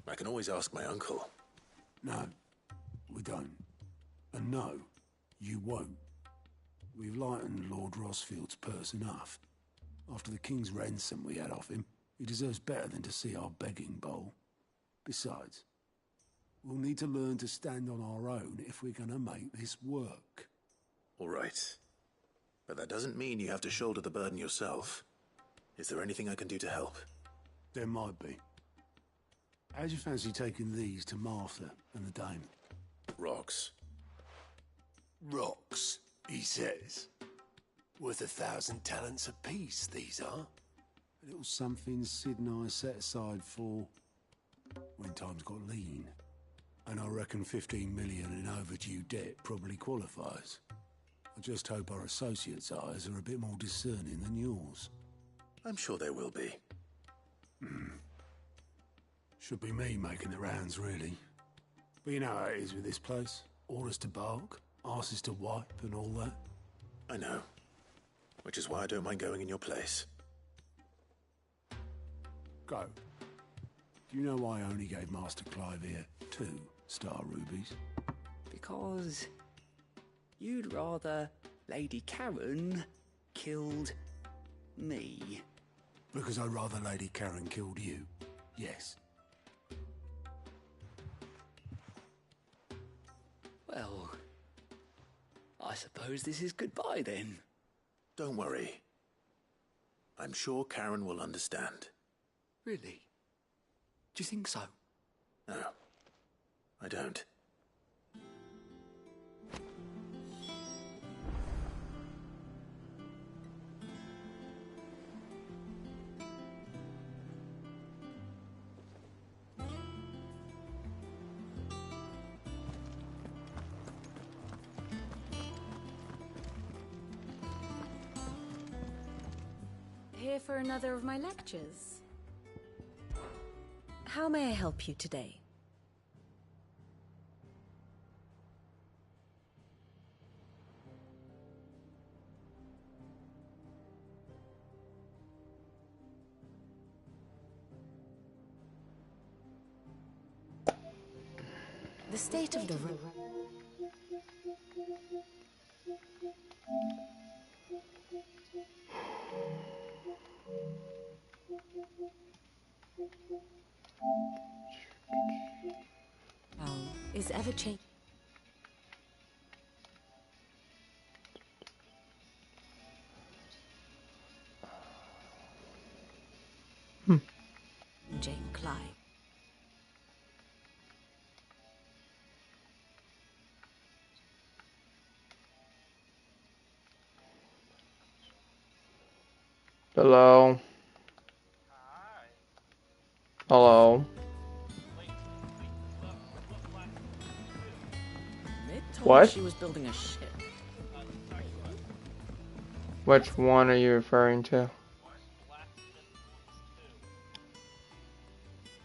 I can always ask my uncle. No, we don't. And no, you won't. We've lightened Lord Rosfield's purse enough. After the king's ransom we had off him, he deserves better than to see our begging bowl. Besides, we'll need to learn to stand on our own if we're going to make this work. All right. But that doesn't mean you have to shoulder the burden yourself. Is there anything I can do to help? There might be. How'd you fancy taking these to Martha and the dame? rocks. Rocks, he says. Worth 1,000 talents apiece, these are. A little something Sid and I set aside for when times got lean. And I reckon 15 million in overdue debt probably qualifies. I just hope our associates' eyes are a bit more discerning than yours. I'm sure they will be. Should be me making the rounds, really. But you know how it is with this place. Orders to bark, arses to wipe and all that. I know. Which is why I don't mind going in your place. Go. Do you know why I only gave Master Clive here 2 star rubies? Because you'd rather Lady Karen killed me. Because I'd rather Lady Karen killed you. Yes. Well, I suppose this is goodbye then. Don't worry. I'm sure Karen will understand. Really? Do you think so? No, I don't. Here for another of my lectures. How may I help you today? The state of the room. Is ever changing. Jane Clive. Hello. Hello. What? She was building a ship. Which one are you referring to?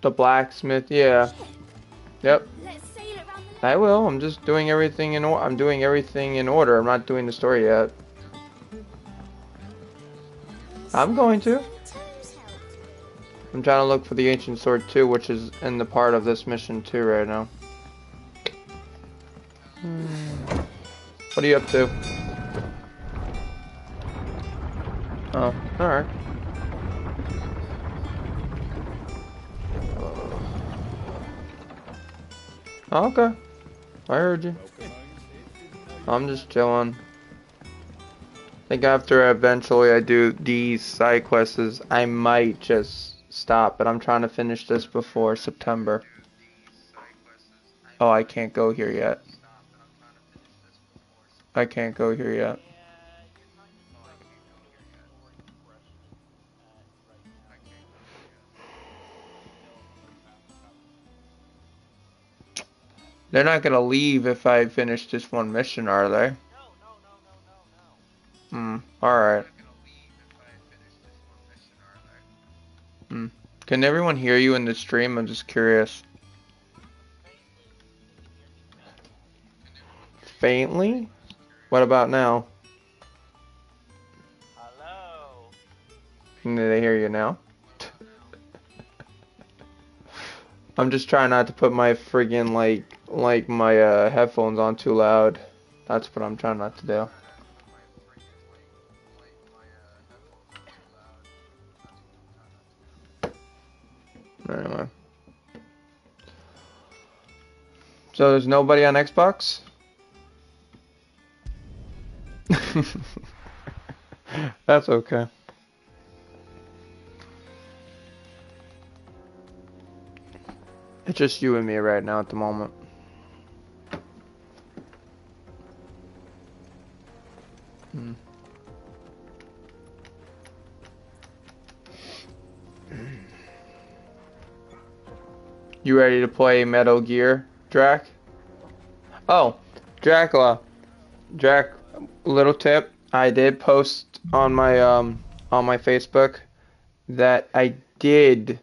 The blacksmith, yeah. Yep. I will. I'm just doing everything in order. I'm doing everything in order. I'm not doing the story yet. I'm going to. I'm trying to look for the ancient sword too, which is in the part of this mission too right now. What are you up to? Oh, alright. Okay. I heard you. I'm just chilling. I think after eventually I do these side quests, I might just stop, but I'm trying to finish this before September. Oh, I can't go here yet. I can't go here yet. They're not gonna leave if I finish this one mission, are they? Alright. Can everyone hear you in the stream? I'm just curious. Faintly? What about now? Hello? Can they hear you now? I'm just trying not to put my friggin' like my headphones on too loud. That's what I'm trying not to do. Anyway. So there's nobody on Xbox? That's okay. It's just you and me right now at the moment. Hmm. You ready to play Metal Gear, Drac? Oh, Dracula. Drac, little tip. I did post on my Facebook that I did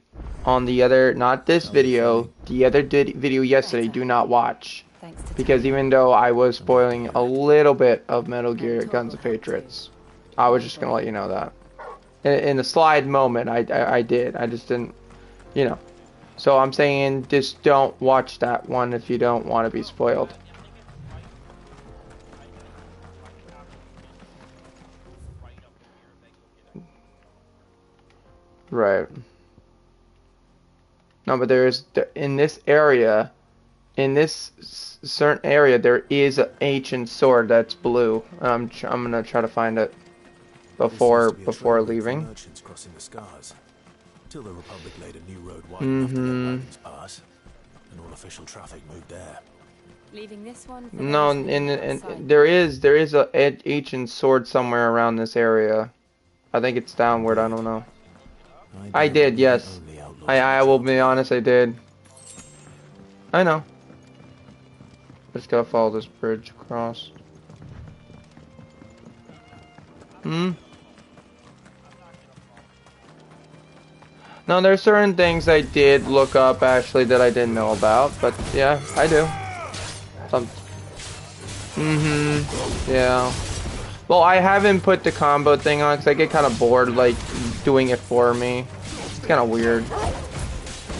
on the other, not this video, the other video yesterday. Do not watch, because even though I was spoiling a little bit of Metal Gear Guns of Patriots, I was just gonna let you know that. In the slide moment, I did. I just didn't, you know. So I'm saying just don't watch that one if you don't want to be spoiled. Right. No, but there's in this area, in this certain area, there is an ancient sword that's blue. I'm gonna try to find it before leaving. Merchants crossing the scars. Till the Republic laid a new road wide enough to let wagons pass, and all official traffic moved there. Leaving this one. No, there is a ancient sword somewhere around this area. I think it's downward. I don't know. I did, yes. I will be honest, I did. I know. Just gotta follow this bridge across. Hmm. No, there's certain things I did look up actually that I didn't know about, but yeah, I do. Yeah. Well, I haven't put the combo thing on because I get kind of bored, like, doing it for me. It's kind of weird.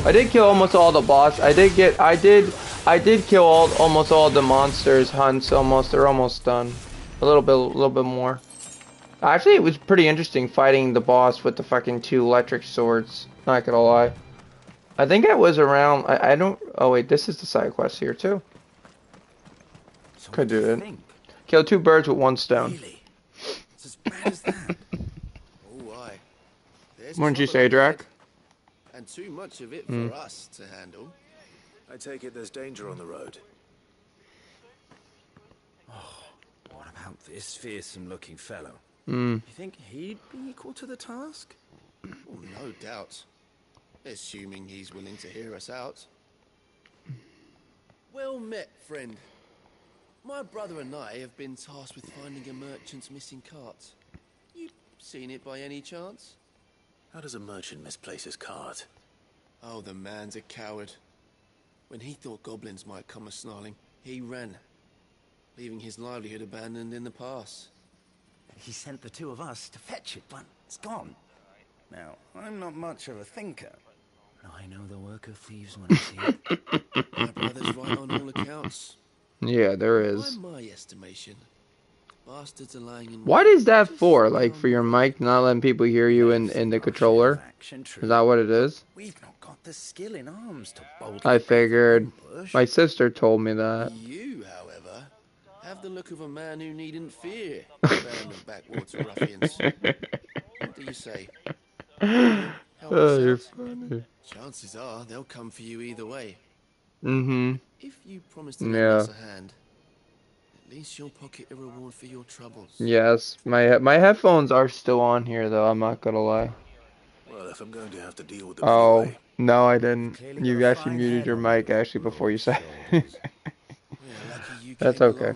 I did kill almost all the boss. I did kill almost all the monsters hunts. Almost, they're almost done. A little bit more. Actually, it was pretty interesting fighting the boss with the fucking 2 electric swords. Not gonna lie. I think I was around. I don't. Oh wait, this is the side quest here too. Could do it. Kill 2 birds with 1 stone. Really? It's as bad as that. Oh, aye. There's Wouldn't you trouble say, Drac? ahead, and too much of it for us to handle. I take it there's danger on the road. Oh, what about this fearsome-looking fellow? You think he'd be equal to the task? Oh, no doubt. Assuming he's willing to hear us out. Well met, friend. My brother and I have been tasked with finding a merchant's missing cart. You seen it by any chance? How does a merchant misplace his cart? Oh, the man's a coward. When he thought goblins might come a-snarling, he ran, leaving his livelihood abandoned in the pass. He sent the 2 of us to fetch it, but it's gone. Now, I'm not much of a thinker, but I know the work of thieves when I see it. My brother's right on all accounts. Yeah, there is. By my estimation, bastards are lying in What is that for? Like for your mic not letting people hear you in the controller? Is that what it is? We've not got the skill in arms to boldly I figured. My sister told me that. You, however, have the look of a man who needn't fear a band of backwater ruffians. What do you say? Oh, you're funny. Chances are they'll come for you either way. If you promise to lend us a hand, at least you'll pocket a reward for your troubles. Yes, my headphones are still on here though. I'm not gonna lie. Well, if I'm going to have to deal with them Oh anyway. no, I didn't. You actually muted your mic actually before you said it. That's okay.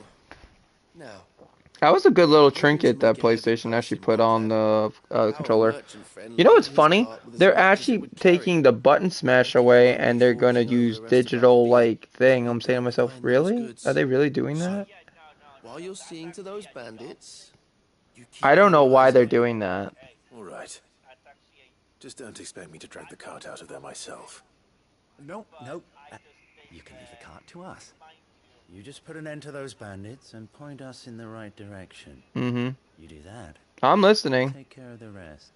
That was a good little trinket that PlayStation actually put on the controller. You know what's funny? They're actually taking the button smash away and they're going to use digital like thing. I'm saying to myself, really? Are they really doing that? While you're seeing to those bandits, I don't know why they're doing that. All right. Just don't expect me to drag the cart out of there myself. No. You can leave the cart to us. You just put an end to those bandits and point us in the right direction. You do that. I'm listening. Take care of the rest.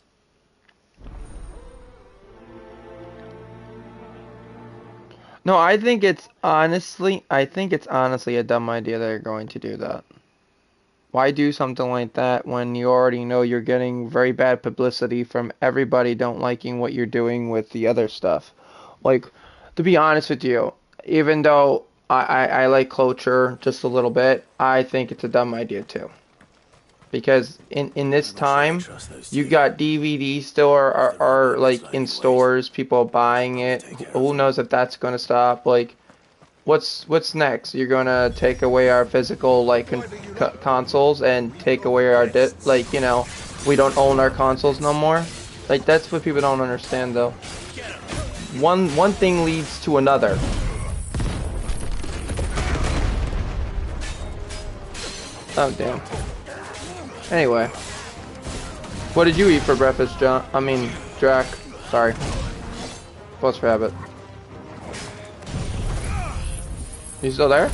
No, I think it's honestly a dumb idea that they're going to do that. Why do something like that when you already know you're getting very bad publicity from everybody don't liking what you're doing with the other stuff? Like, to be honest with you, even though I like culture just a little bit, I think it's a dumb idea too. Because in this time, you got DVDs still are like in stores, people buying it. Who knows if that's gonna stop? Like, what's next? You're gonna take away our physical like consoles and take away our like, you know, we don't own our consoles no more. Like, that's what people don't understand though. One thing leads to another. Oh damn. Anyway, what did you eat for breakfast, John? I mean, Drac. Sorry. What's for habit? You still there?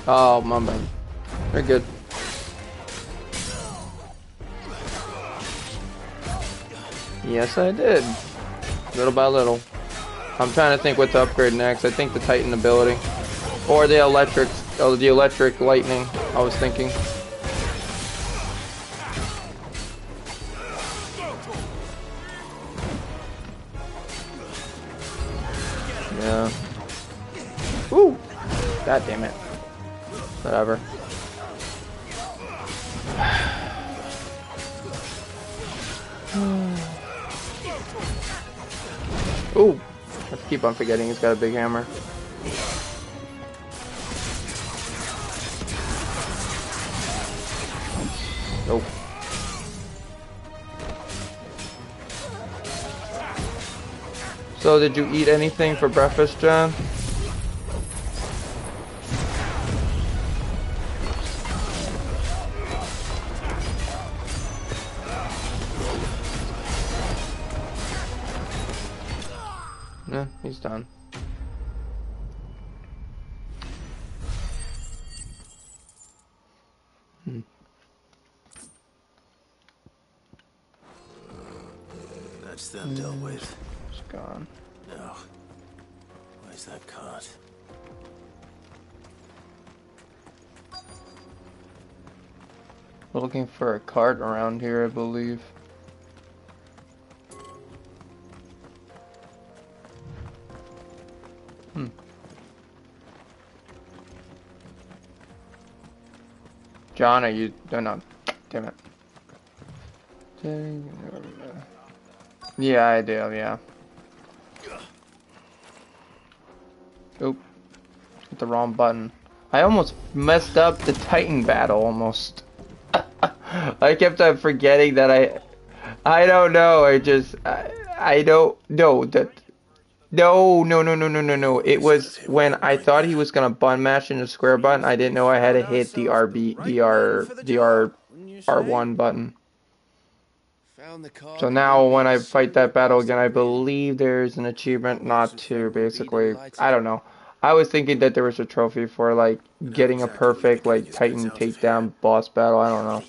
Oh, my bad. You're good. Yes, I did. Little by little. I'm trying to think what to upgrade next. I think the Titan ability. Or the electric lightning, I was thinking. Yeah. Woo! God damn it. Whatever. Ooh! I keep on forgetting he's got a big hammer. Nope. So, did you eat anything for breakfast, John? Yeah, he's done. That's them dealt with. It's gone. No. Where's that cart? We're looking for a cart around here, I believe. John, are you... Oh, no. Damn it. Yeah, I do, yeah. Oop. Hit the wrong button. I almost messed up the Titan battle, almost. I kept on forgetting that I don't know, I don't know that... No. It was when I thought he was gonna button mash in the square button. I didn't know I had to hit the R1 button. So now when I fight that battle again, I believe there's an achievement not to basically, I don't know. I was thinking that there was a trophy for like getting a perfect like Titan takedown boss battle. I don't know.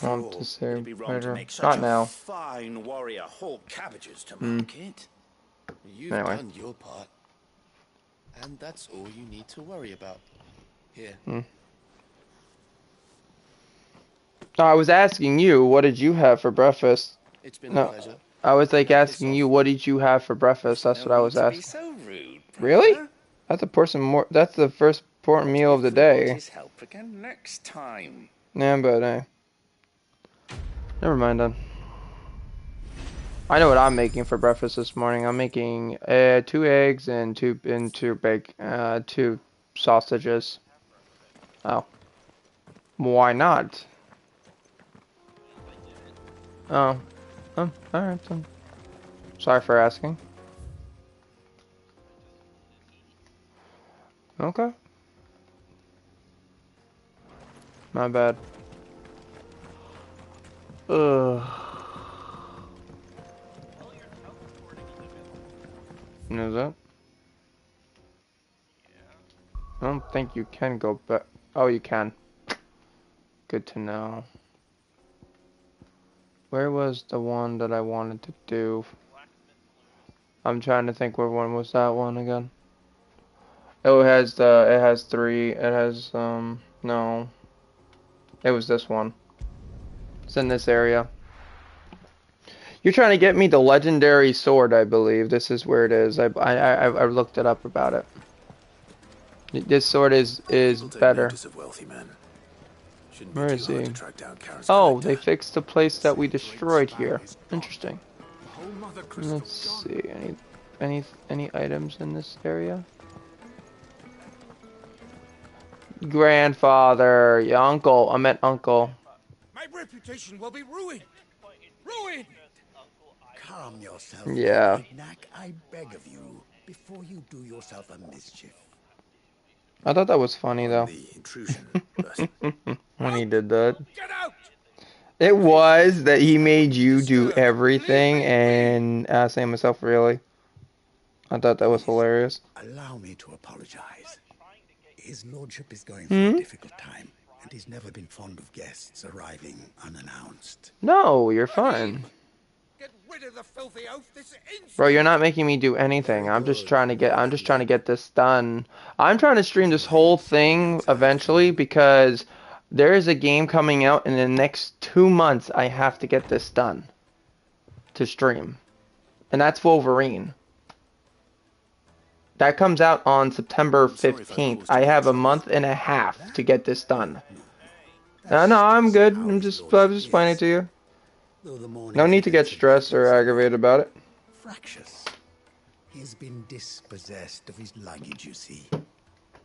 Want to say later. Not now. Fine warrior haul cabbages to market. You've done your part. And that's all you need to worry about. Here. No, I was asking you, what did you have for breakfast? It's been a pleasure. I was like asking you, what did you have for breakfast? That's what I was asking. So rude, really? That's that's the first important meal of the day. Help again next time. Yeah, but never mind then. I know what I'm making for breakfast this morning. I'm making 2 eggs and two sausages. Oh. Why not? Oh. Alright then. Sorry for asking. Okay. My bad. Ugh. Is that? I don't think you can go back. Oh, you can. Good to know. Where was the one that I wanted to do? I'm trying to think where one was that one again. Oh, it has 3. It has, no. It was this one. It's in this area. You're trying to get me the legendary sword, I believe. This is where it is. I looked it up about it. This sword is better. Of wealthy men. Shouldn't be Where too is hard he? to track down Karen's Oh, collector. they fixed the place that we destroyed here. Interesting. Let's see. Any items in this area? Grandfather, your uncle. I meant uncle. My reputation will be ruined. Ruined. Calm yourself, Yeah. Knack, I beg of you, before you do yourself a mischief. I thought that was funny though. When he did that. It was that he made you do everything, and I was saying to myself, really? I thought that was hilarious. Allow me to apologize. His lordship is going through a difficult time, and he's never been fond of guests arriving unannounced. No, you're fine. Get rid of the filthy oaf this Bro, you're not making me do anything. I'm just trying to get this done. I'm trying to stream this whole thing eventually because there is a game coming out in the next 2 months. I have to get this done to stream. And that's Wolverine. That comes out on September 15th. I have a month and a half to get this done. No, I'm good. I'm just explaining it to you. No need to get stressed or aggravated about it. Fractious. He's been dispossessed of his luggage, you see.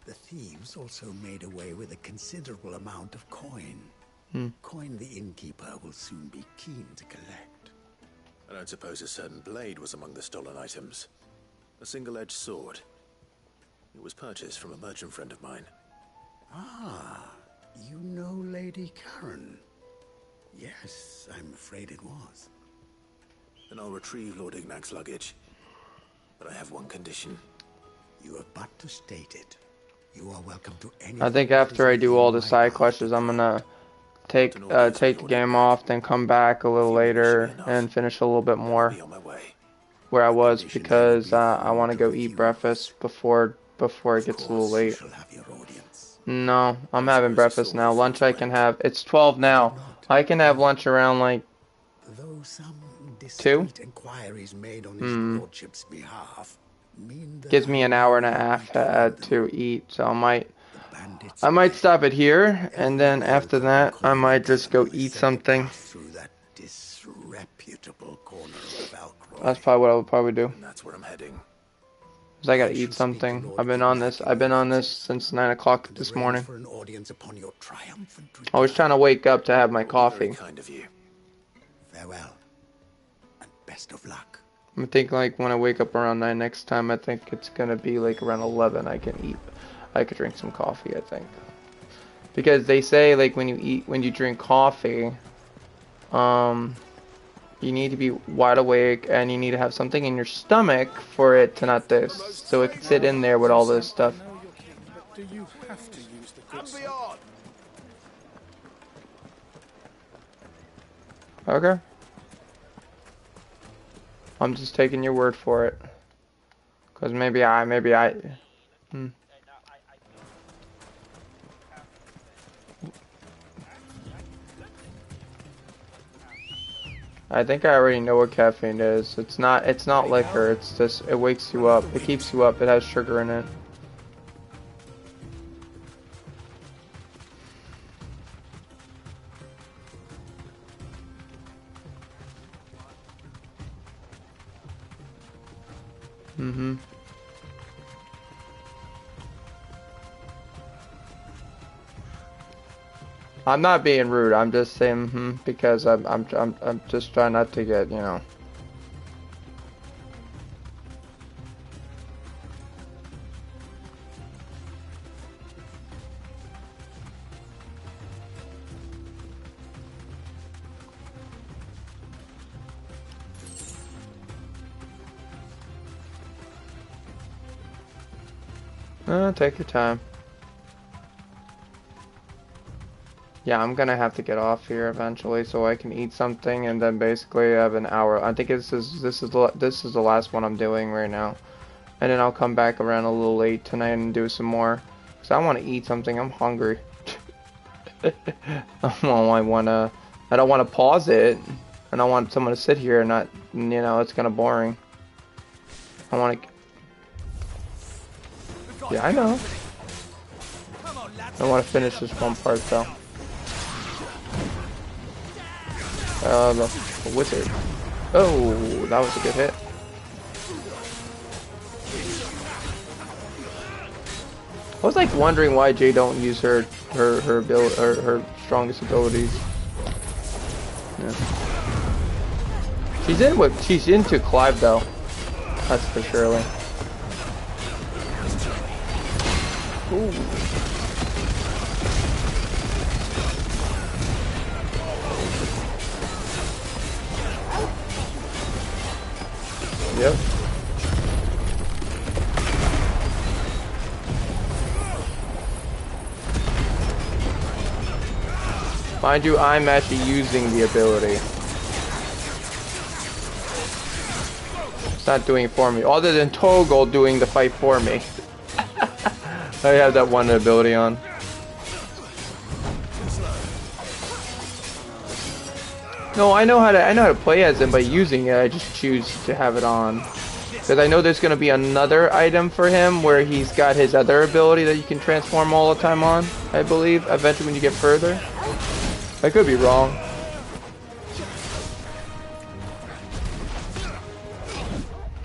The thieves also made away with a considerable amount of coin. Coin the innkeeper will soon be keen to collect. I don't suppose a certain blade was among the stolen items. A single-edged sword. It was purchased from a merchant friend of mine. Ah, you know Lady Karen. Yes, I'm afraid it was. Then I'll retrieve Lord Ignac's luggage. But I have one condition. You have but to state it. You are welcome to any. I think after I do all the side quests, I'm gonna take the game off, then come back a little later and finish a little bit more where I was, because I want to go eat breakfast before it gets a little late. No, I'm having breakfast now. Lunch I can have. It's 12 now. I can have lunch around like 2. Inquiries made on his lordship's behalf mean that Gives me an hour and a half to eat, so I might stop it here, and then after that I might just go eat something. Disreputable corner of Valcroy. That's probably what I would probably do. That's where I'm heading. 'Cause I gotta eat something. I've been on this since 9 o'clock this morning. For an audience upon your triumphant I was trying to wake up to have my coffee. Kind of you. Farewell, and best of luck. I think like when I wake up around 9 next time, I think it's gonna be like around 11. I could drink some coffee, I think, because they say like when you drink coffee, you need to be wide awake and you need to have something in your stomach for it to not so it can sit in there with all this stuff. Do you have to use the good side? Okay. I'm just taking your word for it. Cause maybe I. I think I already know what caffeine is. It's not liquor. It's just it wakes you up. It keeps you up. It has sugar in it. I'm not being rude. I'm just saying because I'm just trying not to get, you know. Take your time. Yeah, I'm gonna have to get off here eventually so I can eat something and then basically have an hour. I think this is the last one I'm doing right now, and then I'll come back around a little late tonight and do some more. Cause I want to eat something. I'm hungry. I don't want to pause it. I don't want someone to sit here and not, you know, it's kind of boring. I want to. Yeah, I know. I want to finish this one part though. The wizard. Oh, that was a good hit. I was like wondering why Jay don't use her strongest abilities. Yeah. She's into Clive though. That's for sure. Ooh. Yep. Mind you, I'm actually using the ability. It's not doing it for me. Other than Toggle doing the fight for me. I have that one ability on. No, I know how to play as him by using it. I just choose to have it on. Because I know there's going to be another item for him where he's got his other ability that you can transform all the time on, I believe, eventually when you get further. I could be wrong.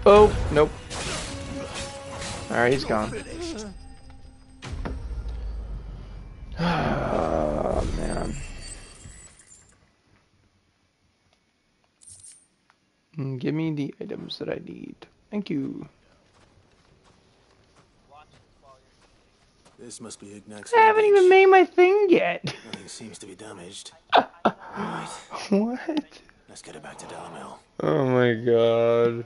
Oh, nope. Alright, he's gone. Oh, man. Give me the items that I need. Thank you. This must be Ignac's. I haven't even made my thing yet. Nothing seems to be damaged. Right. What? Let's get it back to Delamel. Oh my god.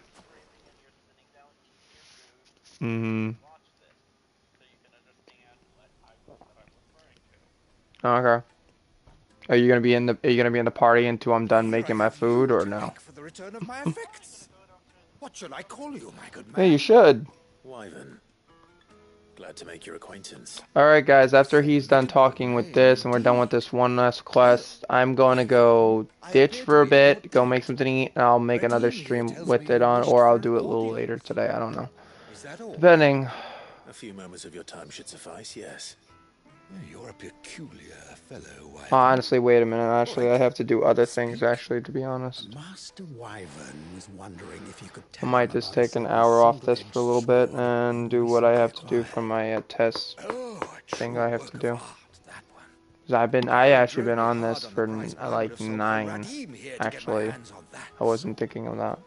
Okay. Are you gonna be in the party until I'm done making my food or no? For the return of my effects. What should I call you, my good man? Hey, you should. Wyvern. Glad to make your acquaintance. Alright guys, after he's done talking with this and we're done with this one last quest, I'm going to go ditch for a bit, go make something to eat, and I'll make another stream with it on, or I'll do it a little later today, I don't know. Depending. A few moments of your time should suffice, yes. You're a peculiar fellow, Wyvern. Honestly, wait a minute, actually, I have to do other things, actually, to be honest. Master Wyvern was wondering if you could I might just take an hour off this for a little bit and do what I have to do for my test thing I have to do. Because I actually been on this for like 9, actually. I wasn't thinking of that.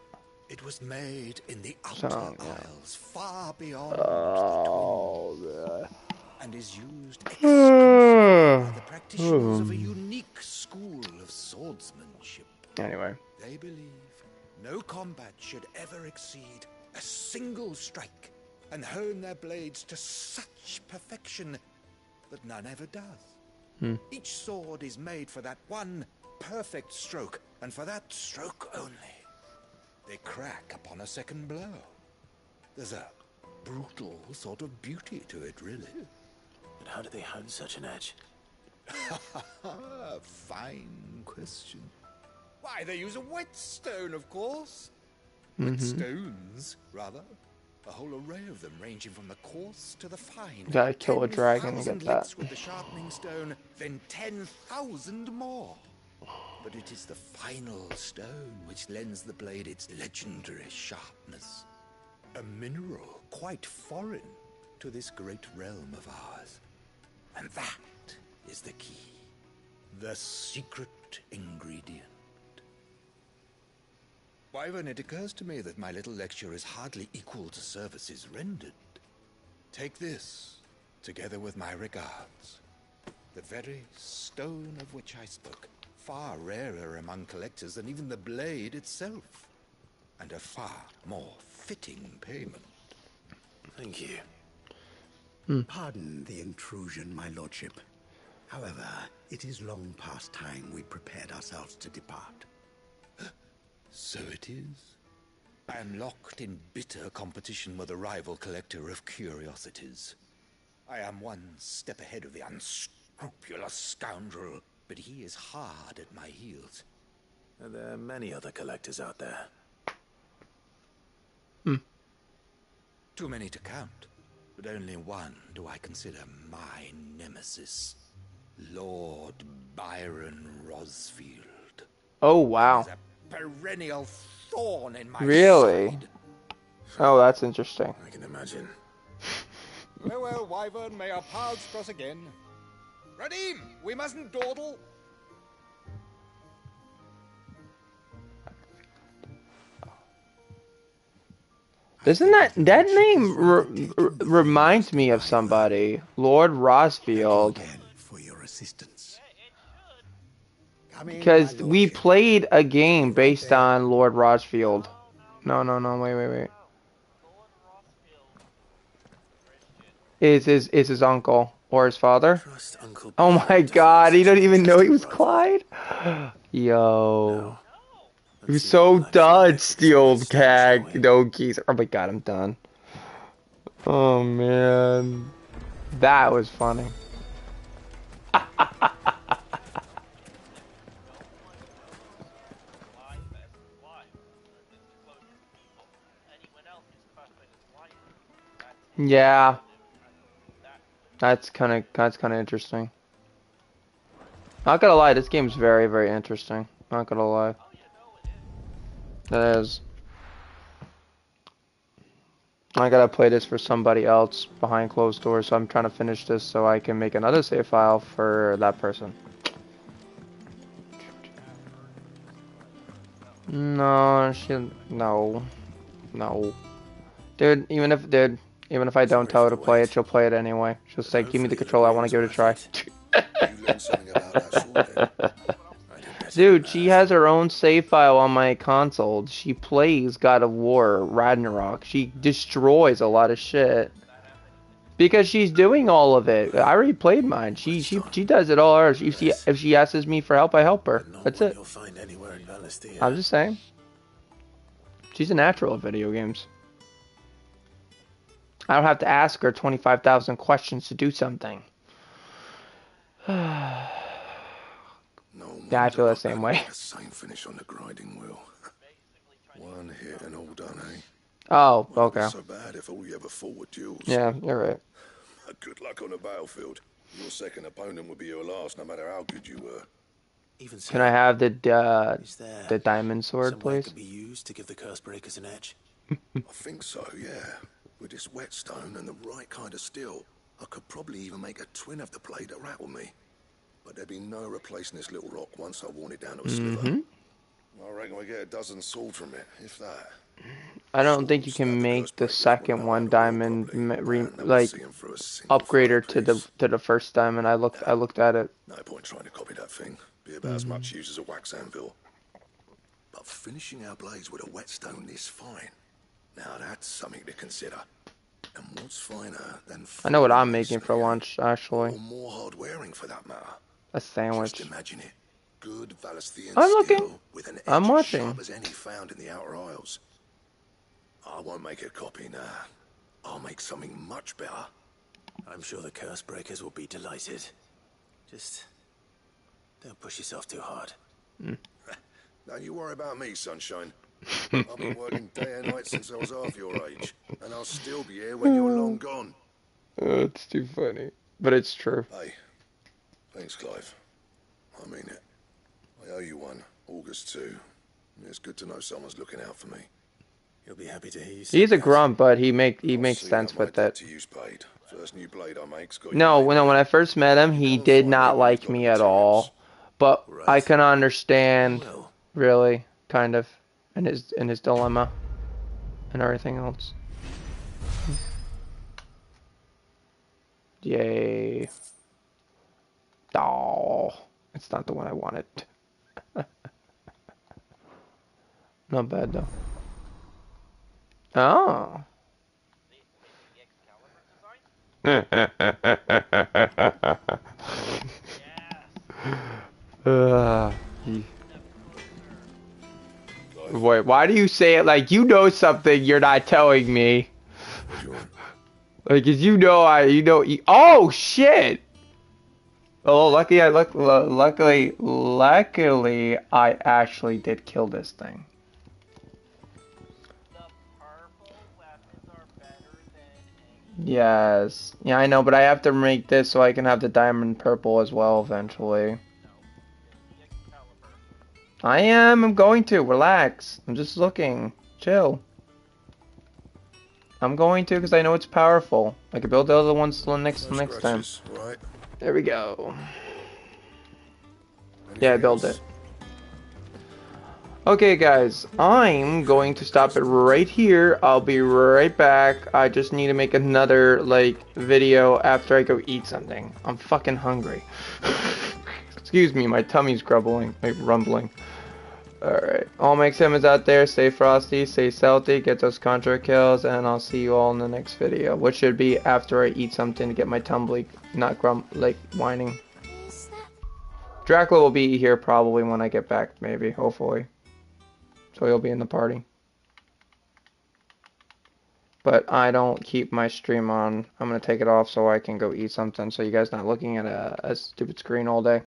It was made in the So, outer yeah. isles, far beyond Oh, and is used exclusively by the practitioners of a unique school of swordsmanship. Anyway. They believe no combat should ever exceed a single strike and hone their blades to such perfection that none ever does. Each sword is made for that one perfect stroke, and for that stroke only. They crack upon a second blow. There's a brutal sort of beauty to it, really. But how do they hone such an edge? Fine question. Why, they use a whetstone, of course. Whetstones, rather. A whole array of them, ranging from the coarse to the fine. You gotta kill a dragon to get that. With the sharpening stone, then 10,000 more. But it is the final stone which lends the blade its legendary sharpness. A mineral quite foreign to this great realm of ours. And that is the key. The secret ingredient. Wyvern, it occurs to me that my little lecture is hardly equal to services rendered. Take this, together with my regards. The very stone of which I spoke, far rarer among collectors than even the blade itself, and a far more fitting payment. Thank you. Pardon the intrusion, my lordship. However, it is long past time we prepared ourselves to depart. So it is. I am locked in bitter competition with a rival collector of curiosities. I am one step ahead of the unscrupulous scoundrel, but he is hard at my heels. Are there many other collectors out there? Too many to count. but only one do I consider my nemesis. Lord Byron Rosfield. Oh, wow. He is a perennial thorn in my Really? side. Oh, that's interesting. I can imagine. Well, well, Wyvern, may our paths cross again. Radim, we mustn't dawdle. Doesn't that name reminds me of somebody? Lord Rosfield. For your assistance. Because we played a game based on Lord Rosfield. No, wait. Is his uncle or his father? Oh my god, he didn't even know he was Clyde? Yo. He was so done, Steel Cag. No geese. Oh my god, I'm done. Oh man. That was funny. Yeah. That's kind of interesting. Not gonna lie, this game's very, very interesting. Not gonna lie. It is. I gotta play this for somebody else behind closed doors, so I'm trying to finish this so I can make another save file for that person. No, no. Dude, even if I don't tell her to play it, she'll play it anyway. She'll say, "Give me the controller, I want to give it a try." Dude, she has her own save file on my console. She plays God of War, Ragnarok. She destroys a lot of shit. Because she's doing all of it. I already played mine. She does it all hers. If she asks me for help, I help her. That's it. I'm just saying. She's a natural at video games. I don't have to ask her 25,000 questions to do something. Yeah, I feel the same way. Same finish on the grinding wheel. One hit and all done, eh? Oh, okay. So bad if all you ever fought were duels. Yeah, you're right. Good luck on the battlefield. Your second opponent would be your last, no matter how good you were. Even so, Can I have the diamond sword, please? Could be used to give the curse breakers an edge. I think so, yeah. With this whetstone and the right kind of steel, I could probably even make a twin of the blade that rattled me. But there'd be no replacing this little rock once I worn it down to a sliver. I reckon we get a dozen swords from it, if that. I don't think you can make the second one diamond like upgrader to the first diamond. I looked at it. No point trying to copy that thing. Be about as much use as a wax anvil. But finishing our blades with a whetstone this fine, now that's something to consider. And what's finer than I know what I'm making for lunch, actually. Or more hard wearing for that matter. A sandwich. Just imagine it. Good Valisthian I'm looking. steel with an edge I'm as watching. sharp as any found in the Outer Isles. I won't make a copy now. I'll make something much better. I'm sure the curse breakers will be delighted. Just don't push yourself too hard. Don't you worry about me, sunshine. I've been working day and night since I was half your age, and I'll still be here when you're long gone. Oh, it's too funny, but it's true. Hey, thanks, Clive. I mean it. I owe you one. August 2. It's good to know someone's looking out for me. You'll be happy to hear you. He's a grunt, but he makes sense with it. First new blade I make's got No, when I first met him, he did not like me at all. But I can understand, really, kind of, in his dilemma and everything else. Yay! Oh, it's not the one I wanted. Not bad though. Oh. Wait, why do you say it like you know something you're not telling me? Like, 'cause oh shit! Oh, luckily I actually did kill this thing. Yes. Yeah, I know, but I have to make this so I can have the diamond purple as well eventually. I'm going to. Relax. I'm just looking. Chill. I'm going to because I know it's powerful. I can build the other ones next time. Right. There we go. Yeah, I built it. Okay guys, I'm going to stop it right here. I'll be right back. I just need to make another video after I go eat something. I'm fucking hungry. Excuse me, my tummy's grumbling. Alright, all my excitements out there, stay frosty, stay salty, get those contra kills, and I'll see you all in the next video, which should be after I eat something to get my tummy not whining. Dracula will be here probably when I get back, maybe, hopefully. So he'll be in the party. But I don't keep my stream on. I'm going to take it off so I can go eat something so you guys not looking at a stupid screen all day.